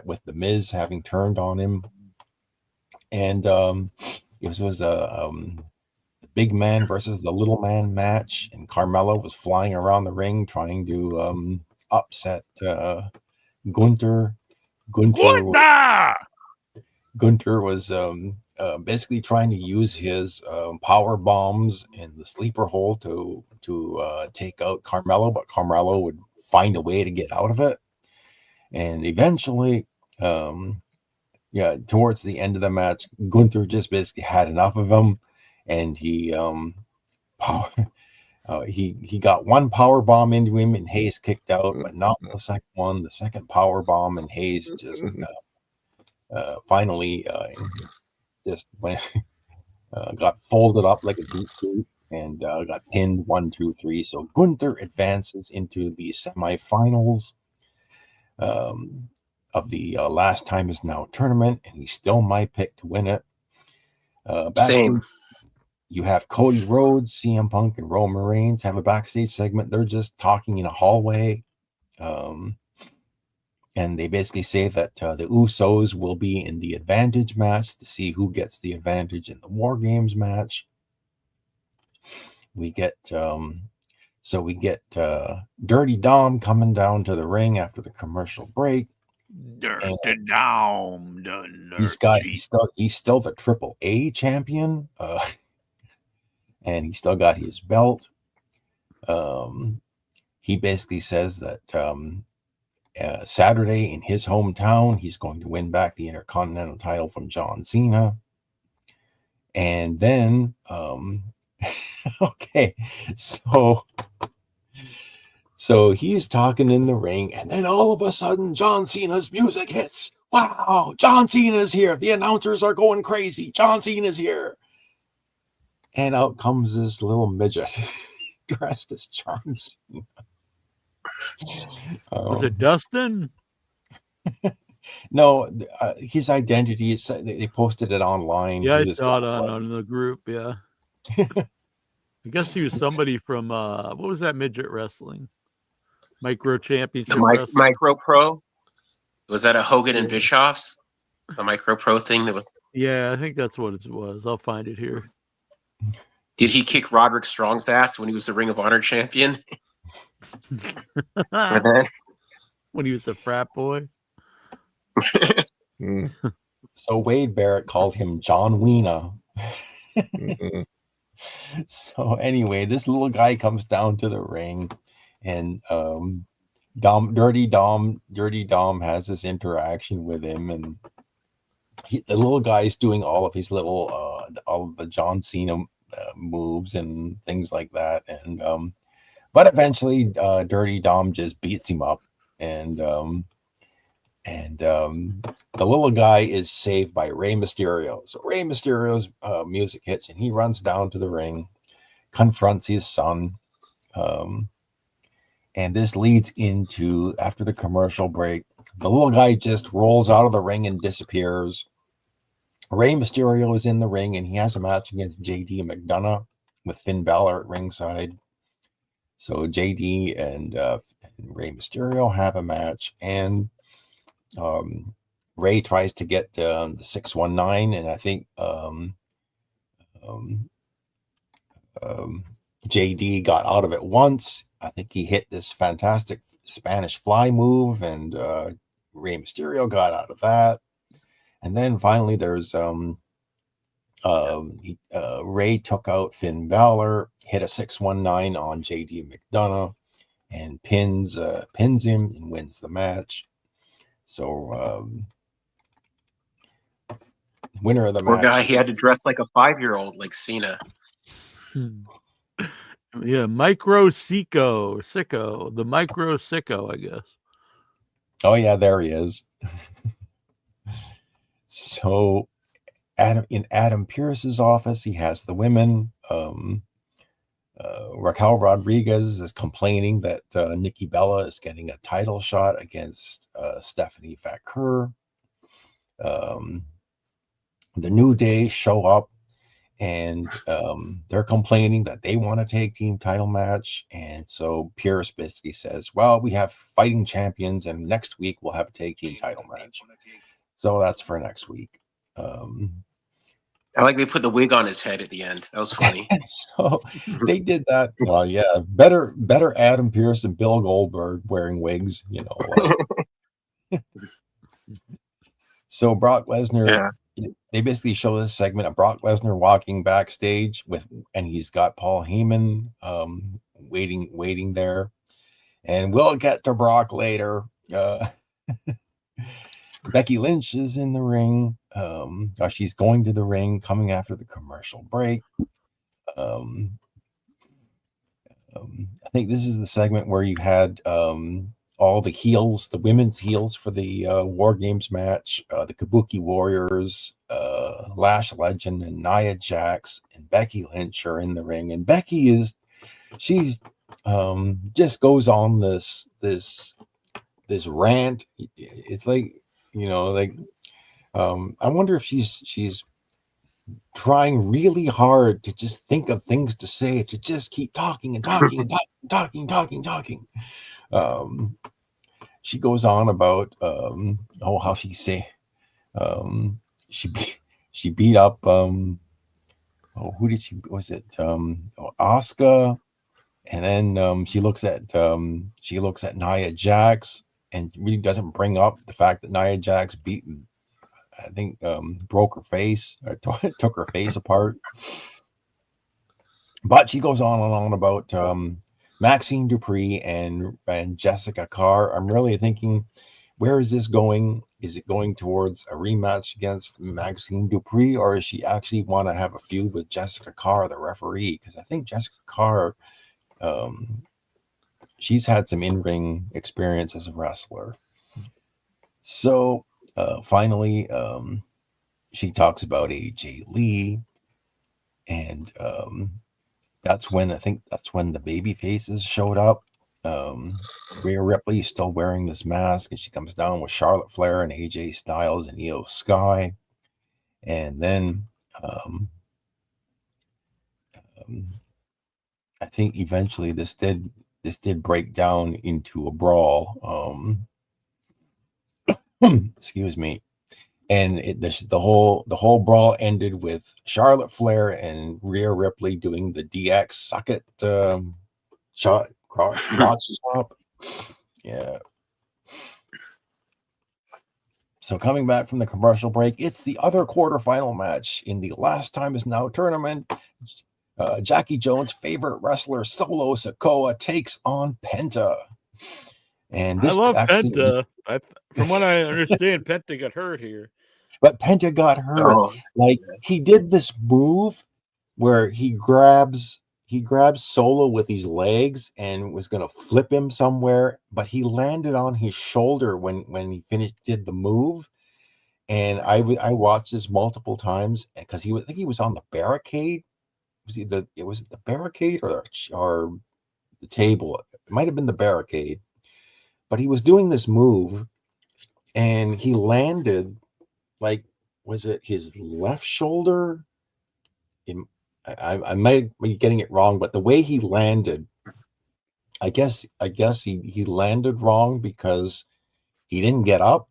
with the Miz having turned on him. And it was a big man versus the little man match, and Carmelo was flying around the ring trying to Gunther was basically trying to use his power bombs in the sleeper hole to take out Carmelo, but Carmelo would find a way to get out of it. And eventually, towards the end of the match, Gunther just basically had enough of him, and he he got one power bomb into him, and Hayes kicked out, but not the second one. The second power bomb, and Hayes just finally just went, got folded up like a deep boot and got pinned 1, 2, 3. So Gunther advances into the semifinals of the Last Time Is Now tournament, and he's still my pick to win it. Same. You have Cody Rhodes, CM Punk, and Roman Reigns have a backstage segment. They're just talking in a hallway. And they basically say that the Usos will be in the advantage match to see who gets the advantage in the War Games match. We get Dirty Dom coming down to the ring after the commercial break. Dirty Dom. He's still the Triple A champion, and he still got his belt. He basically says that Saturday in his hometown, he's going to win back the Intercontinental title from John Cena. And then, okay, so he's talking in the ring, and then all of a sudden, John Cena's music hits. Wow, John Cena's here. The announcers are going crazy. John Cena's here. And out comes this little midget dressed as John Cena. Was it Dustin? No, his identity is they posted it online. Yeah, I saw it on the group. Yeah, I guess he was somebody from what was that midget wrestling? Micro Championship Wrestling. Micro Pro. Was that a Hogan and Bischoff's? The Micro Pro thing that was. Yeah, I think that's what it was. I'll find it here. Did he kick Roderick Strong's ass when he was the Ring of Honor champion? When he was a frat boy. So Wade Barrett called him John Weena. So anyway, this little guy comes down to the ring, and Dirty Dom has this interaction with him, and the little guy's doing all of his little all of the John Cena moves and things like that, and but eventually Dirty Dom just beats him up, and the little guy is saved by Rey Mysterio. So Rey Mysterio's music hits, and he runs down to the ring, confronts his son, and this leads into, after the commercial break, the little guy just rolls out of the ring and disappears. Rey Mysterio is in the ring, and he has a match against JD McDonough with Finn Balor at ringside. So JD and Rey Mysterio have a match, and Ray tries to get the 619, and I think JD got out of it once. I think he hit this fantastic Spanish fly move, and Rey Mysterio got out of that. And then finally, there's Ray took out Finn Balor, hit a 619 on JD McDonough, and pins him and wins the match. So, winner of the match. Poor guy, he had to dress like a 5-year-old, like Cena. Yeah, Micro Sicko, the Micro Sicko, I guess. Oh yeah, there he is. So, in Adam Pearce's office, he has the women. Raquel Rodriguez is complaining that Nikki Bella is getting a title shot against Stephanie Vaquer. The New Day show up, and they're complaining that they want a tag team title match. And so Pierce basically says, well, we have fighting champions, and next week we'll have a tag team title match. So that's for next week. I like they put the wig on his head at the end. That was funny. So they did that. Well, yeah, better Adam Pearce than Bill Goldberg wearing wigs, you know. So Brock Lesnar they basically show this segment of Brock Lesnar walking backstage and he's got Paul Heyman waiting there. And we'll get to Brock later. Becky Lynch is in the ring. She's going to the ring, coming after the commercial break. I think this is the segment where you had all the heels, the women's heels for the War Games match, the Kabuki Warriors, Lash Legend, and Nia Jax, and Becky Lynch are in the ring. And Becky she's just goes on this rant. It's like, I wonder if she's trying really hard to just think of things to say, to just keep talking and talking and talking. She goes on about how she she beat up who did she was it Asuka, and then she looks at Nia Jax and really doesn't bring up the fact that Nia Jax broke her face, or took her face apart. But she goes on and on about Maxine Dupree and Jessica Carr. I'm really thinking, where is this going? Is it going towards a rematch against Maxine Dupree, or does she actually want to have a feud with Jessica Carr, the referee? Because I think Jessica Carr, she's had some in-ring experience as a wrestler. So finally, she talks about AJ Lee, and that's when the baby faces showed up. Rhea Ripley is still wearing this mask, and she comes down with Charlotte Flair and AJ Styles and Io Sky, and then I think eventually this did break down into a brawl. Excuse me. And the whole brawl ended with Charlotte Flair and Rhea Ripley doing the DX suck it shot up. Yeah. So coming back from the commercial break, it's the other quarterfinal match in the Last Time Is Now tournament. Jackie Jones' favorite wrestler Solo Sikoa takes on Penta. And I love Penta. From what I understand, Penta got hurt here. But Penta got hurt. He did this move where he grabs Solo with his legs and was going to flip him somewhere, but he landed on his shoulder when he did the move. And I watched this multiple times because I think he was on the barricade. Was it the barricade or the table? It might have been the barricade, but he was doing this move and he landed. Was it his left shoulder? I might be getting it wrong, but the way he landed, I guess he landed wrong because he didn't get up,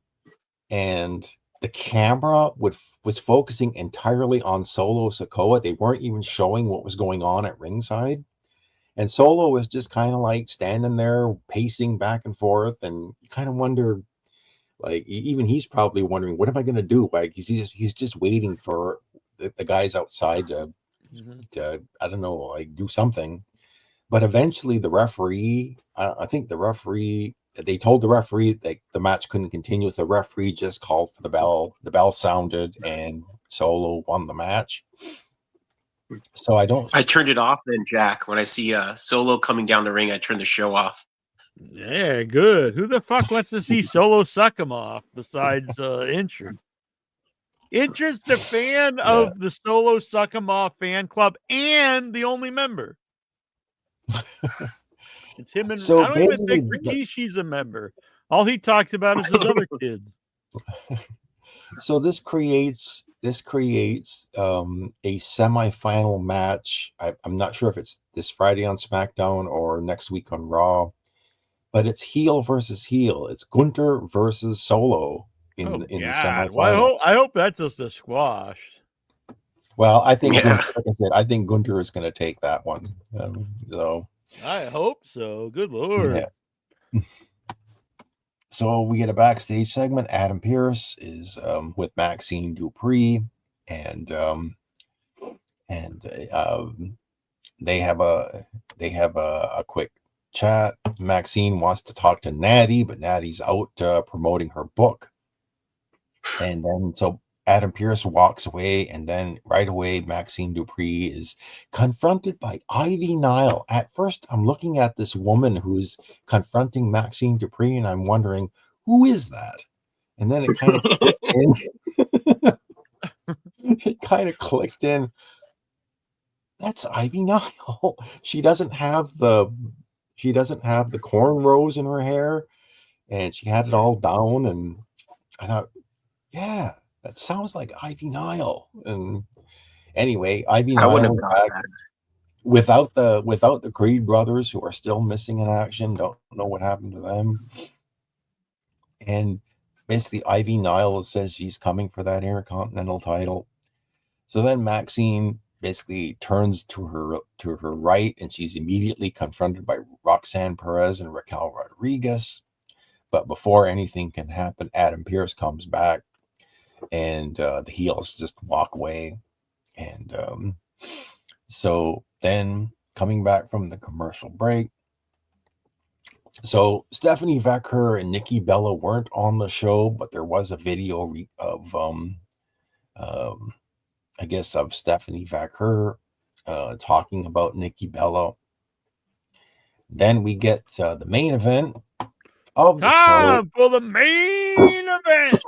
and the camera was focusing entirely on Solo Sikoa. They weren't even showing what was going on at ringside, and Solo was just kind of like standing there pacing back and forth, and you kind of wonder. Even he's probably wondering, what am I going to do? He's just waiting for the guys outside to I don't know, do something. But eventually the referee, they told the referee that the match couldn't continue. So the referee just called for the bell. The bell sounded and Solo won the match. So I turned it off then, Jack. When I see Solo coming down the ring, I turn the show off. Yeah, good. Who the fuck wants to see Solo suck him off besides Interest? Interest, the fan of the Solo Suck him off fan club and the only member. It's him and I don't even think Rikishi's a member. All he talks about is his other kids. So this creates a semifinal match. I'm not sure if it's this Friday on SmackDown or next week on Raw. But it's heel versus heel. It's Gunther versus Solo in the semifinal. Well, I hope that's just a squash. Well, I think Gunther is going to take that one. So I hope so. Good Lord. Yeah. So we get a backstage segment. Adam Pearce is with Maxine Dupree. and they have a quick chat. Maxine wants to talk to Natty, but Natty's out promoting her book. And then so Adam Pierce walks away, and then right away Maxine Dupree is confronted by Ivy Nile. At first, I'm looking at this woman who's confronting Maxine Dupree, and I'm wondering, who is that? And then it kind of clicked in. It kind of clicked in. That's Ivy Nile. She doesn't have the cornrows in her hair, and she had it all down. And I thought, yeah, that sounds like Ivy Nile. And anyway, Ivy I wouldn't Nile have back got without the Creed brothers, who are still missing in action. Don't know what happened to them. And basically, Ivy Nile says she's coming for that Intercontinental title. So then Maxine basically turns to her right, and she's immediately confronted by Roxanne Perez and Raquel Rodriguez. But before anything can happen, Adam Pierce comes back, and the heels just walk away. And so then, coming back from the commercial break, so Stephanie Vecker and Nikki Bella weren't on the show, but there was a video of I guess of Stephanie Vecker talking about Nikki Bella. Then we get the main event of the show. For the main event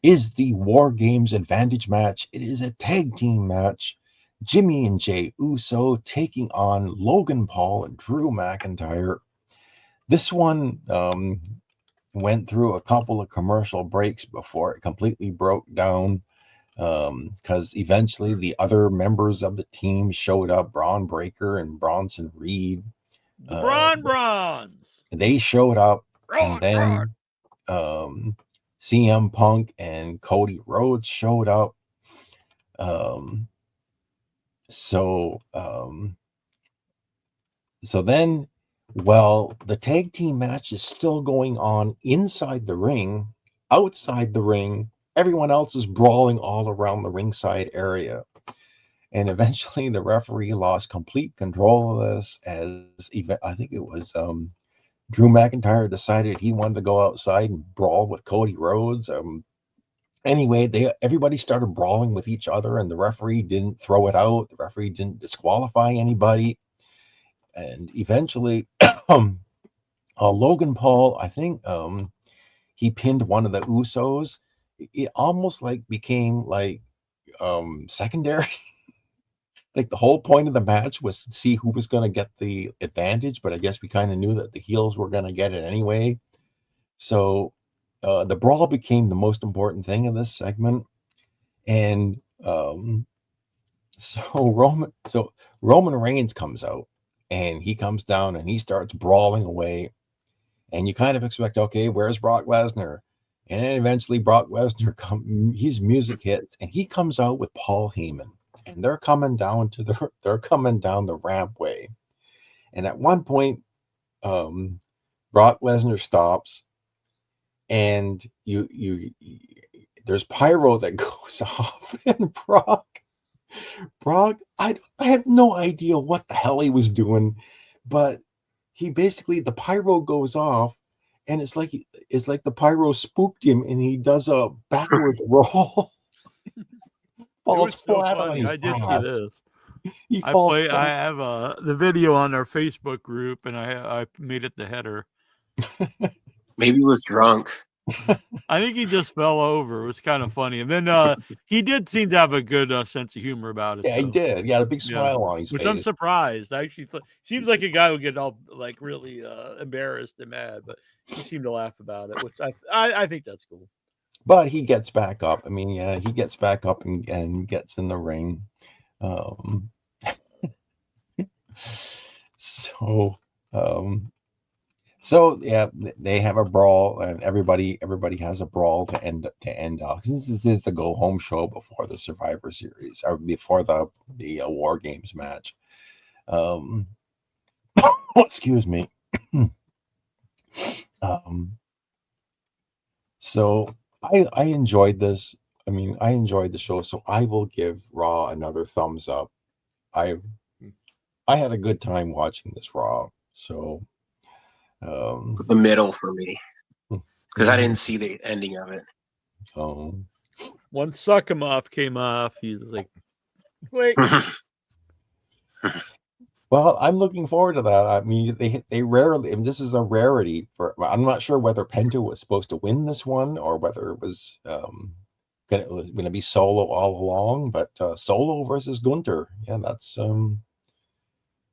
Is the War Games Advantage match. It is a tag team match. Jimmy and Jay Uso taking on Logan Paul and Drew McIntyre. This one went through a couple of commercial breaks before it completely broke down, because eventually the other members of the team showed up. Braun Breaker and Bronson Reed. The Bronze. They showed up, and then CM Punk and Cody Rhodes showed up. So then, well, the tag team match is still going on inside the ring. Outside the ring, everyone else is brawling all around the ringside area. And eventually the referee lost complete control of this, as I think it was Drew McIntyre decided he wanted to go outside and brawl with Cody Rhodes. Anyway, everybody started brawling with each other, and the referee didn't throw it out. The referee didn't disqualify anybody. And eventually, Logan Paul, I think he pinned one of the Usos. It almost like became like secondary. Like the whole point of the match was to see who was going to get the advantage, but I guess we kind of knew that the heels were going to get it anyway. So the brawl became the most important thing in this segment. And so Roman Reigns comes out, and he comes down and he starts brawling away. And you kind of expect, okay, where's Brock Lesnar? And then eventually Brock Lesnar his music hits, and he comes out with Paul Heyman. And they're coming down the rampway. And at one point, Brock Lesnar stops, and there's pyro that goes off, and Brock, I have no idea what the hell he was doing, but he basically, the pyro goes off, and it's like the pyro spooked him, and he does a backward roll. Falls flat on his I did see ass. this. He I falls have the video on our Facebook group, and I made it the header. Maybe he was drunk. I think he just fell over. It was kind of funny. And then he did seem to have a good sense of humor about it. Yeah, he did. He had a big smile on his face. Which I'm surprised. I actually seems like a guy who get all like really embarrassed and mad, but he seemed to laugh about it, which I think that's cool. But he gets back up. I mean, yeah, he gets back up and gets in the ring. So yeah, they have a brawl, and everybody has a brawl to end off. This is the go home show before the Survivor Series, or before the War Games match. Excuse me. So I enjoyed this. I mean, I enjoyed the show, so I will give Raw another thumbs up. I had a good time watching this Raw, so the middle for me, because I didn't see the ending of it. Oh, Once Suckamoff came off, he's like, wait. Well, I'm looking forward to that. I mean, they rarely, and this is a rarity for. I'm not sure whether Penta was supposed to win this one or whether it was going to be Solo all along. But Solo versus Gunter, yeah, that's Yeah,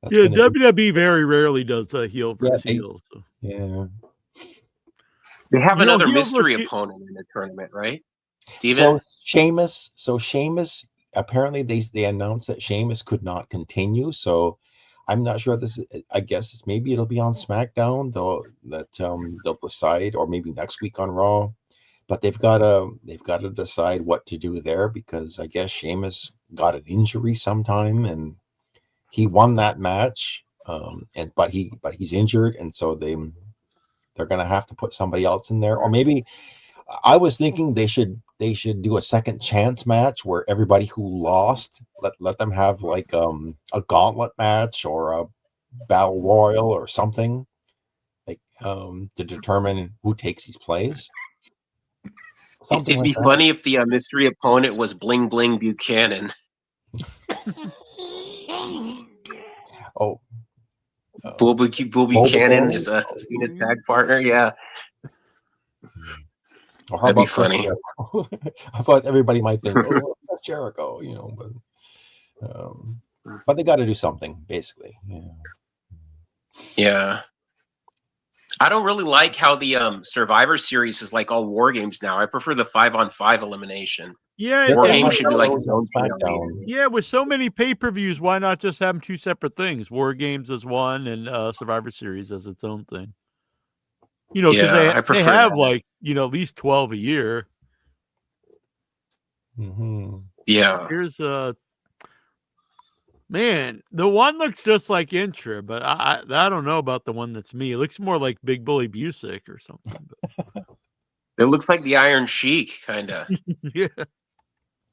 gonna be- WWE very rarely does heel versus they- heel. So. yeah. They have You know, another heels mystery versus- opponent in the tournament, right? Steven? So Sheamus, apparently they announced that Sheamus could not continue. So I'm not sure this. I guess maybe it'll be on SmackDown. They'll decide, or maybe next week on Raw. But they've got to decide what to do there, because I guess Sheamus got an injury sometime and he won that match. But he's injured, and so they're going to have to put somebody else in there, or maybe I was thinking they should do a second chance match where everybody who lost, let them have like a gauntlet match or a battle royal or something, like to determine who takes his place. Something It'd be like funny if the mystery opponent was Bling Bling Buchanan. Oh, Bull Buchanan is Cena's tag partner. Yeah, or how that'd be about funny. I thought everybody might think, oh, that's Jericho, but they got to do something, basically. Yeah. I don't really like how the Survivor Series is like all war games now. I prefer the 5-on-5 elimination. Yeah, War and games with should be like its own thing. Yeah, with so many pay-per-views, why not just have them two separate things? War Games as one, and Survivor Series as its own thing. Because they have like at least 12 a year. Mm-hmm. Yeah. Here's man, the one looks just like Intra, but I don't know about the one that's me. It looks more like Big Bully Busick or something. It looks like the Iron Sheik, kind of. Yeah.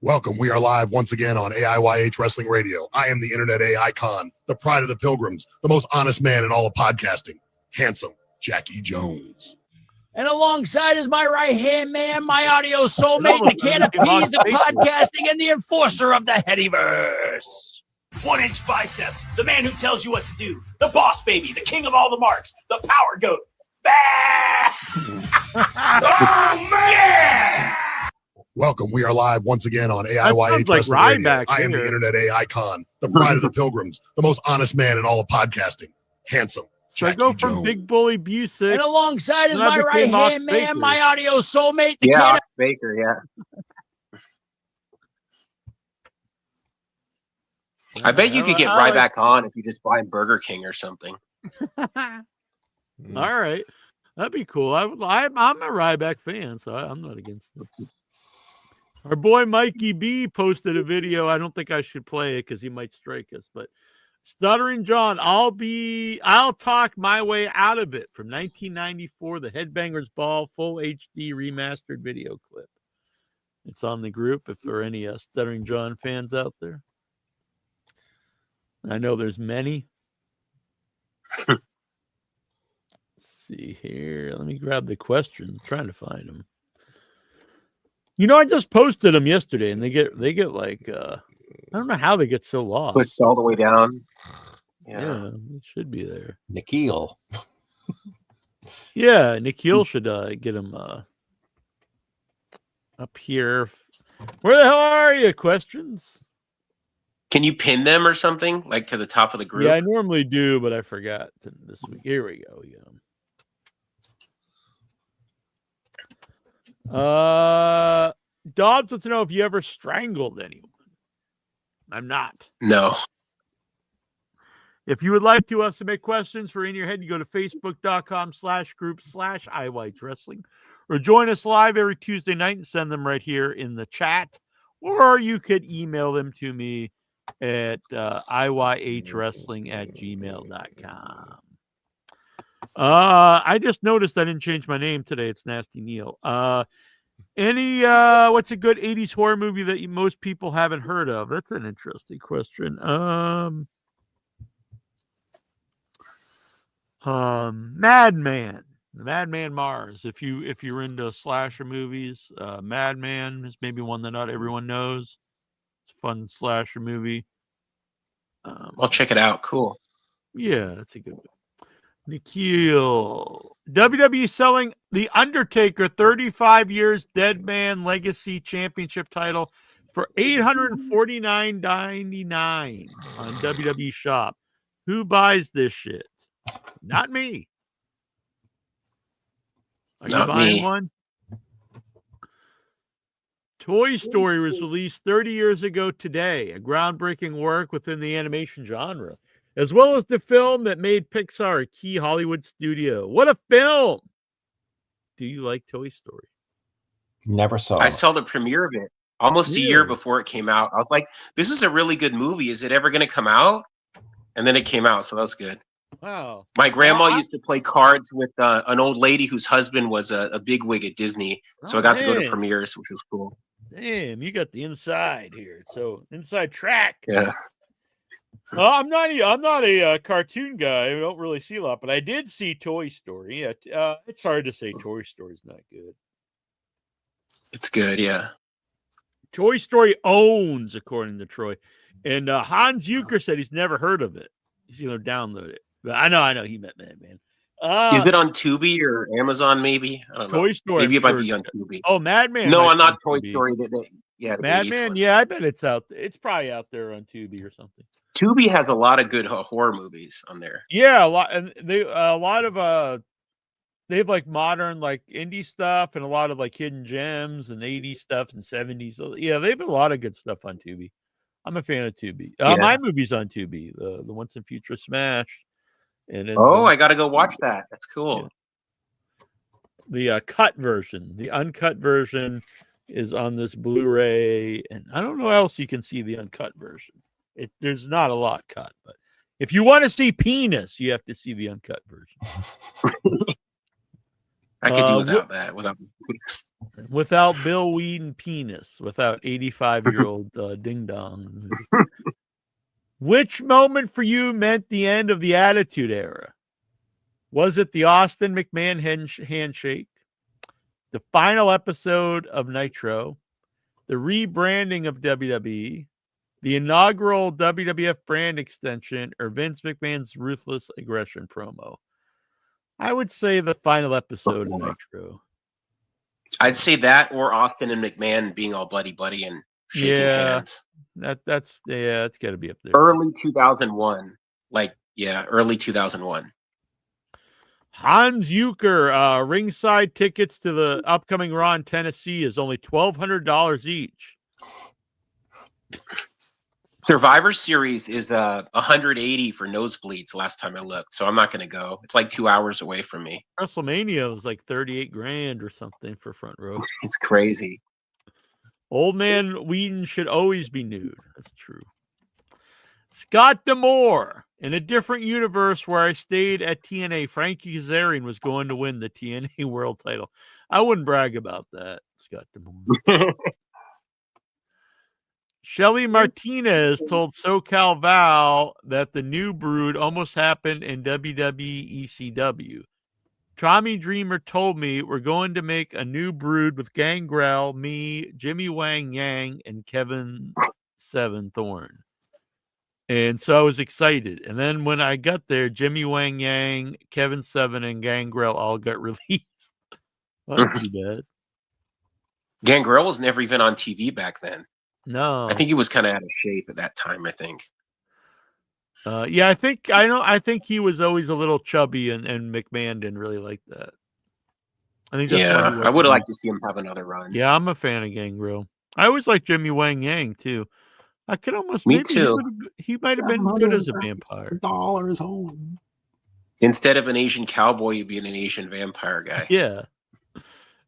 Welcome. We are live once again on AIYH Wrestling Radio. I am the Internet A icon, the pride of the Pilgrims, the most honest man in all of podcasting, handsome Jackie Jones. And alongside is my right-hand man, my audio soulmate, the can of peas of podcasting, and the enforcer of the Headyverse. 1-inch biceps, the man who tells you what to do, the boss baby, the king of all the marks, the power goat. Bah! Oh, man! Welcome. We are live once again on AIYH Wrestling Radio. I am the Internet A icon, the pride of the Pilgrims, the most honest man in all of podcasting, handsome So I go from Big Bully Busick. And alongside is my right-hand man, my audio soulmate, the Yeah, can Ox Baker, yeah. I bet you could get Ryback on if you just buy Burger King or something. All right. That'd be cool. I'm a Ryback fan, so I'm not against it. Our boy Mikey B posted a video. I don't think I should play it because he might strike us, but Stuttering John, I'll talk my way out of it, from 1994, the Headbangers Ball full HD remastered video clip. It's on the group if there are any Stuttering John fans out there. I know there's many. Let's see here. Let me grab the question. I'm trying to find them. I just posted them yesterday, and they get like I don't know how they get so lost. Pushed all the way down. Yeah, it should be there. Nikhil. Yeah, Nikhil should get him up here. Where the hell are you? Questions? Can you pin them or something, like to the top of the group? Yeah, I normally do, but I forgot this week. Here we go. Dobbs wants to know if you ever strangled anyone. I'm not. No. If you would like to submit questions for In Your Head, you go to facebook.com/group/IYH Wrestling, or join us live every Tuesday night and send them right here in the chat, or you could email them to me at iyhwrestling@gmail.com. I just noticed I didn't change my name today. It's Nasty Neil. Any what's a good 80s horror movie that most people haven't heard of? That's an interesting question. Madman. Madman Mars. If you're into slasher movies, Madman is maybe one that not everyone knows. It's a fun slasher movie. I'll check it out. Cool. Yeah, that's a good one. Nikhil. WWE selling The Undertaker 35 years Dead Man Legacy Championship title for $849.99 on WWE Shop. Who buys this shit? Not me. Are you Not buying me. one? Toy Story was released 30 years ago today, a groundbreaking work within the animation genre, as well as the film that made Pixar a key Hollywood studio. What a film! Do you like Toy Story? Never saw I it. saw the premiere of it almost a year Really? before it came out. I was like, this is a really good movie. Is it ever going to come out? And then it came out, so that was good. Wow. My grandma used to play cards with an old lady whose husband was a bigwig at Disney, so Oh, I got to go to man. premieres, which was cool. Damn, you got the inside here. So inside track. Yeah. Well, I'm not a cartoon guy. I don't really see a lot, but I did see Toy Story. Yeah, it's hard to say Toy Story's not good. It's good, yeah. Toy Story owns, according to Troy, and Hans Eucher said he's never heard of it. He's gonna download it. But I know he meant Madman. Is it on Tubi or Amazon? Maybe I don't know. Toy Story. Maybe I'm it might sure. be on Tubi. Oh, Madman. No, might I'm be not on Toy Tubi. Story. Yeah, the baby's Madman. one. Yeah, I bet it's out. It's probably out there on Tubi or something. Tubi has a lot of good horror movies on there. Yeah, a lot, and they have like modern like indie stuff and a lot of like hidden gems and 80s stuff and 70s. So, yeah, they have a lot of good stuff on Tubi. I'm a fan of Tubi. Yeah. My movie's on Tubi, the Once and Future Smash. And I got to go watch that. That's cool. Yeah. The cut version, the uncut version, is on this Blu-ray, and I don't know how else you can see the uncut version. There's not a lot cut, but if you want to see penis, you have to see the uncut version. I could do without that. Without Bill Whedon penis, without 85-year-old Ding Dong. Which moment for you meant the end of the Attitude Era? Was it the Austin McMahon handshake, the final episode of Nitro, the rebranding of WWE, the inaugural WWF brand extension, or Vince McMahon's ruthless aggression promo? I would say the final episode of Nitro. I'd say that, or Austin and McMahon being all buddy and shaking hands. That's it's got to be up there. Early 2001, early 2001. Hans Eucher, ringside tickets to the upcoming Raw in Tennessee is only $1,200 each. Survivor Series is $180 for nosebleeds last time I looked, so I'm not going to go. It's like 2 hours away from me. WrestleMania was like $38,000 or something for front row. It's crazy. Old man Whedon should always be nude. That's true. Scott D'Amore. In a different universe where I stayed at TNA, Frankie Kazarian was going to win the TNA world title. I wouldn't brag about that, Scott D'Amore. Shelly Martinez told SoCal Val that the new Brood almost happened in WWE ECW. Tommy Dreamer told me we're going to make a new Brood with Gangrel, me, Jimmy Wang Yang, and Kevin Seven Thorne. And so I was excited. And then when I got there, Jimmy Wang Yang, Kevin Seven, and Gangrel all got released. Well, that's pretty bad. Gangrel was never even on TV back then. No. I think he was kind of out of shape at that time, I think. Yeah, I think he was always a little chubby, and McMahon didn't really like that. I think that's yeah, I would have liked to see him have another run. Yeah, I'm a fan of Gangrel. I always liked Jimmy Wang Yang too. I could almost Me too. He might have been good as a vampire. $1 home. Instead of an Asian cowboy, you'd be an Asian vampire guy. Yeah.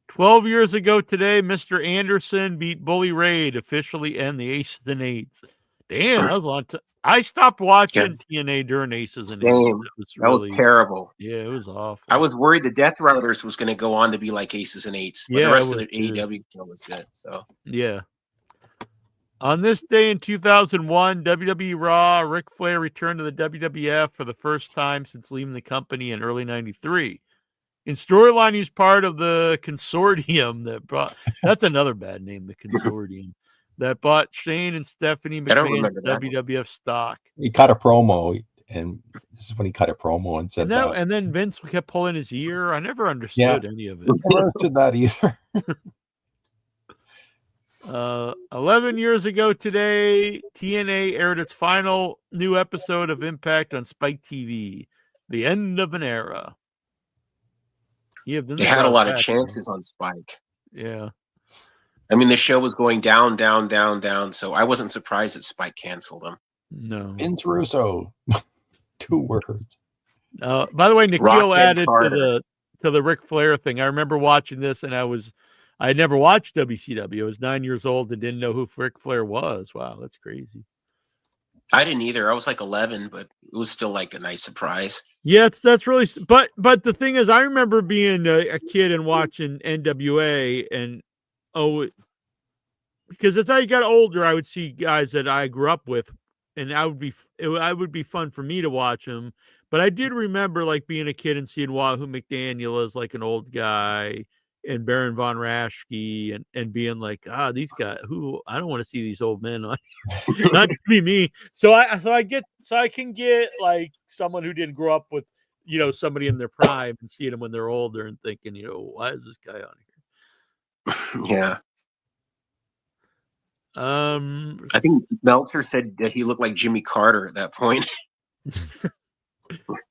12 years ago today, Mr. Anderson beat Bully Ray to officially end the Aces and Eights. Damn, that was a long time. I stopped watching TNA during Aces and Eights. Same. That was terrible. Yeah, it was awful. I was worried the Death Riders was going to go on to be like Aces and Eights, but the Yeah, rest it of the was too. AEW show was good. So Yeah. On this day in 2001, WWE Raw, Ric Flair returned to the WWF for the first time since leaving the company in early '93. In storyline, he's part of the consortium that brought. That's another bad name, the consortium that bought Shane and Stephanie I don't McMahon's remember that. WWF stock. He cut a promo, and this is when he cut a promo and said that. And then Vince kept pulling his ear. I never understood any of it. I never understood that either. 11 years ago today, TNA aired its final new episode of Impact on Spike TV. The end of an era. Yeah, then they had a brought lot it of back, chances on Spike. Yeah. I mean, the show was going down, down, down, down. So I wasn't surprised that Spike canceled them. No. Vince Russo. 2 words. By the way, Nikhil Rockhead added Carter. to the Ric Flair thing. I remember watching this, and I had never watched WCW. I was 9 years old and didn't know who Ric Flair was. Wow, that's crazy. I didn't either. I was like 11, but it was still like a nice surprise. Yeah, that's really. But the thing is, I remember being a kid and watching NWA, and because as I got older, I would see guys that I grew up with, and I would be fun for me to watch them. But I did remember like being a kid and seeing Wahoo McDaniel as like an old guy, and Baron von Raschke, and being like, these guys who I don't want to see these old men on, not to be me. So I can get like someone who didn't grow up with, somebody in their prime and seeing them when they're older and thinking, why is this guy on here? Yeah. I think Meltzer said that he looked like Jimmy Carter at that point.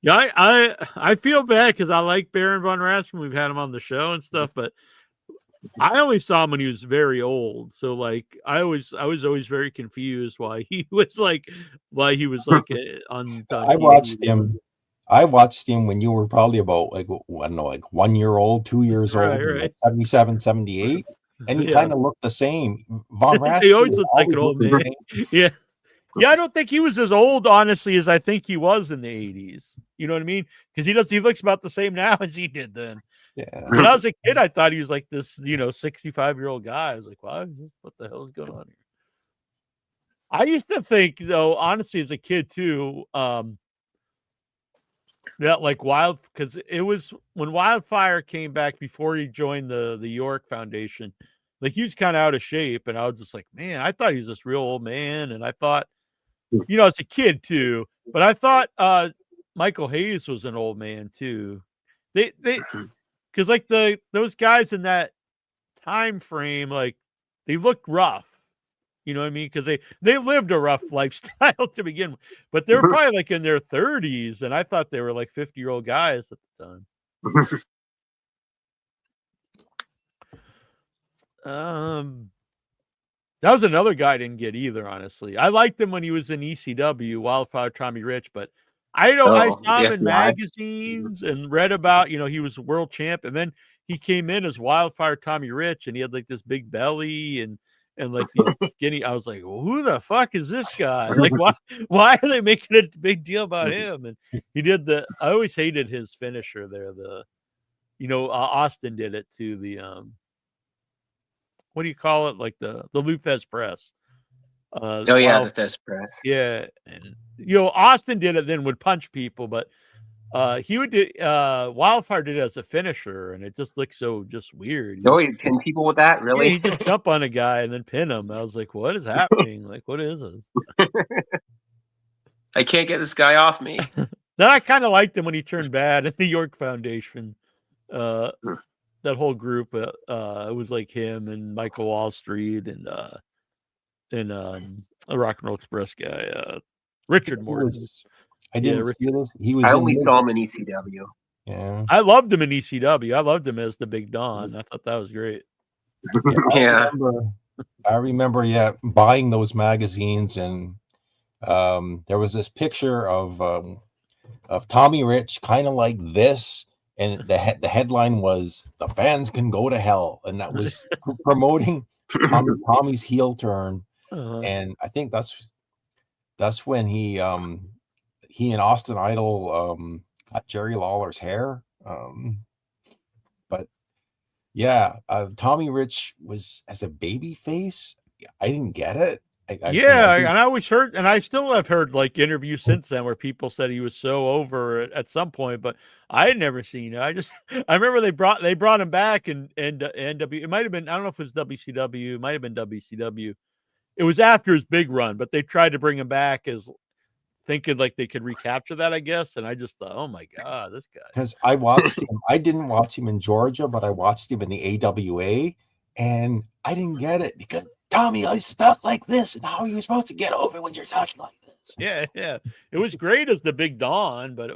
Yeah, I feel bad because I like Baron von Raschke. We've had him on the show and stuff, but I only saw him when he was very old. So like I was always very confused why he was like on I watched him. I watched him when you were probably about like 1 year old, 2 years old, Right. like 77, 78. And he Yeah. kind of looked the same. Von Raschke He always looked like an old looked man. the same. Yeah. Yeah, I don't think he was as old, honestly, as I think he was in the 80s. You know what I mean? Because he looks about the same now as he did then. Yeah. When I was a kid, I thought he was like this, 65-year-old guy. I was like, wow, what the hell is going on here? I used to think, though, honestly, as a kid too, that like because it was when Wildfire came back before he joined the York Foundation, like he was kind of out of shape, and I was just like, man, I thought he was this real old man, and I thought, as a kid too, but I thought Michael Hayes was an old man too. They because like those guys in that time frame, like they looked rough. You know what I mean? Because they lived a rough lifestyle to begin with, but they were probably like in their 30s, and I thought they were like 50-year-old guys at the time. That was another guy I didn't get either, honestly. I liked him when he was in ECW, Wildfire Tommy Rich, but I saw him in magazines and read about, he was world champ, and then he came in as Wildfire Tommy Rich, and he had like this big belly and like these skinny. I was like, well, who the fuck is this guy? Like, why are they making a big deal about him? And he did I always hated his finisher there. Austin did it to the what do you call it? Like the Luthez press. The Thez press. Yeah, and Austin did it then would punch people, but he would do Wildfire did it as a finisher, and it just looked so just weird. He pinned people with that, really? Yeah, he just jump on a guy and then pin him. I was like, what is happening? Like, what is this? I can't get this guy off me. Then I kind of liked him when he turned bad in the York Foundation. That whole group, it was like him and Michael Wall Street and a Rock and Roll Express guy, Richard Morton. I didn't see this. I only saw him in ECW. Yeah, I loved him in ECW. I loved him as the Big Don. I thought that was great. Yeah, I remember buying those magazines, and there was this picture of Tommy Rich, kind of like this. And the headline was "The Fans Can Go to Hell," and that was promoting Tommy's heel turn. And I think that's That's when he and Austin Idol got Jerry Lawler's hair. But yeah, Tommy Rich was as a baby face. I didn't get it. And I always heard, and I still have heard like interviews since then where people said he was so over at some point, but I had never seen it. I remember they brought him back and NW. It might have been, I don't know if it was WCW, it might have been WCW. It was after his big run, but they tried to bring him back as thinking like they could recapture that, I guess. And I just thought, oh my God, this guy. Because I watched him. I didn't watch him in Georgia, but I watched him in the AWA, and I didn't get it because Tommy, I used to talk like this, and how are you supposed to get over when you're talking like this? Yeah. It was great as the Big Don, but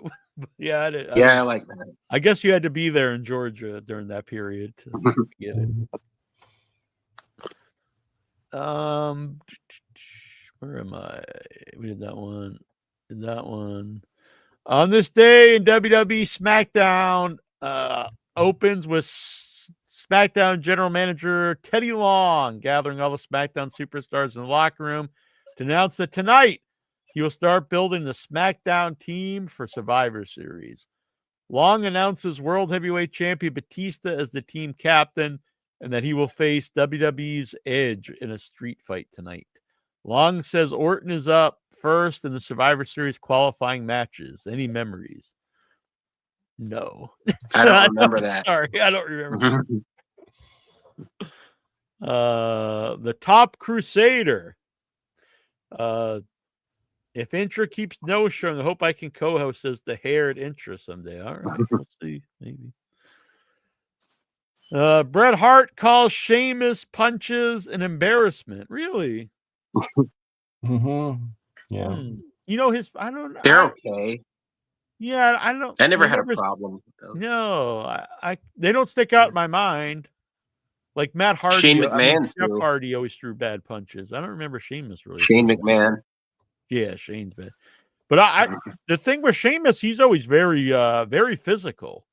yeah, I like that. I guess you had to be there in Georgia during that period to get it. Where am I? We did that one. On this day in WWE, SmackDown opens with SmackDown General Manager Teddy Long gathering all the SmackDown superstars in the locker room to announce that tonight he will start building the SmackDown team for Survivor Series. Long announces World Heavyweight Champion Batista as the team captain and that he will face WWE's Edge in a street fight tonight. Long says Orton is up first in the Survivor Series qualifying matches. Any memories? No. I don't remember that. Sorry, I don't remember. The Top Crusader. If Intra keeps no-showing, I hope I can co-host as the hair at Intra someday. All right, we'll see. Maybe. Bret Hart calls Sheamus punches an embarrassment. Really? Mm-hmm. Yeah. You know I don't know. They're okay. Yeah, I don't. I never had a problem with those. No, they don't stick out in my mind. Like Matt Hardy, Shane McMahon's Jeff Hardy always threw bad punches. I don't remember Sheamus really. Shane McMahon. Yeah, Shane's bad. But the thing with Sheamus, he's always very, very physical,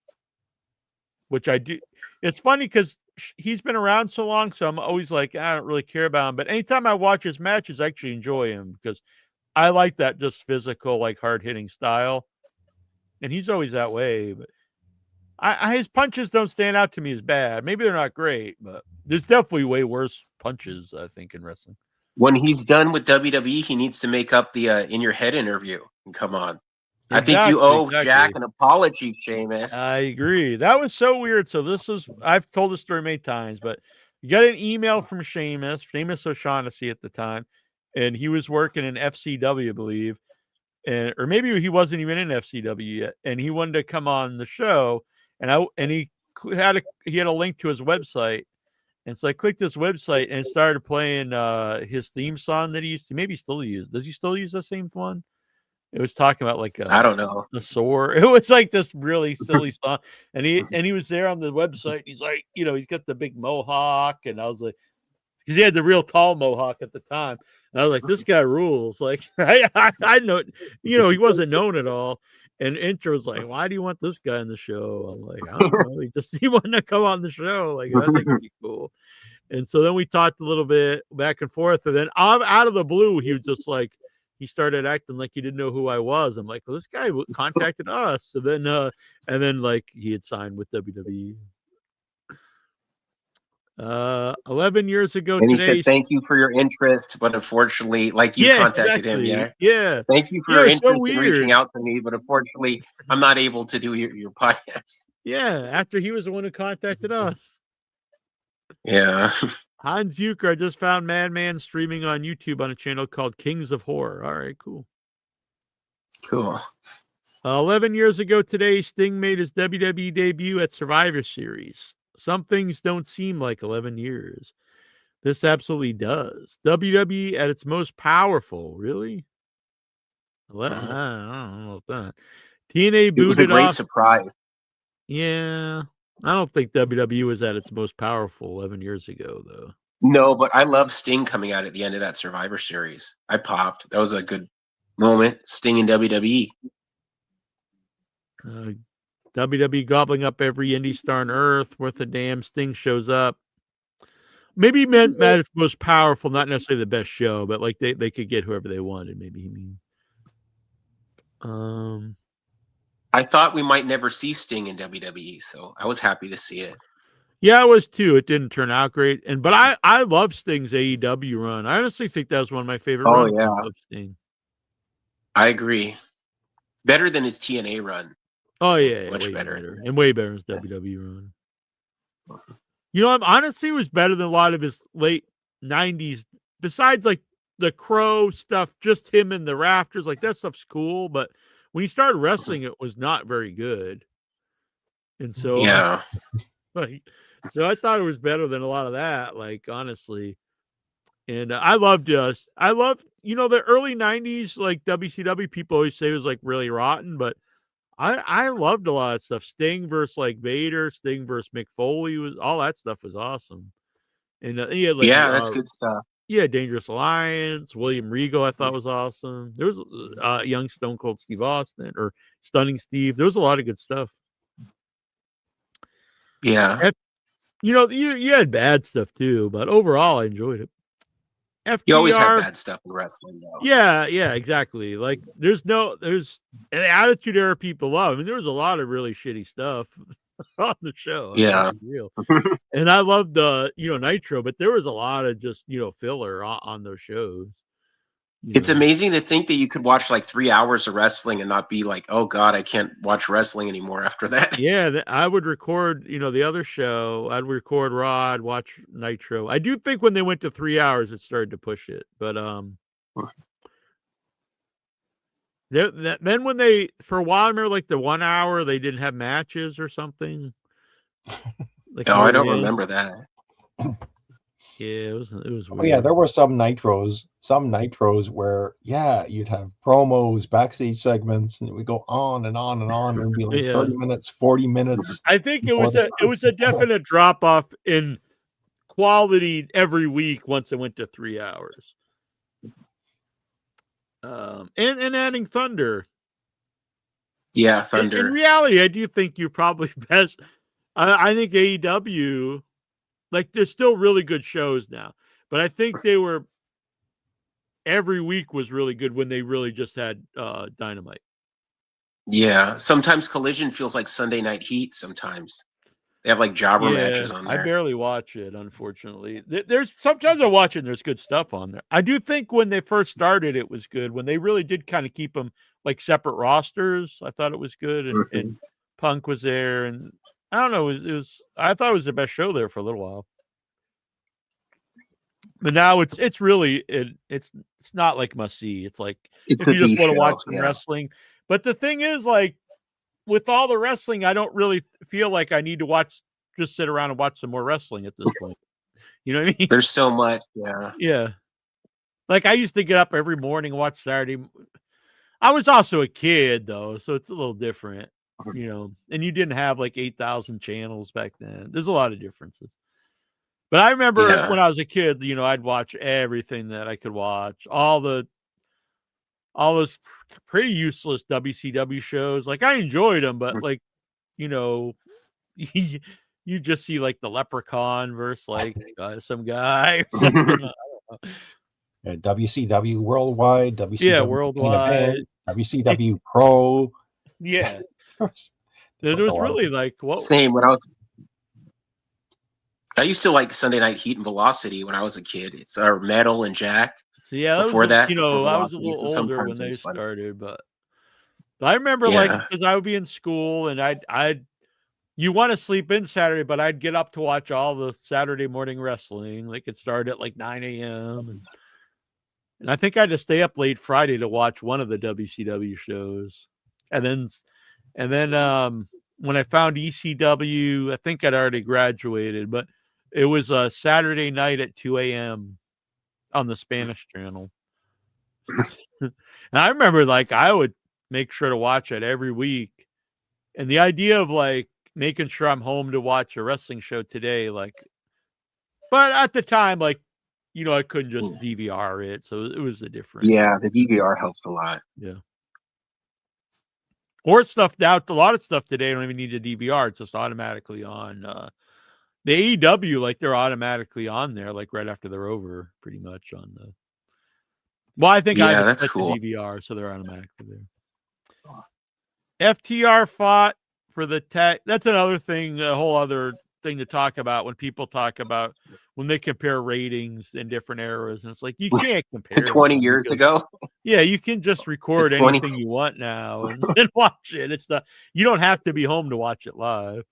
which I do. It's funny because he's been around so long, so I'm always like, I don't really care about him. But anytime I watch his matches, I actually enjoy him because I like that just physical, like hard-hitting style. And he's always that way. But his punches don't stand out to me as bad. Maybe they're not great, but there's definitely way worse punches, I think, in wrestling. When he's done with WWE, he needs to make up the In Your Head interview and come on. Exactly, I think you owe Jack an apology, Sheamus. I agree. That was so weird. So I've told this story many times, but you got an email from Sheamus O'Shaughnessy at the time, and he was working in FCW, I believe, or maybe he wasn't even in FCW yet, and he wanted to come on the show, and he had a link to his website. And so I clicked this website and it started playing his theme song that he used to maybe still use. Does he still use the same one? It was talking about like I don't know, the sore. It was like this really silly song. And he was there on the website. He's like, he's got the big mohawk, and I was like, because he had the real tall mohawk at the time. And I was like, this guy rules. Like I know, he wasn't known at all. And Intra was like, why do you want this guy on the show? I'm like, I don't know. He wanted to come on the show. Like, I think it'd be cool. And so then we talked a little bit back and forth. And then out of the blue, he was just like, he started acting like he didn't know who I was. I'm like, well, this guy contacted us. So then, and then like he had signed with WWE. 11 years ago and today. He said, thank you for your interest, but unfortunately, like you contacted him. Yeah. Thank you for your interest in reaching out to me, but unfortunately, I'm not able to do your podcast. Yeah, after he was the one who contacted us. Yeah. Hans Euchre, I just found Madman streaming on YouTube on a channel called Kings of Horror. All right, cool. Cool. 11 years ago today, Sting made his WWE debut at Survivor Series. Some things don't seem like 11 years. This absolutely does. WWE at its most powerful. Really? I don't know about that. TNA booted off. It was a great surprise. Yeah. I don't think WWE was at its most powerful 11 years ago, though. No, but I love Sting coming out at the end of that Survivor Series. I popped. That was a good moment. Sting in WWE. WWE gobbling up every indie star on earth worth a damn. Sting shows up. Maybe he meant it's most powerful, not necessarily the best show, but like they could get whoever they wanted. Maybe he means. I thought we might never see Sting in WWE, so I was happy to see it. Yeah, I was too. It didn't turn out great, but I love Sting's AEW run. I honestly think that was one of my favorite runs of Sting. I agree. Better than his TNA run. Oh yeah, much way better. And way better than his WWE run. You know, honestly, it was better than a lot of his late '90s. Besides, like the Crow stuff, just him in the rafters, like that stuff's cool. But when he started wrestling, it was not very good. And so, Yeah. So I thought it was better than a lot of that. Like honestly, and I loved the early '90s like WCW. People always say it was like really rotten, but I loved a lot of stuff. Sting versus like Vader, Sting versus Mick Foley, was all that stuff was awesome. And he had like that's good stuff. Yeah, Dangerous Alliance, William Regal, I thought was awesome. There was young Stone Cold Steve Austin or Stunning Steve. There was a lot of good stuff. Yeah. You had bad stuff too, but overall I enjoyed it. FTR, you always have bad stuff in wrestling, though. Yeah, exactly. Like there's an Attitude Era people love. I mean, there was a lot of really shitty stuff on the show. Real. And I loved Nitro, but there was a lot of just filler on those shows. It's amazing to think that you could watch like 3 hours of wrestling and not be like, oh God, I can't watch wrestling anymore after that. Yeah, I would record, the other show. I'd record Raw, I'd watch Nitro. I do think when they went to 3 hours, it started to push it. But then when they, for a while, I remember like the 1 hour, they didn't have matches or something. Like, I don't remember that. Yeah, it was weird. Oh yeah, there were some nitros where you'd have promos, backstage segments, and it would go on and on and on, and it'd be like 30 minutes, 40 minutes. I think it was a definite drop off in quality every week once it went to 3 hours. And adding Thunder. Yeah, Thunder. In reality, I do think you're probably best. I think AEW, like, there's still really good shows now, but I think they were every week was really good when they really just had Dynamite. Yeah, sometimes Collision feels like Sunday Night Heat. Sometimes they have like jobber matches on there. I barely watch it, unfortunately. There's sometimes I watch it and there's good stuff on there. I do think when they first started, it was good. When they really did kind of keep them like separate rosters, I thought it was good. And Punk was there, and I don't know, it was I thought it was the best show there for a little while. But now it's really it's not like must see. It's like if you just want to watch some wrestling. But the thing is, like, with all the wrestling, I don't really feel like I need to just sit around and watch some more wrestling at this point. You know what I mean? There's so much, yeah. Yeah. Like I used to get up every morning and watch Saturday. I was also a kid though, so it's a little different, and you didn't have like 8,000 channels back then. There's a lot of differences. But I remember when I was a kid, I'd watch everything that I could watch, all those pretty useless WCW shows. Like I enjoyed them, but like, you just see like the Leprechaun versus like some guy or something. I don't know. WCW Worldwide, WCW Worldwide, WCW Pro. Yeah. There was really like what? Same when I used to like Sunday Night Heat and Velocity when I was a kid. It's Metal and Jacked. So yeah, before I was a little older when they started, but I remember like because I would be in school and you want to sleep in Saturday, but I'd get up to watch all the Saturday morning wrestling. Like it started at like 9 a.m. And I think I had to stay up late Friday to watch one of the WCW shows. And then when I found ECW, I think I'd already graduated, but it was a Saturday night at 2 a.m. on the Spanish channel. And I remember like I would make sure to watch it every week. And the idea of like making sure I'm home to watch a wrestling show today, like, but at the time, like, I couldn't just DVR it. So it was a different. Yeah, the DVR helps a lot. Yeah. Or stuff now, a lot of stuff today I don't even need a DVR. It's just automatically on The AEW, like they're automatically on there, like right after they're over, pretty much on the. Well, I think I Yeah, have that's set cool. the DVR, so they're automatically there. FTR fought for the tag. That's another thing, a whole other thing to talk about when people talk about when they compare ratings in different eras, and it's like you can't To compare 20 them years because, ago. yeah, you can just To record 20. anything you want now and watch it. It's not you don't have to be home to watch it live.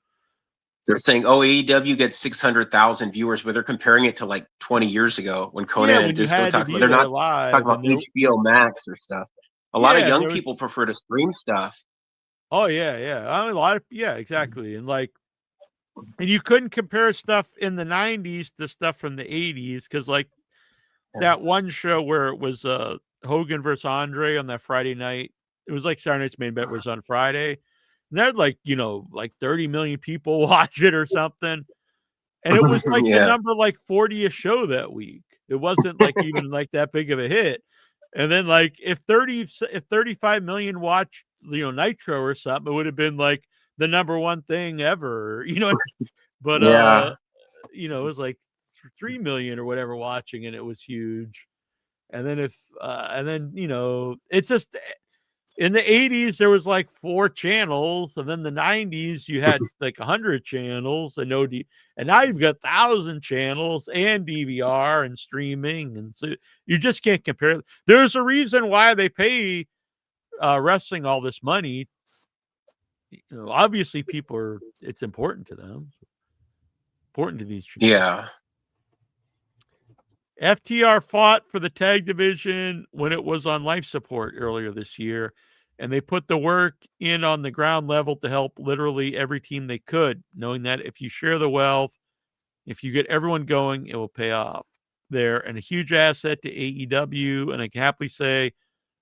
They're saying, oh, AEW gets 600,000 viewers, but they're comparing it to like 20 years ago when Conan Yeah, and when you Disco had to talked about. be They're there not talking live, about and there, HBO Max or stuff. A lot of yeah, young there was. people prefer to stream stuff. Oh yeah. I mean, a lot of exactly, and like, and you couldn't compare stuff in the '90s to stuff from the '80s because like that one show where it was Hogan versus Andre on that Friday night. It was like Saturday Night's Main Event was on Friday. And that like, like 30 million people watch it or something. And it was like the Yeah. number like 40th show that week. It wasn't like even like that big of a hit. And then like if 35 million watched, Nitro or something, it would have been like the number one thing ever, but Yeah. it was like 3 million or whatever watching, and it was huge. And then it's just in the 80s there was like 4 channels, and then the 90s you had like 100 channels and and now you've got 1,000 channels and DVR and streaming, and so you just can't compare. There's a reason why they pay wrestling all this money. Obviously it's important to them, important to these channels. Yeah. FTR fought for the tag division when it was on life support earlier this year, and they put the work in on the ground level to help literally every team they could, knowing that if you share the wealth, if you get everyone going, it will pay off. They're a huge asset to AEW, and I can happily say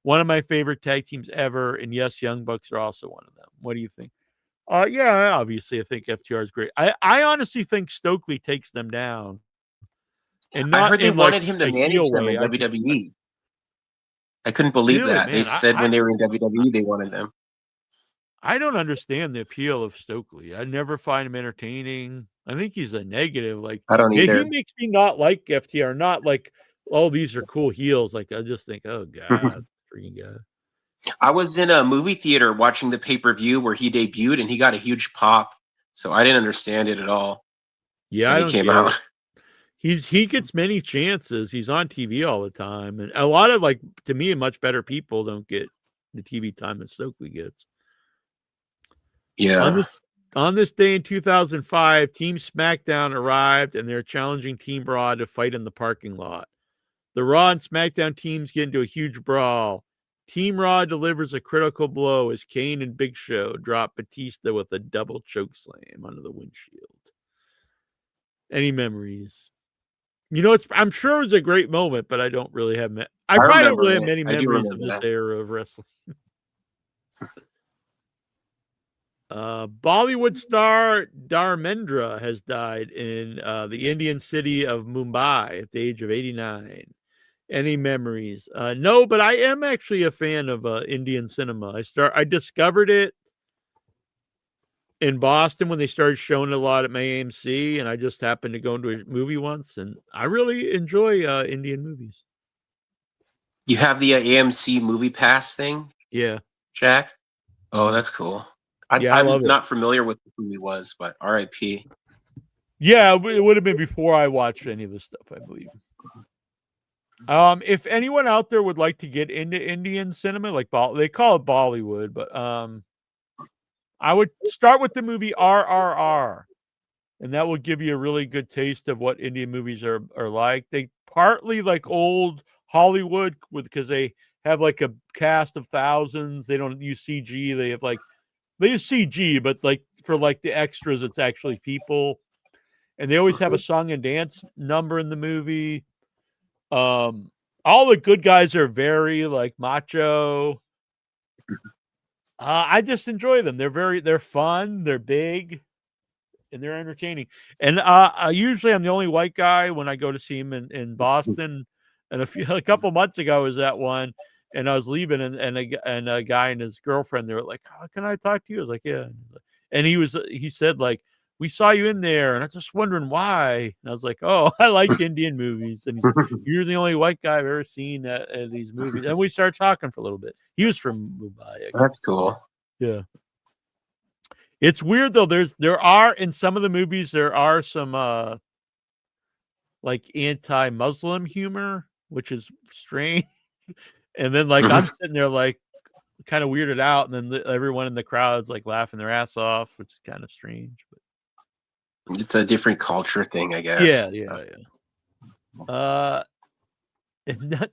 one of my favorite tag teams ever, and yes, Young Bucks are also one of them. What do you think? Yeah, obviously I think FTR is great. I honestly think Stokely takes them down. And I not heard they in like wanted him to a manage heel them way. in WWE. I couldn't believe Really, that. They man, said when they were in WWE, they wanted them. I don't understand the appeal of Stokely. I never find him entertaining. I think he's a negative. Like, I don't he either. makes me not like FTR. Not like, oh, these are cool heels. Like, I just think, oh god, freaking guy. I was in a movie theater watching the pay-per-view where he debuted, and he got a huge pop. So I didn't understand it at all. Yeah, when I he don't came get out. it. He gets many chances. He's on TV all the time, and a lot of like, to me, much better people don't get the TV time that Stokely gets. Yeah. On this day in 2005, Team SmackDown arrived, and they're challenging Team Raw to fight in the parking lot. The Raw and SmackDown teams get into a huge brawl. Team Raw delivers a critical blow as Kane and Big Show drop Batista with a double choke slam under the windshield. Any memories? I'm sure it was a great moment, but I don't really have. I probably don't really have many memories of this era of wrestling. Bollywood star Dharmendra has died in the Indian city of Mumbai at the age of 89. Any memories? No, but I am actually a fan of Indian cinema. I discovered it in Boston when they started showing it a lot at my AMC, and I just happened to go into a movie once, and I really enjoy Indian movies. You have the AMC Movie Pass thing? Yeah. Jack? Oh, that's cool. I I'm love it. not familiar with who he was, but RIP. Yeah, it would have been before I watched any of this stuff, I believe. If anyone out there would like to get into Indian cinema, like they call it Bollywood, but I would start with the movie RRR, and that will give you a really good taste of what Indian movies are like. They partly like old Hollywood because they have like a cast of thousands. They don't use CG. They use CG, but like for like the extras, it's actually people. And they always have a song and dance number in the movie. All the good guys are very like macho. I just enjoy them. They're fun, they're big, and they're entertaining. And usually I'm the only white guy when I go to see him in Boston. And a couple months ago I was at one, and I was leaving, and a guy and his girlfriend, they were like, "Oh, can I talk to you?" I was like, "Yeah." And he said like, we saw you in there, and I was just wondering why. And I was like, oh, I like Indian movies. And he's like, you're the only white guy I've ever seen at these movies. And we started talking for a little bit. He was from Mumbai. Actually. That's cool. Yeah. It's weird though. There are in some of the movies there are some like anti-Muslim humor, which is strange. And then like I'm sitting there like kind of weirded out, and then everyone in the crowd's like laughing their ass off, which is kind of strange. But it's a different culture thing, I guess. Yeah.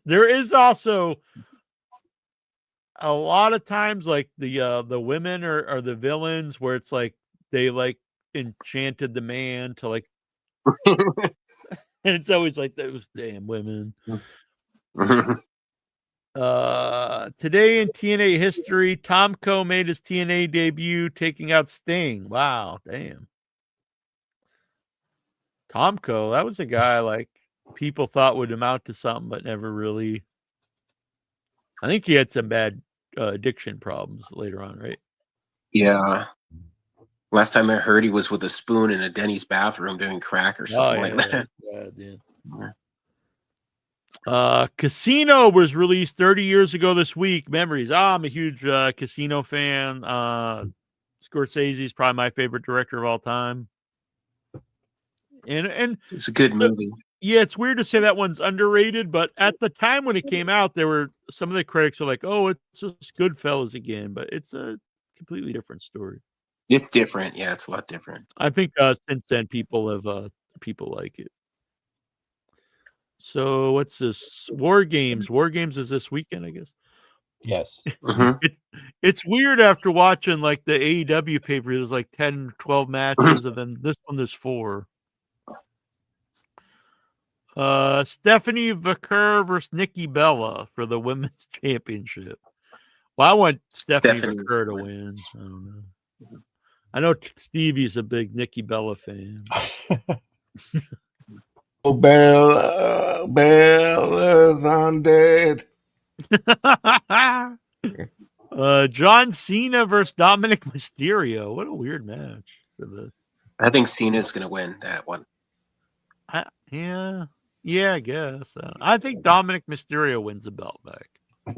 There is also a lot of times like the women are the villains, where it's like they like enchanted the man to like and it's always like those damn women. Today in TNA history, Tomko made his TNA debut taking out Sting. Wow, damn. Tomko, that was a guy like people thought would amount to something, but never really. I think he had some bad addiction problems later on, right? Yeah. Last time I heard, he was with a spoon in a Denny's bathroom doing crack or something like that. Casino was released 30 years ago this week. Memories. I'm a huge Casino fan. Scorsese's probably my favorite director of all time. And it's a good movie. Yeah, it's weird to say that one's underrated, but at the time when it came out, there were some of the critics were like, "Oh, it's just Goodfellas again," but it's a completely different story. It's different, yeah. It's a lot different. I think since then people like it. So what's this? War Games. War Games is this weekend, I guess. Yes. It's weird after watching like the AEW paper. There's like 10, 12 matches, and then this one there's 4. Stephanie Vaquer versus Nikki Bella for the women's championship. Well, I want Stephanie Vaquer to win. I don't know. I know Stevie's a big Nikki Bella fan. Oh, Bella's undead. John Cena versus Dominic Mysterio. What a weird match. I think Cena's going to win that one. Yeah, I guess. I think Dominic Mysterio wins the belt back. I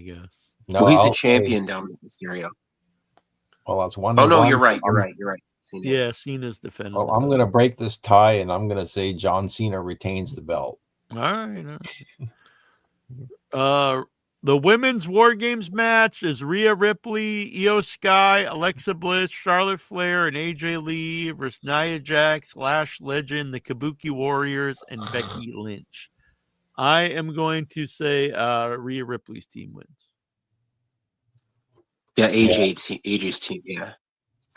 guess. No, well, he's a champion, Dominic Mysterio. Well, that's one. Oh, no, you're right. Cena Cena's defending. Well, I'm going to break this tie, and I'm going to say John Cena retains the belt. All right. The women's War Games match is Rhea Ripley, Io Sky, Alexa Bliss, Charlotte Flair, and AJ Lee versus Nia Jax, Lash Legend, the Kabuki Warriors, and Becky Lynch. I am going to say Rhea Ripley's team wins. Yeah, AJ's team, yeah.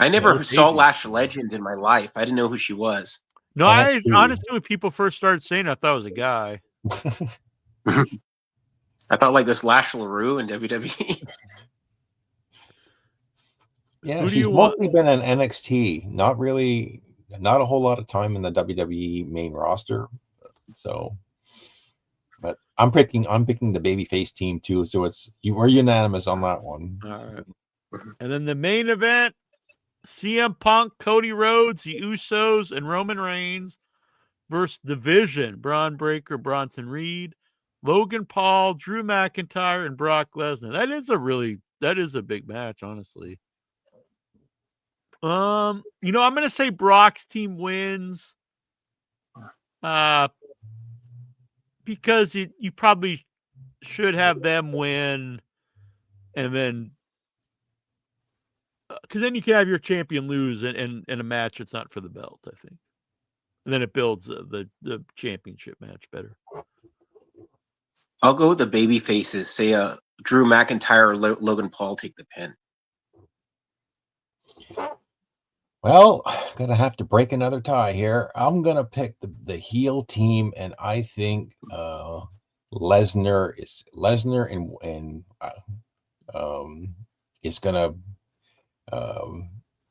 I never saw Lash Legend in my life. I didn't know who she was. No, I honestly, when people first started saying it, I thought it was a guy. I thought like this Lash LaRue in WWE. Yeah, she's mostly been in NXT. Not a whole lot of time in the WWE main roster. So, but I'm picking the babyface team too. So we're unanimous on that one. All right. And then the main event: CM Punk, Cody Rhodes, the Usos, and Roman Reigns versus Division: Braun Breaker, Bronson Reed, Logan Paul, Drew McIntyre, and Brock Lesnar. That is a big match, honestly. I'm gonna say Brock's team wins. Because you probably should have them win, and then because then you can have your champion lose in a match that's not for the belt, I think, and then it builds the championship match better. I'll go with the baby faces. Say Drew McIntyre or Logan Paul take the pin. Well, gonna have to break another tie here. I'm gonna pick the heel team, and I think Lesnar is gonna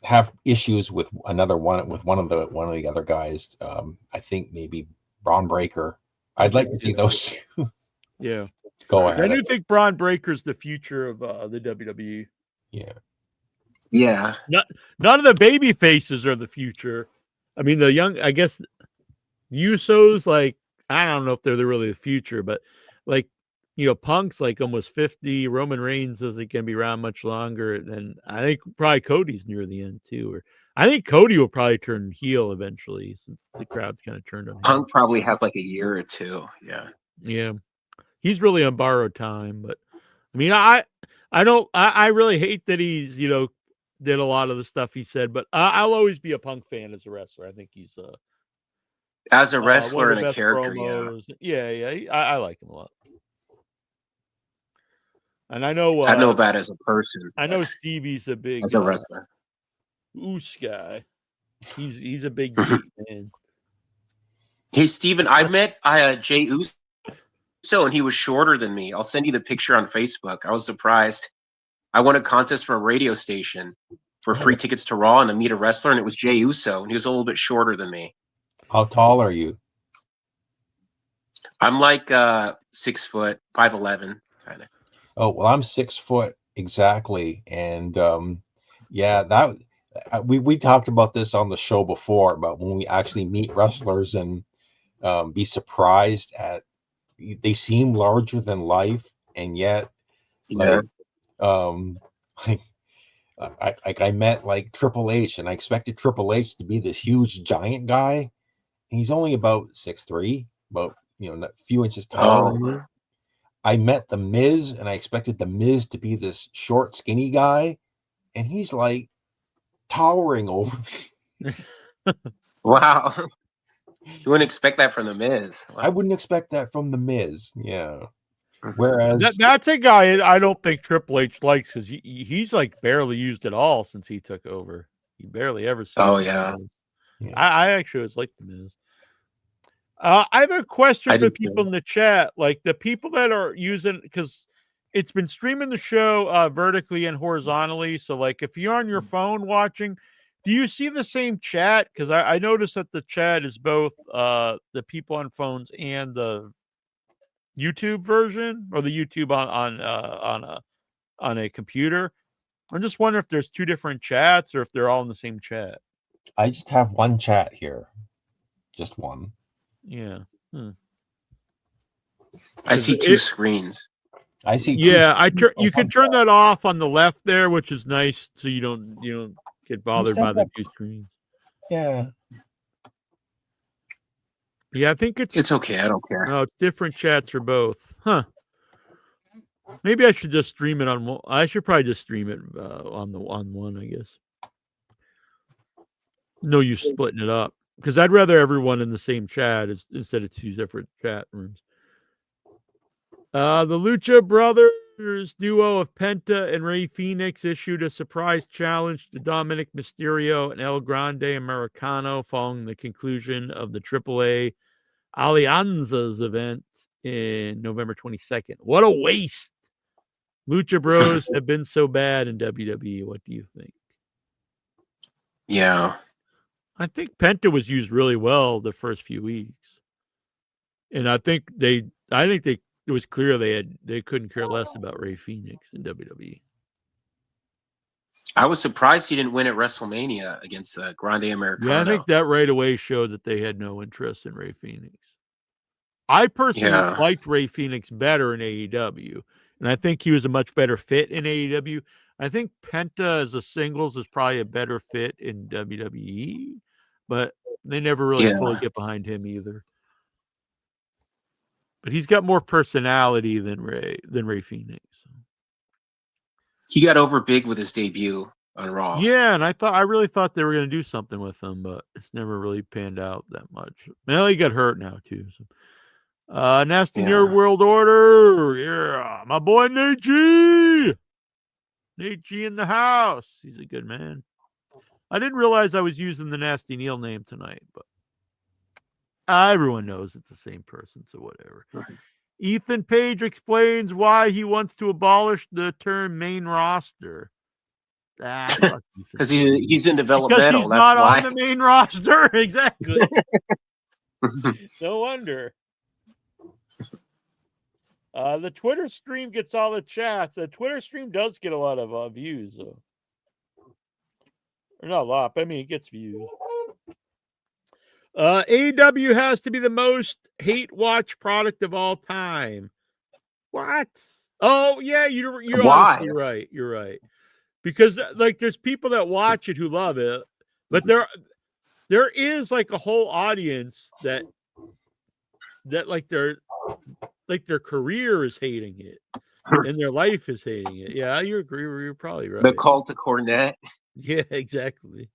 have issues with one of the other guys. I think maybe Braun Breaker. I'd like to see those two. Yeah. Go ahead. I do think Braun Breaker's the future of the WWE. Yeah. Yeah. None of the baby faces are the future. I mean, the young, I guess, Usos, like, I don't know if they're really the future, but like, Punk's like almost 50. Roman Reigns isn't going to be around much longer. And I think probably Cody's near the end too. Or I think Cody will probably turn heel eventually since the crowd's kind of turned on him. Punk probably has like a year or two. Yeah. Yeah. He's really on borrowed time, but I mean, I really hate that he's, did a lot of the stuff he said, but I'll always be a Punk fan as a wrestler. I think he's as a one wrestler of the and a best character. promos. Yeah, I like him a lot. And I know I know about as a person. I know Stevie's a big as a wrestler. Oos guy. He's a big geek, man. Hey Steven, I met Jay Uso and he was shorter than me. I'll send you the picture on Facebook. I was surprised. I won a contest for a radio station for free tickets to Raw and to meet a wrestler, and it was Jay Uso, and he was a little bit shorter than me. How tall are you? I'm like 6 foot, 5'11", kind of. Oh, well, I'm 6 foot exactly, and yeah, that we talked about this on the show before about when we actually meet wrestlers and be surprised at they seem larger than life, and yet like I met like Triple H, and I expected Triple H to be this huge giant guy, and he's only about 6'3", about a few inches taller. I met the Miz, and I expected the Miz to be this short, skinny guy, and he's like towering over me. Wow. You wouldn't expect that from the Miz. Wow. I wouldn't expect that from the Miz. Yeah. Whereas that's a guy I don't think Triple H likes because he's like barely used at all since he took over. He barely ever sees. Oh yeah. I actually always liked the Miz. I have a question for people in the chat, like the people that are using, because it's been streaming the show vertically and horizontally. So, like, if you're on your phone watching, do you see the same chat? Because I noticed that the chat is both the people on phones and the YouTube version, or the YouTube on a computer. I'm just wondering if there's two different chats or if they're all in the same chat. I just have one chat here, just one. Yeah. I see two screens. I see. Yeah, you can turn that off on the left there, which is nice, so you don't get bothered by the two screens. Yeah. Yeah, I think it's okay. I don't care. No, it's different chats for both. Huh. Maybe I should just stream it on one. I should probably just stream it on one, I guess. No use splitting it up, because I'd rather everyone in the same chat instead of two different chat rooms. The Lucha Brothers duo of Penta and Rey Fenix issued a surprise challenge to Dominic Mysterio and El Grande Americano following the conclusion of the AAA Alianzas event in November 22nd. What a waste. Lucha Bros have been so bad in WWE. What do you think? Yeah. I think Penta was used really well the first few weeks. And I think it was clear they couldn't care less about Rey Fenix in WWE. I was surprised he didn't win at WrestleMania against Grande Americano. Yeah, I think that right away showed that they had no interest in Rey Fenix. I personally liked Rey Fenix better in AEW, and I think he was a much better fit in AEW. I think Penta as a singles is probably a better fit in WWE, but they never really fully get behind him either. But he's got more personality than Rey Fenix. He got over big with his debut on Raw. Yeah, and I really thought they were going to do something with him, but it's never really panned out that much. Well, he got hurt now too. So. Nasty Nerd World Order. Yeah, my boy Nate G. Nate G in the house. He's a good man. I didn't realize I was using the Nasty Neil name tonight, but everyone knows it's the same person, so whatever. Right. Ethan Page explains why he wants to abolish the term main roster. Because he's in developmental. Because he's not on the main roster. Exactly. No wonder. The Twitter stream gets all the chats. The Twitter stream does get a lot of views, though. Or not a lot, but I mean, it gets views. AEW has to be the most hate watch product of all time. What? Oh, yeah, you're Why? honestly right. You're right. Because like there's people that watch it who love it, but there is like a whole audience that like their career is hating it and their life is hating it. Yeah, you agree. You're probably right. The cult to Cornette. Yeah, exactly.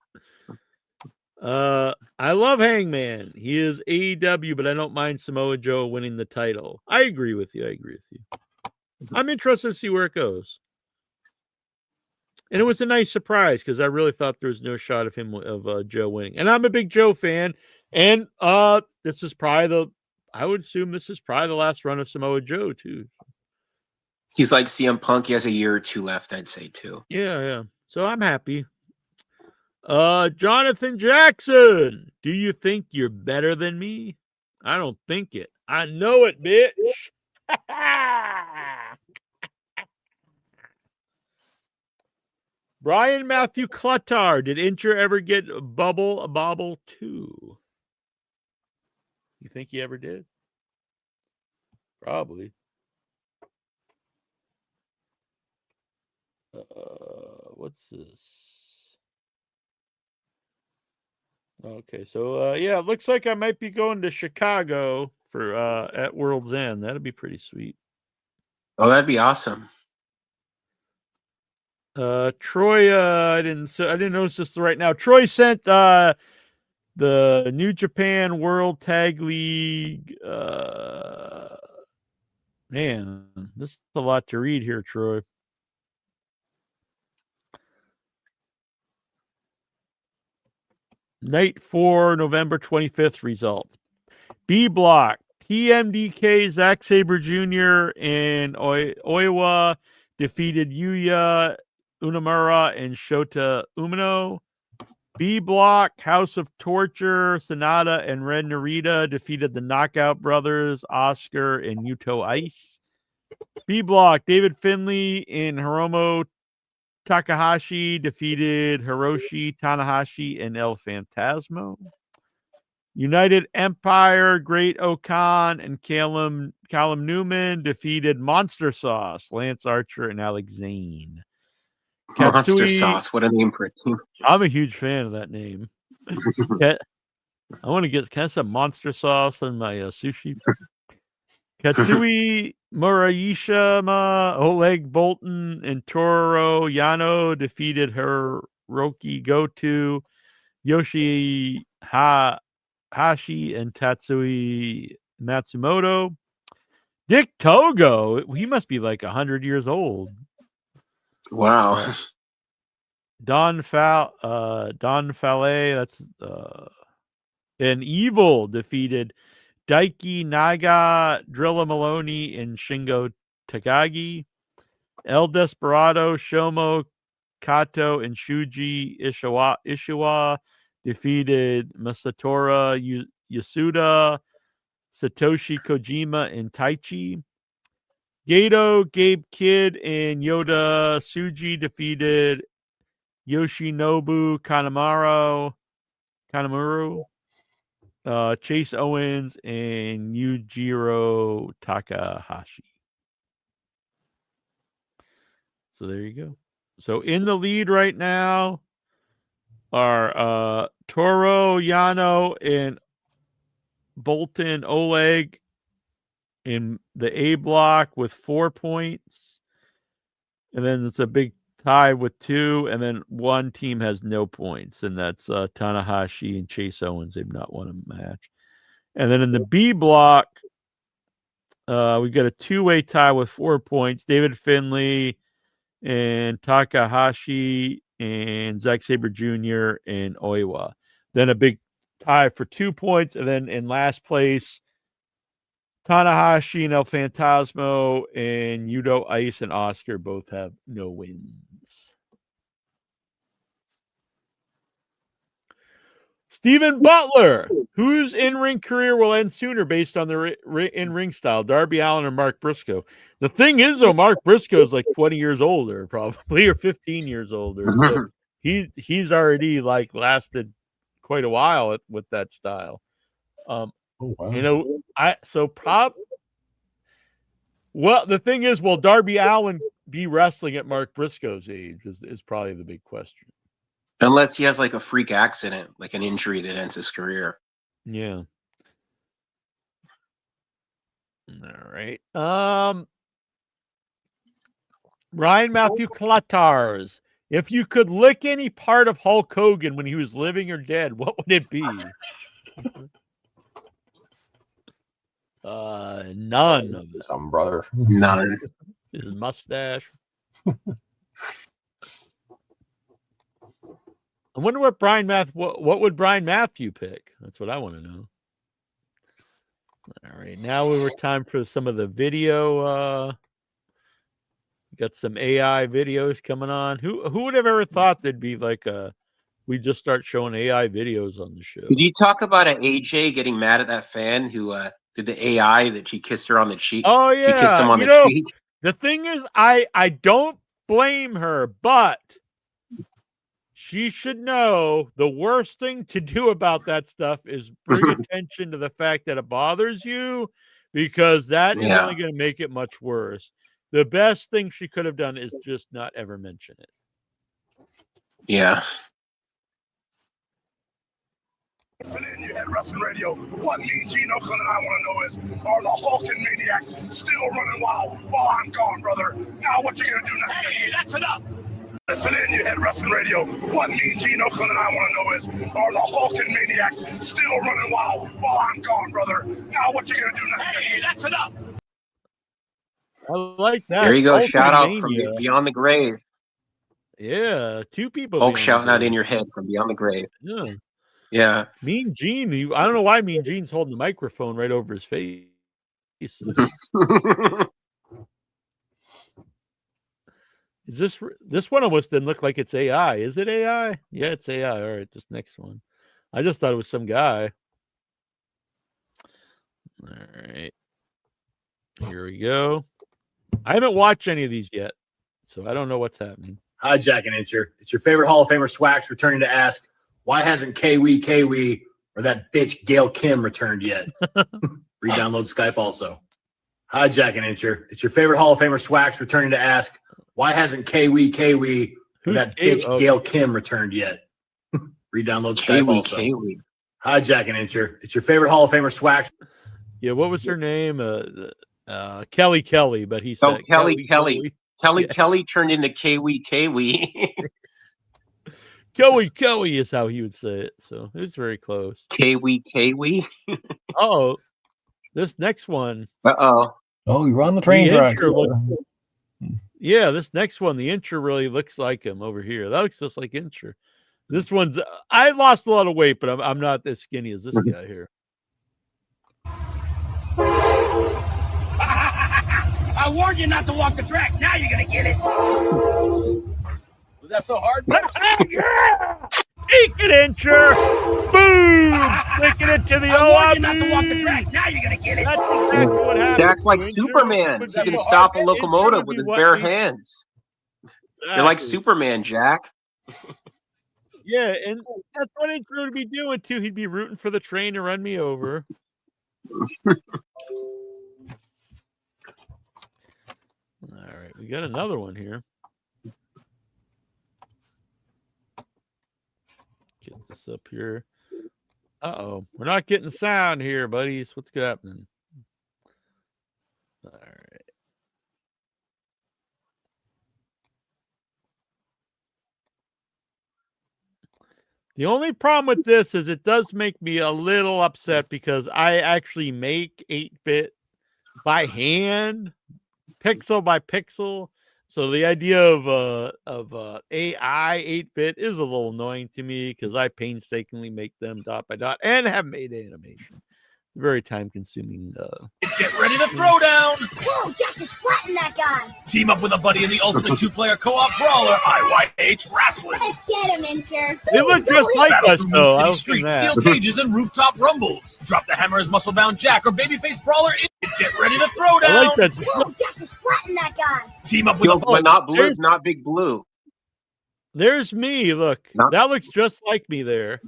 I love Hangman. He is AEW, but I don't mind Samoa Joe winning the title. I agree with you. I'm interested to see where it goes. And it was a nice surprise because I really thought there was no shot of him of Joe winning. And I'm a big Joe fan. And this is probably I would assume this is probably the last run of Samoa Joe too. He's like CM Punk. He has a year or two left, I'd say too. Yeah. So I'm happy. Jonathan Jackson, do you think you're better than me? I don't think it. I know it, bitch. Brian Matthew Cluttar, did Incher ever get a bobble too? You think he ever did? Probably. What's this? Okay, so yeah, it looks like I might be going to Chicago for at World's End. That'd be pretty sweet. Oh, that'd be awesome. Troy, I didn't notice this right now. Troy sent the New Japan World Tag League. Man, this is a lot to read here, Troy. Night 4, November 25th results. B block, TMDK, Zack Sabre Jr. and Oiwa defeated Yuya Unamura and Shota Umino. B block, House of Torture, Sonata and Ren Narita defeated the Knockout Brothers, Oscar and Yuto Ice. B block, David Finlay and Hiromu Takahashi defeated Hiroshi Tanahashi and El Phantasmo. United Empire, Great Okan and Callum Newman defeated Monster Sauce, Lance Archer and Alex Zane. Monster Sauce, what a name for a team. I'm a huge fan of that name. I want to get some Monster Sauce on my sushi. Katsui Murayishima, Oleg Bolton, and Toru Yano defeated Hiroki Goto, Yoshi Hashi, and Tatsui Matsumoto. Dick Togo, he must be like 100 years old. Wow. Don Fale, that's an Evil defeated Daiki Naga, Drilla Maloney, and Shingo Takagi. El Desperado, Shomo Kato, and Shuji Ishiwa defeated Masatora Yasuda, Satoshi Kojima, and Taichi. Gato, Gabe Kidd, and Yoda Tsuji defeated Yoshinobu Kanemaru, Chase Owens, and Yujiro Takahashi. So there you go. So in the lead right now are Toru Yano and Bolton Oleg in the A block with 4 points. And then it's a big tie with 2. And then one team has no points. And that's Tanahashi and Chase Owens. They've not won a match. And then in the B block, we've got a 2-way tie with 4 points. David Finlay and Takahashi and Zack Sabre Jr. and Oiwa. Then a big tie for 2 points. And then in last place, Tanahashi and El Phantasmo and Yuto Ice and Oscar both have no wins. Stephen Butler, whose in-ring career will end sooner based on their in-ring style, Darby Allin or Mark Briscoe? The thing is, though, Mark Briscoe is like 20 years older, probably, or 15 years older. So he's already like lasted quite a while with that style. Oh, wow. You know, well, the thing is, will Darby Allin be wrestling at Mark Briscoe's age is probably the big question. Unless he has like a freak accident, like an injury that ends his career. Yeah. All right. Ryan Matthew Clatars. If you could lick any part of Hulk Hogan when he was living or dead, what would it be? None of it. Some brother. None. His mustache. I wonder what what would Brian Matthew pick? That's what I want to know. All right, now we were time for some of the video. Got some AI videos coming on. Who would have ever thought there'd be like we just start showing AI videos on the show? Did you talk about an AJ getting mad at that fan who did the AI that she kissed her on the cheek? Oh yeah, she kissed him on the cheek. The thing is, I don't blame her, but she should know the worst thing to do about that stuff is bring attention to the fact that it bothers you, because that is only going to make it much worse. The best thing she could have done is just not ever mention it. Yeah. You had Wrestling Radio. What me, Gene Oakland, and I want to know is, are the Hulking Maniacs still running wild while I'm gone, brother? Now what you gonna do now? Hey, that's enough. Listen in, you had Wrestling Radio. What me, Gene Oakland, and I want to know is, are the Hulking Maniacs still running wild while I'm gone, brother? Now what you gonna do now? Hey, that's enough. I like that. There you go. Hulking Shout out from Mania. Beyond the Grave. Yeah, two people. Hulk shouting out in your head from Beyond the Grave. Yeah. Yeah. Mean Gene. I don't know why Mean Gene's holding the microphone right over his face. Is this one almost didn't look like it's AI? Is it AI? Yeah, it's AI. All right, this next one. I just thought it was some guy. All right. Here we go. I haven't watched any of these yet, so I don't know what's happening. Hi, Jack and Incher. It's your favorite Hall of Famer Swax returning to ask, why hasn't Kiwi or that bitch Gail Kim returned yet? Re-download Skype also. Hi, Jack and Incher. It's your favorite Hall of Famer Swax returning to ask, why hasn't Kiwi or that bitch Gail Kim returned yet? Re-download Skype also. Hi, Jack and Incher. It's your favorite Hall of Famer Swax. Yeah, what was her name? Kelly, but he said Kelly. Kelly turned into Kiwi. Kelly is how he would say it, so it's very close. Kiwi. Oh, this next one. Oh, you're on the train track. Yeah, this next one, the Incher really looks like him over here. That looks just like Incher. This one's. I lost a lot of weight, but I'm not as skinny as this guy here. I warned you not to walk the tracks. Now you're gonna get it. Was that so hard? Yeah! Take it, Incher! Boom! Sticking it to the OIB! I warned you not to walk the tracks. Now you're gonna get it. That's exactly what happened. Jack's like Superman. He can stop a locomotive with his bare hands. You're like Superman, Jack. Yeah, and that's what Incher would be doing too. He'd be rooting for the train to run me over. All right, we got another one here. Get this up here. Uh-oh, we're not getting sound here, buddies. What's happening? All right. The only problem with this is it does make me a little upset because I actually make 8-bit by hand, pixel by pixel. So the idea of AI 8-bit is a little annoying to me because I painstakingly make them dot by dot and have made animation. Very time-consuming. Get ready to throw down. Whoa, Jack just flattened that guy. Team up with a buddy in the ultimate two-player co-op brawler, IYH Wrestling. Let's get him, Incher. They look just like us, though. City Street, steel cages, and rooftop rumbles. Drop the hammer as muscle-bound Jack or babyface brawler. Get ready to throw down. I like that. Whoa, Jack just flattened that guy. Team up with but not blue, not Big Blue. There's me. Look, that looks just like me there.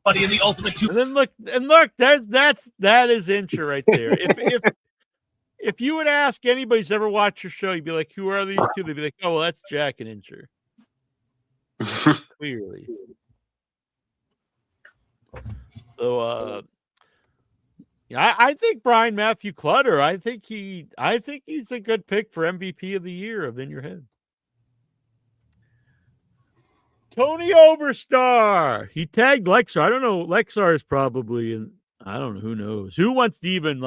Buddy in the ultimate two. And then look, that is Incher right there. If you would ask anybody who's ever watched your show, you'd be like, "Who are these two?" They'd be like, "Oh, well, that's Jack and Incher." Clearly. So, I think Brian Matthew Clutter. I think he's a good pick for MVP of the year of In Your Head. Tony Oberstar. He tagged Lexar. I don't know. Lexar is probably in. I don't know. Who knows? Who wants to even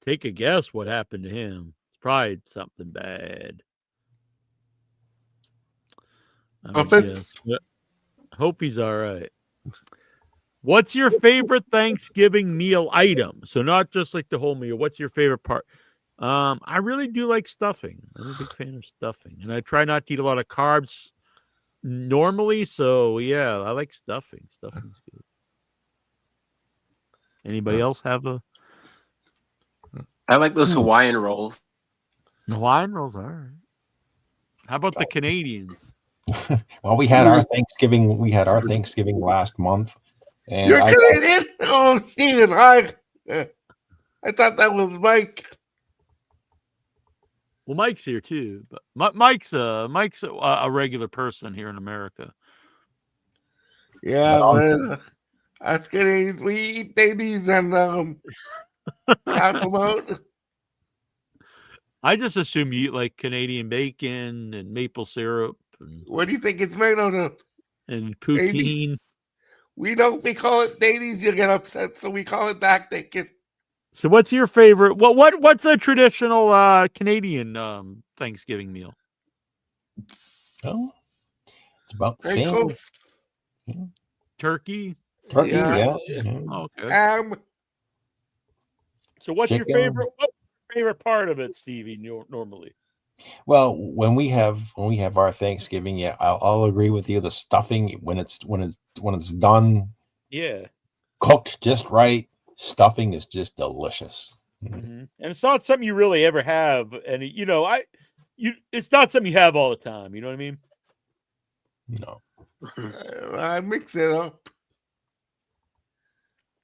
take a guess what happened to him? It's probably something bad. I guess. I hope he's all right. What's your favorite Thanksgiving meal item? So not just like the whole meal. What's your favorite part? I really do like stuffing. I'm a big fan of stuffing, and I try not to eat a lot of carbs normally. So yeah, I like stuffing. Stuffing's good. Anybody else have a? I like those Hawaiian rolls. Hawaiian rolls, all right. How about the Canadians? Well, we had our Thanksgiving. We had our Thanksgiving last month. And You're Canadian? Oh, Steven, I thought that was Mike. Well, Mike's here too, but Mike's a regular person here in America. Yeah, but us Canadians, we eat babies and talk about. I just assume you eat like Canadian bacon and maple syrup. And, what do you think it's made out of? And poutine. Babies. We don't. We call it babies. You get upset, so we call it back bacon. So, what's your favorite? What's a traditional Canadian Thanksgiving meal? Oh, it's about the same. Yeah. Turkey. Turkey, yeah. Okay. So, what's your favorite? What's your favorite part of it, Stevie? Normally. Well, when we have our Thanksgiving, yeah, I'll agree with you. The stuffing when it's done, yeah, cooked just right, stuffing is just delicious. Mm-hmm. And it's not something you really ever have, and it's not something you have all the time. You know what I mean? No, I mix it up.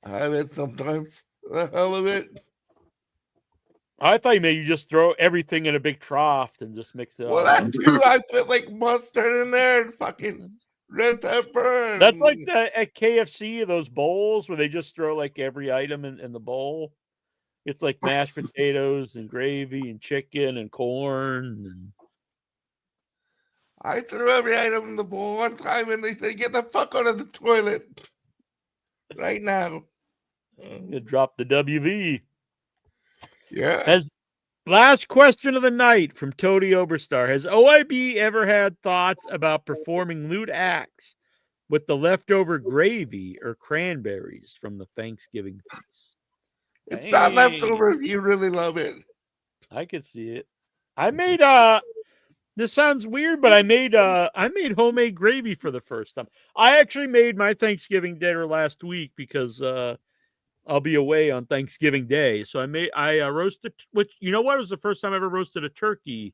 I have it sometimes. The hell of it. I thought you just throw everything in a big trough and just mix it all. Well, that too. I put like mustard in there and fucking red pepper. That's like at KFC, those bowls where they just throw like every item in the bowl. It's like mashed potatoes and gravy and chicken and corn. And I threw every item in the bowl one time and they said, "Get the fuck out of the toilet right now." You drop the WV. Yeah. As last question of the night from Tony Oberstar: has OIB ever had thoughts about performing lewd acts with the leftover gravy or cranberries from the Thanksgiving feast? It's not leftover if you really love it. I could see it. I made this sounds weird, but I made homemade gravy for the first time. I actually made my Thanksgiving dinner last week because I'll be away on Thanksgiving Day. So I roasted, which, you know what, it was the first time I ever roasted a turkey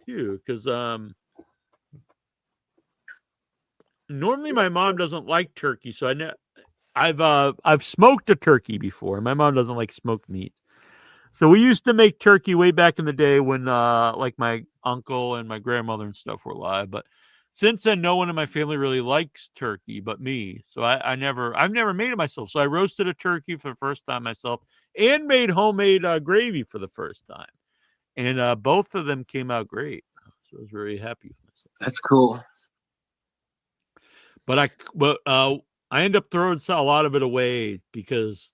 too. Cause, normally my mom doesn't like turkey. So I've smoked a turkey before. My mom doesn't like smoked meat. So we used to make turkey way back in the day when, like my uncle and my grandmother and stuff were alive, but since then, no one in my family really likes turkey but me. So I've never made it myself. So I roasted a turkey for the first time myself and made homemade gravy for the first time. And both of them came out great. So I was very happy with myself. That's cool. But I ended up throwing a lot of it away because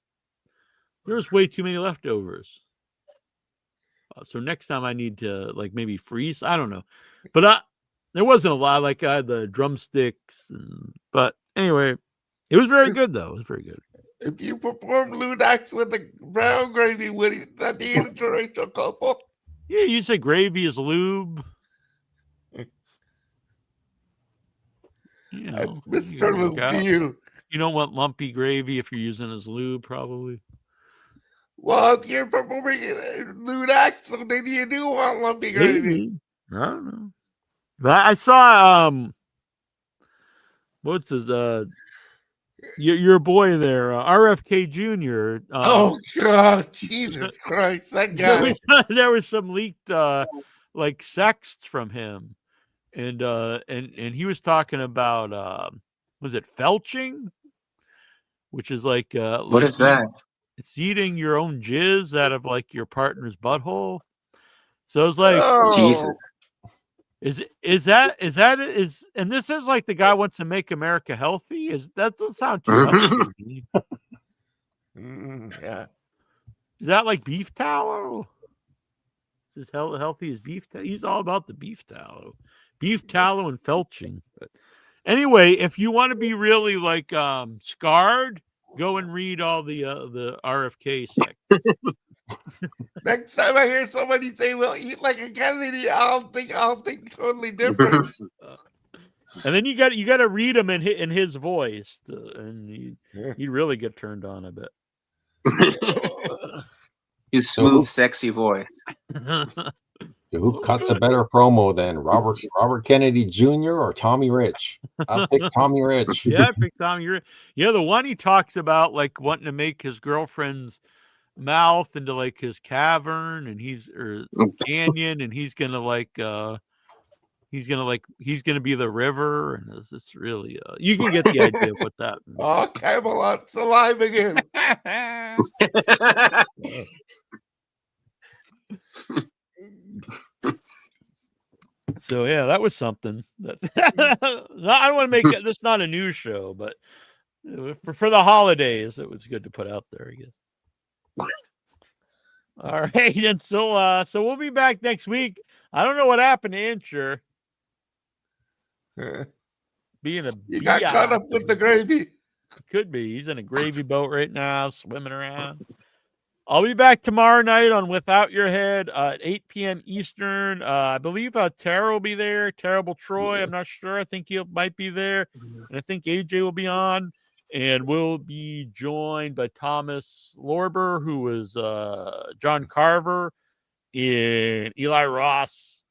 there's way too many leftovers. So next time I need to maybe freeze. I don't know. But there wasn't a lot. Like I had the drumsticks, but anyway, it was very good though. It was very good. If you perform lewd acts with the brown gravy, would that be an interracial couple? Yeah, you say gravy is lube. That's Mr. Lube to you. You don't want lumpy gravy if you're using it as lube, probably. Well, if you're performing lewd acts, so maybe you do want lumpy gravy. I don't know. But I saw what's his your boy there, RFK Jr. Oh God, Jesus Christ, that guy. There was some leaked like sexts from him, and he was talking about was it felching, which is like What is that? It's eating your own jizz out of like your partner's butthole. So it's like, Jesus. Is that and this is like the guy wants to make America healthy? That doesn't sound too healthy to me. Yeah. Is that like beef tallow? Is as healthy as beef tallow? He's all about the beef tallow. Beef tallow and felching. But anyway, if you want to be really like scarred, go and read all the RFK sects. Next time I hear somebody say we'll eat like a Kennedy, I'll think totally different. And then you got to read them in his voice, and you really get turned on a bit. His smooth, sexy voice. Who cuts a better promo than Robert Kennedy Jr. or Tommy Rich? I'll pick Tommy Rich. Yeah, I pick Tommy Rich. Yeah, the one he talks about like wanting to make his girlfriend's mouth into like his cavern, and canyon, and he's gonna be the river, and it's really you can get the idea of what that means. Oh, Camelot's alive again. So yeah, that was something. I don't want to make it. This not a news show, but for the holidays, it was good to put out there, I guess. All right, and so we'll be back next week. I don't know what happened to Incher. Being you got caught up with the gravy. Could be. He's in a gravy boat right now, swimming around. I'll be back tomorrow night on Without Your Head at 8 p.m. Eastern. I believe Tara will be there. Terrible Troy. I'm not sure. I think he might be there. And I think AJ will be on. And we'll be joined by Thomas Lorber, who is John Carver in Eli Ross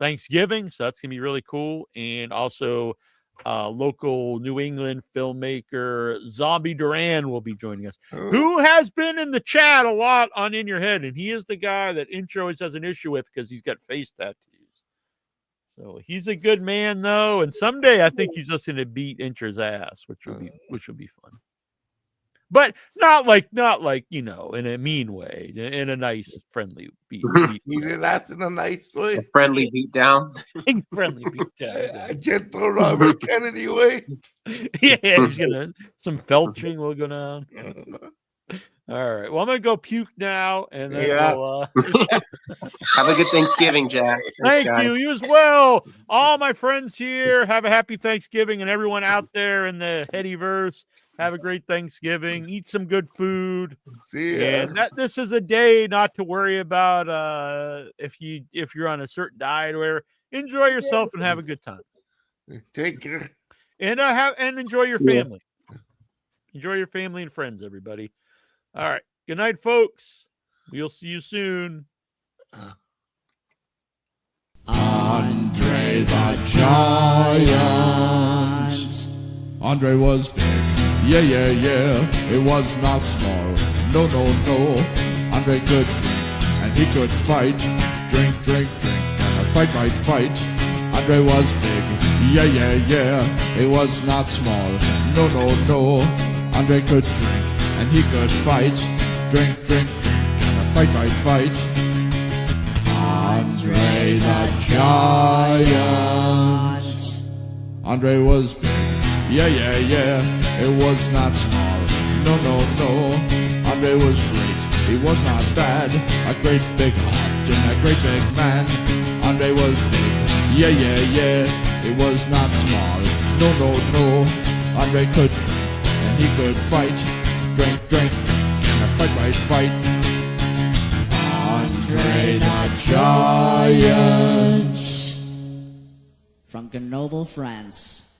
Thanksgiving. So that's going to be really cool. And also local New England filmmaker Zombie Duran will be joining us, who has been in the chat a lot on In Your Head. And he is the guy that Incher always has an issue with because he's got face tattoos. So he's a good man, though, and someday I think he's just going to beat Incher's ass, which will be fun. But not like in a mean way, in a nice, friendly beat. That's in a nice way. A friendly beat down. Friendly beat down. A gentle Robert Kennedy way. Yeah, he's some felching will go down. All right. Well, I'm going to go puke now, and then we'll... Have a good Thanksgiving, Jack. Thank you. You as well. All my friends here, have a happy Thanksgiving, and everyone out there in the Headyverse, have a great Thanksgiving. Eat some good food. And this is a day not to worry about if you're on a certain diet or whatever. Enjoy yourself and have a good time. Take care. And enjoy your family. Enjoy your family and friends, everybody. All right. Good night, folks. We'll see you soon. Andre the Giant. Andre was big. Yeah, yeah, yeah. It was not small. No, no, no. Andre could drink and he could fight. Drink, drink, drink. And fight, fight, fight. Andre was big. Yeah, yeah, yeah. It was not small. No, no, no. Andre could drink and he could fight. Drink, drink, drink, and fight, fight, fight. Andre the Giant. Andre was big. Yeah, yeah, yeah. It was not small. No, no, no. Andre was great. He was not bad. A great big heart and a great big man. Andre was big. Yeah, yeah, yeah. It was not small. No, no, no. Andre could drink and he could fight. Drink, drink, drink, and fight, fight, fight. Andre the Giant. From Grenoble, France.